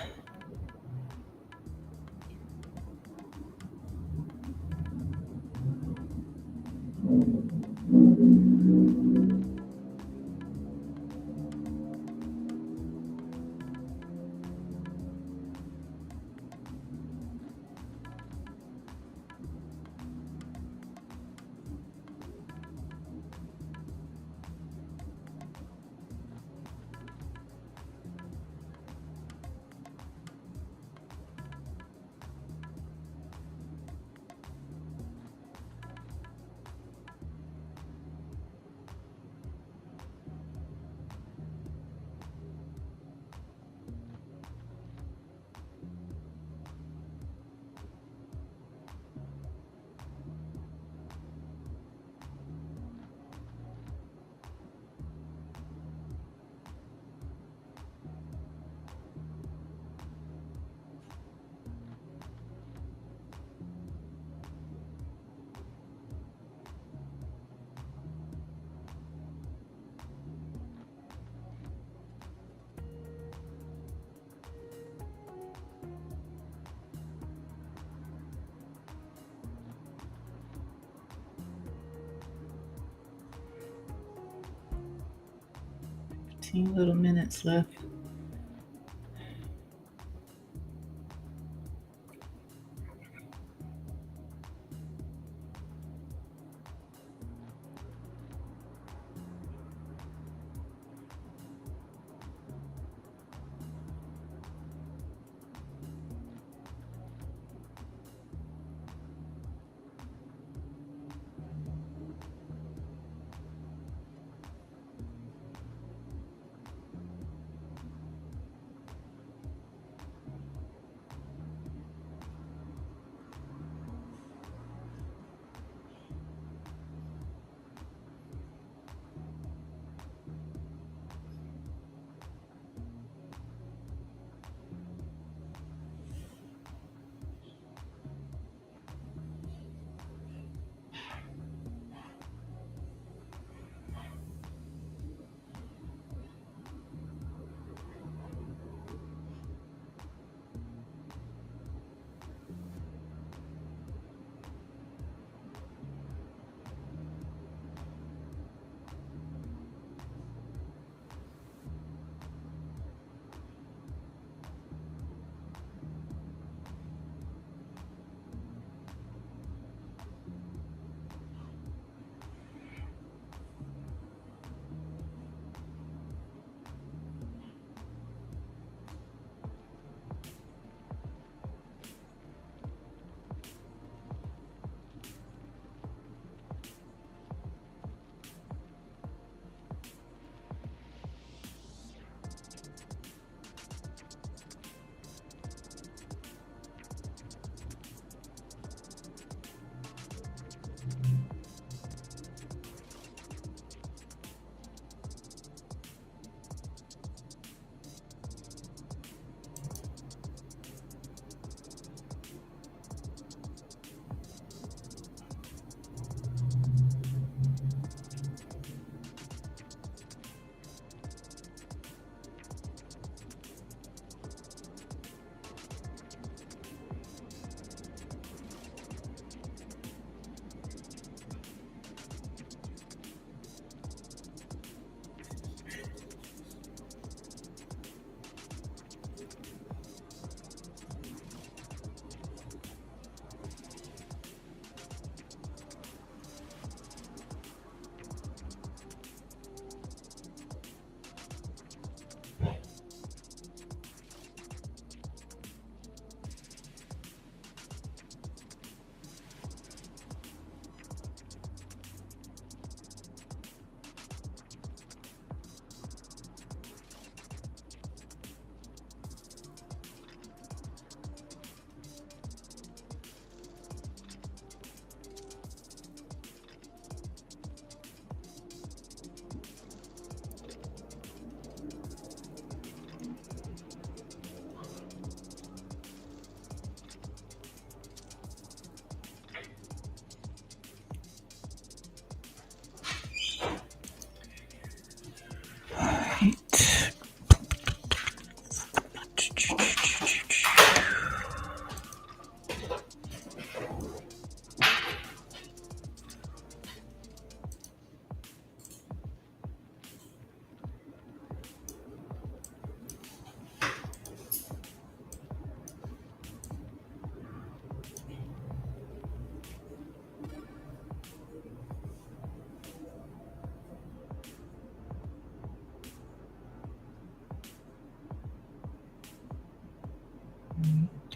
S1: Fifteen little minutes left.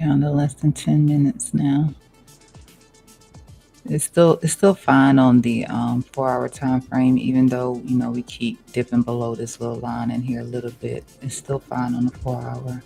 S1: down to less than 10 minutes now. It's still fine on the 4-hour time frame, even though we keep dipping below this little line in here a little bit. It's still fine on the 4-hour.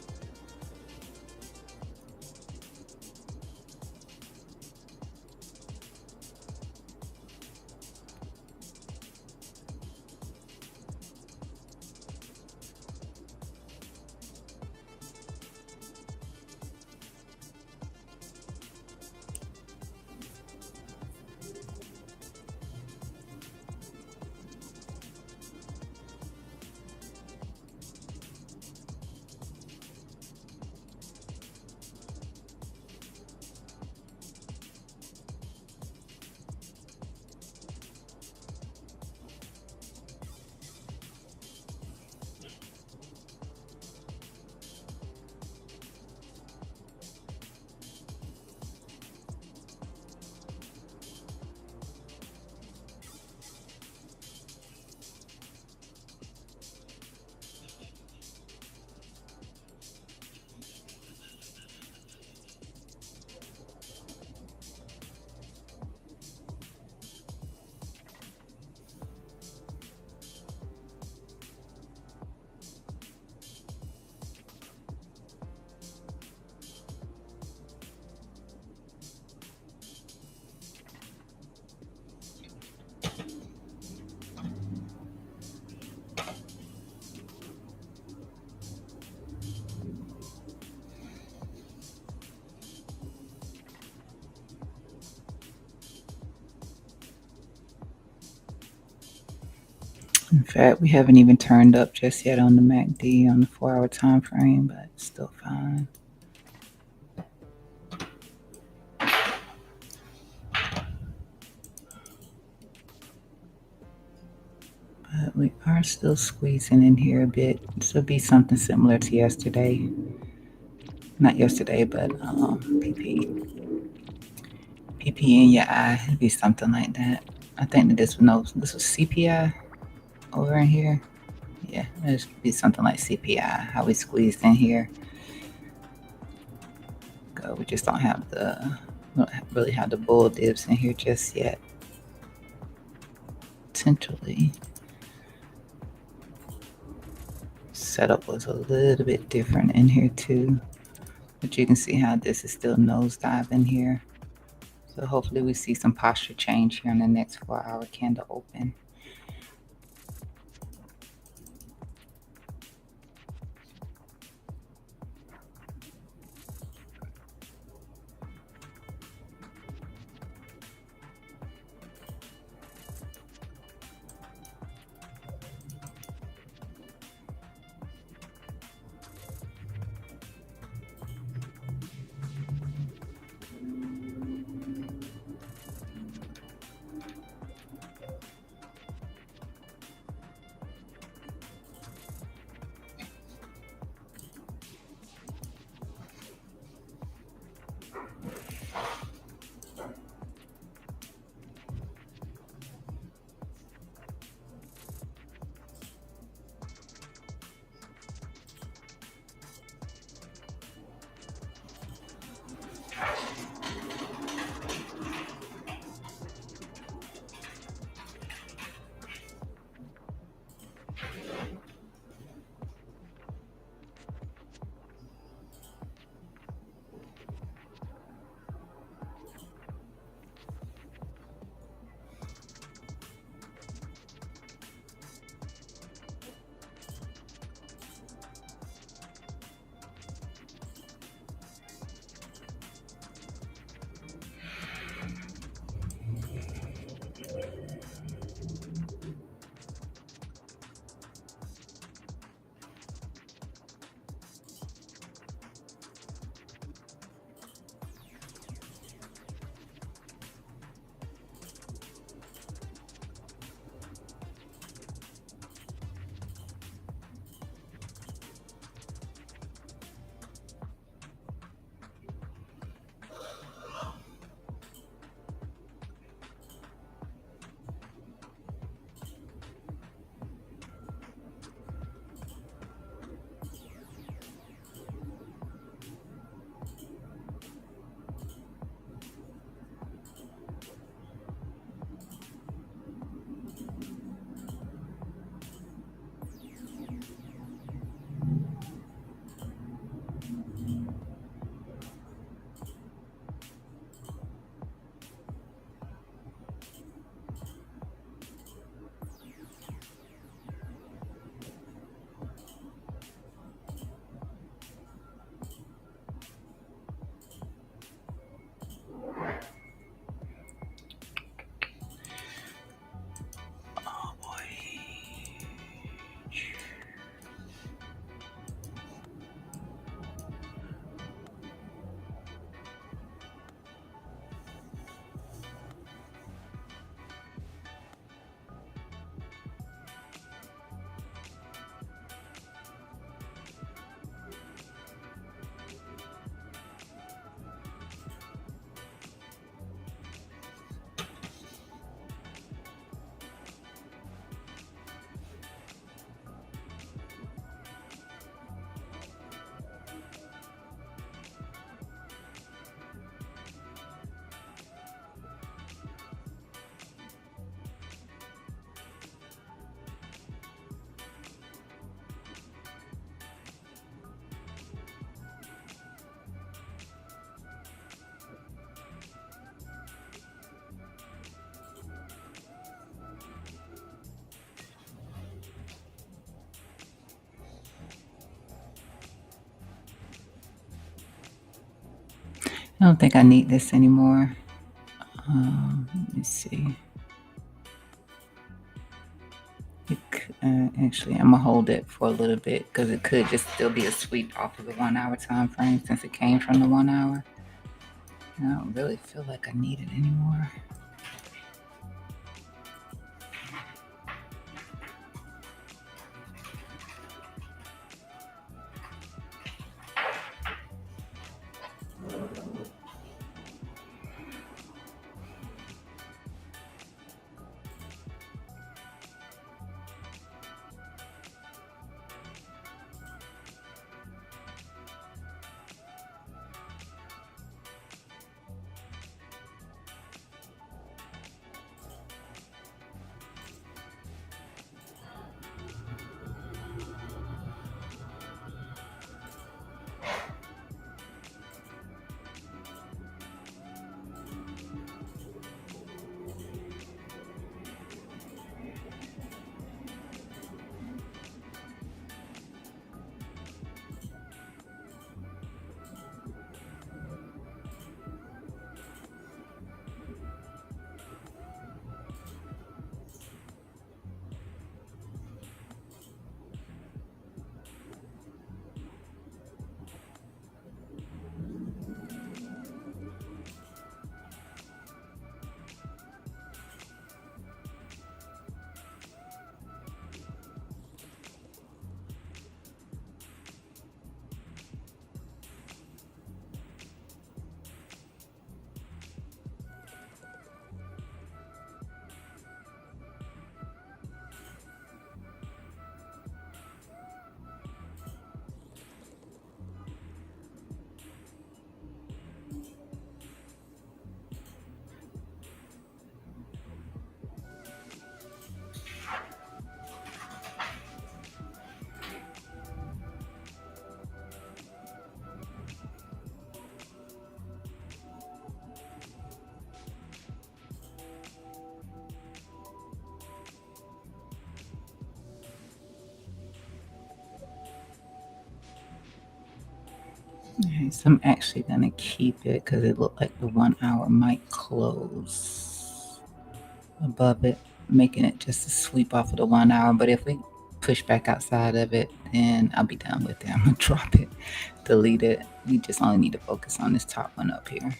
S1: In fact, we haven't even turned up just yet on the MACD on the 4-hour time frame, but it's still fine. But we are still squeezing in here a bit. This will be something similar to yesterday. Not yesterday, but PP in your eye. It'd be something like that. I think that this was CPI over in here. Yeah, it'd be something like CPI. How we squeezed in here. We just don't really have the bull dips in here just yet. Potentially. Setup was a little bit different in here too, but you can see how this is still nosediving here. So hopefully we see some posture change here on the next 4-hour candle open. I don't think I need this anymore. Let me see. Actually, I'm gonna hold it for a little bit because it could just still be a sweep off of the 1 hour time frame since it came from the 1 hour. I don't really feel like I need it anymore. Okay, so I'm actually gonna keep it because it looked like the 1 hour might close above it, making it just a sweep off of the 1 hour. But if we push back outside of it, then I'll be done with it. I'm gonna drop it, delete it. We just only need to focus on this top one up here.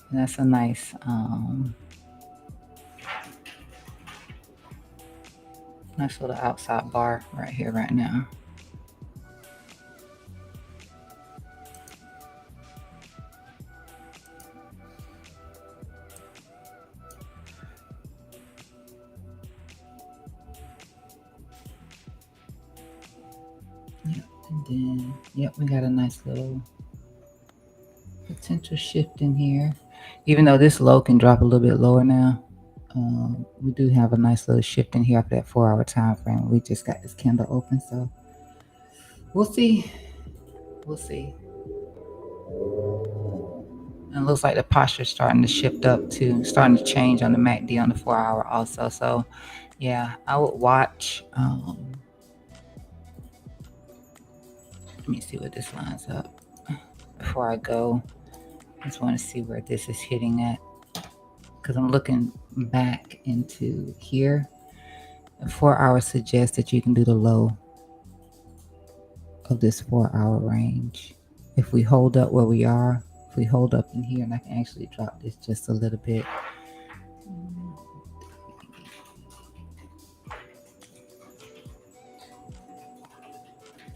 S1: And that's a nice nice little outside bar right here right now. Yep, and then we got a nice little potential shift in here. Even though this low can drop a little bit lower now, we do have a nice little shift in here after that 4 hour time frame. We just got this candle open, so we'll see. We'll see. And it looks like the posture is starting to shift up too, starting to change on the MACD on the 4 hour also. So yeah, I would watch. Let me see what this lines up before I go. I just want to see where this is hitting at because I'm looking back into here. The 4 hour suggests that you can do the low of this 4 hour range. If we hold up where we are, if we hold up in here, and I can actually drop this just a little bit.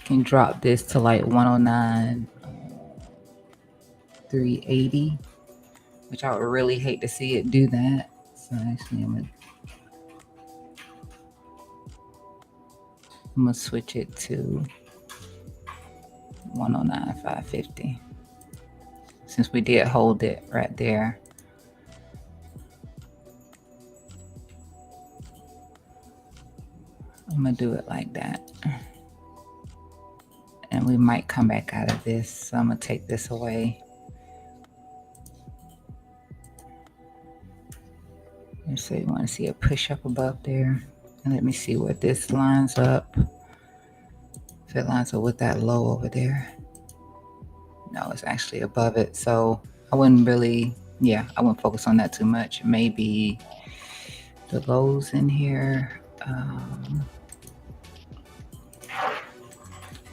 S1: Can drop this to like 109, 380, which I would really hate to see it do that. So actually, I'm gonna switch it to 109, 550. Since we did hold it right there. I'm gonna do it like that. And we might come back out of this. So I'm gonna take this away. So you want to see a push up above there. And let me see where this lines up. If it lines up with that low over there. No, it's actually above it. So I wouldn't really, yeah, I wouldn't focus on that too much. Maybe the lows in here.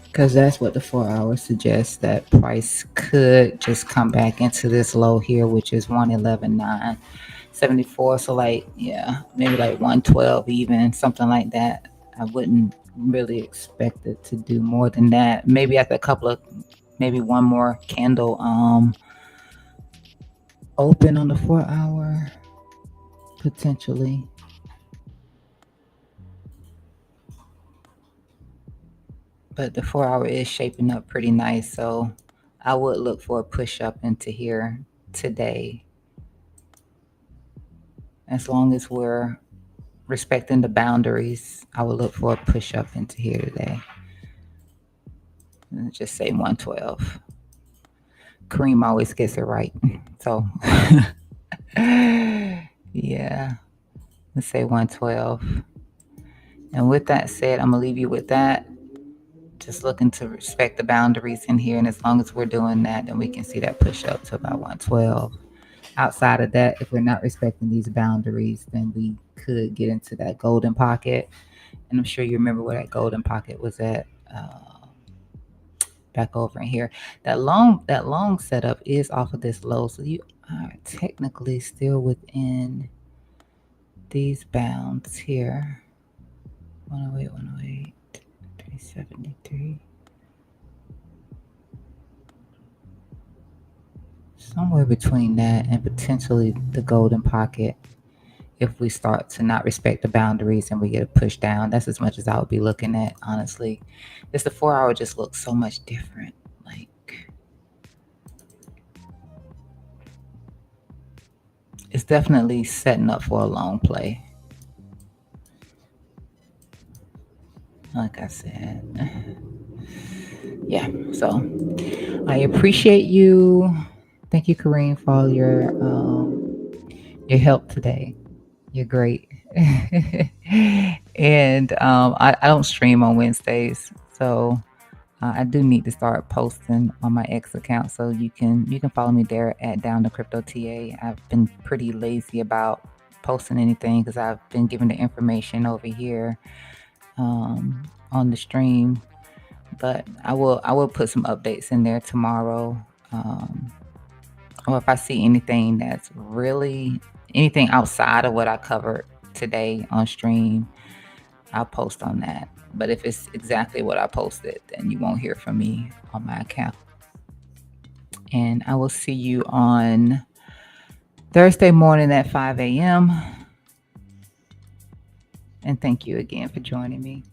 S1: Because that's what the 4 hours suggests, that price could just come back into this low here, which is 111,974. So like, yeah, maybe like 112, even something like that. I wouldn't really expect it to do more than that. Maybe after a couple of, maybe one more candle open on the 4 hour, potentially. But the 4 hour is shaping up pretty nice. So I would look for a push up into here today, as long as we're respecting the boundaries. I would look for a push up into here today. And just say 112. Kareem always gets it right. So, yeah, let's say 112. And with that said, I'm going to leave you with that. Just looking to respect the boundaries in here. And as long as we're doing that, then we can see that push up to about 112. Outside of that, if we're not respecting these boundaries, then we could get into that golden pocket. And I'm sure you remember where that golden pocket was at. Back over in here. That long setup is off of this low, so you are technically still within these bounds here. 108, 108, 373. Somewhere between that and potentially the golden pocket. If we start to not respect the boundaries and we get a push down, that's as much as I would be looking at, honestly. This the 4 hour just looks so much different. Like, it's definitely setting up for a long play. Like I said, yeah. So I appreciate you. Thank you, Kareem, for all your help today. You're great. And I don't stream on Wednesdays, so I do need to start posting on my X account. So you can follow me there at Down to Crypto TA. I've been pretty lazy about posting anything because I've been giving the information over here on the stream. But I will put some updates in there tomorrow. Or if I see anything that's really anything outside of what I covered today on stream, I'll post on that. But if it's exactly what I posted, then you won't hear from me on my account. And I will see you on Thursday morning at 5 a.m. And thank you again for joining me.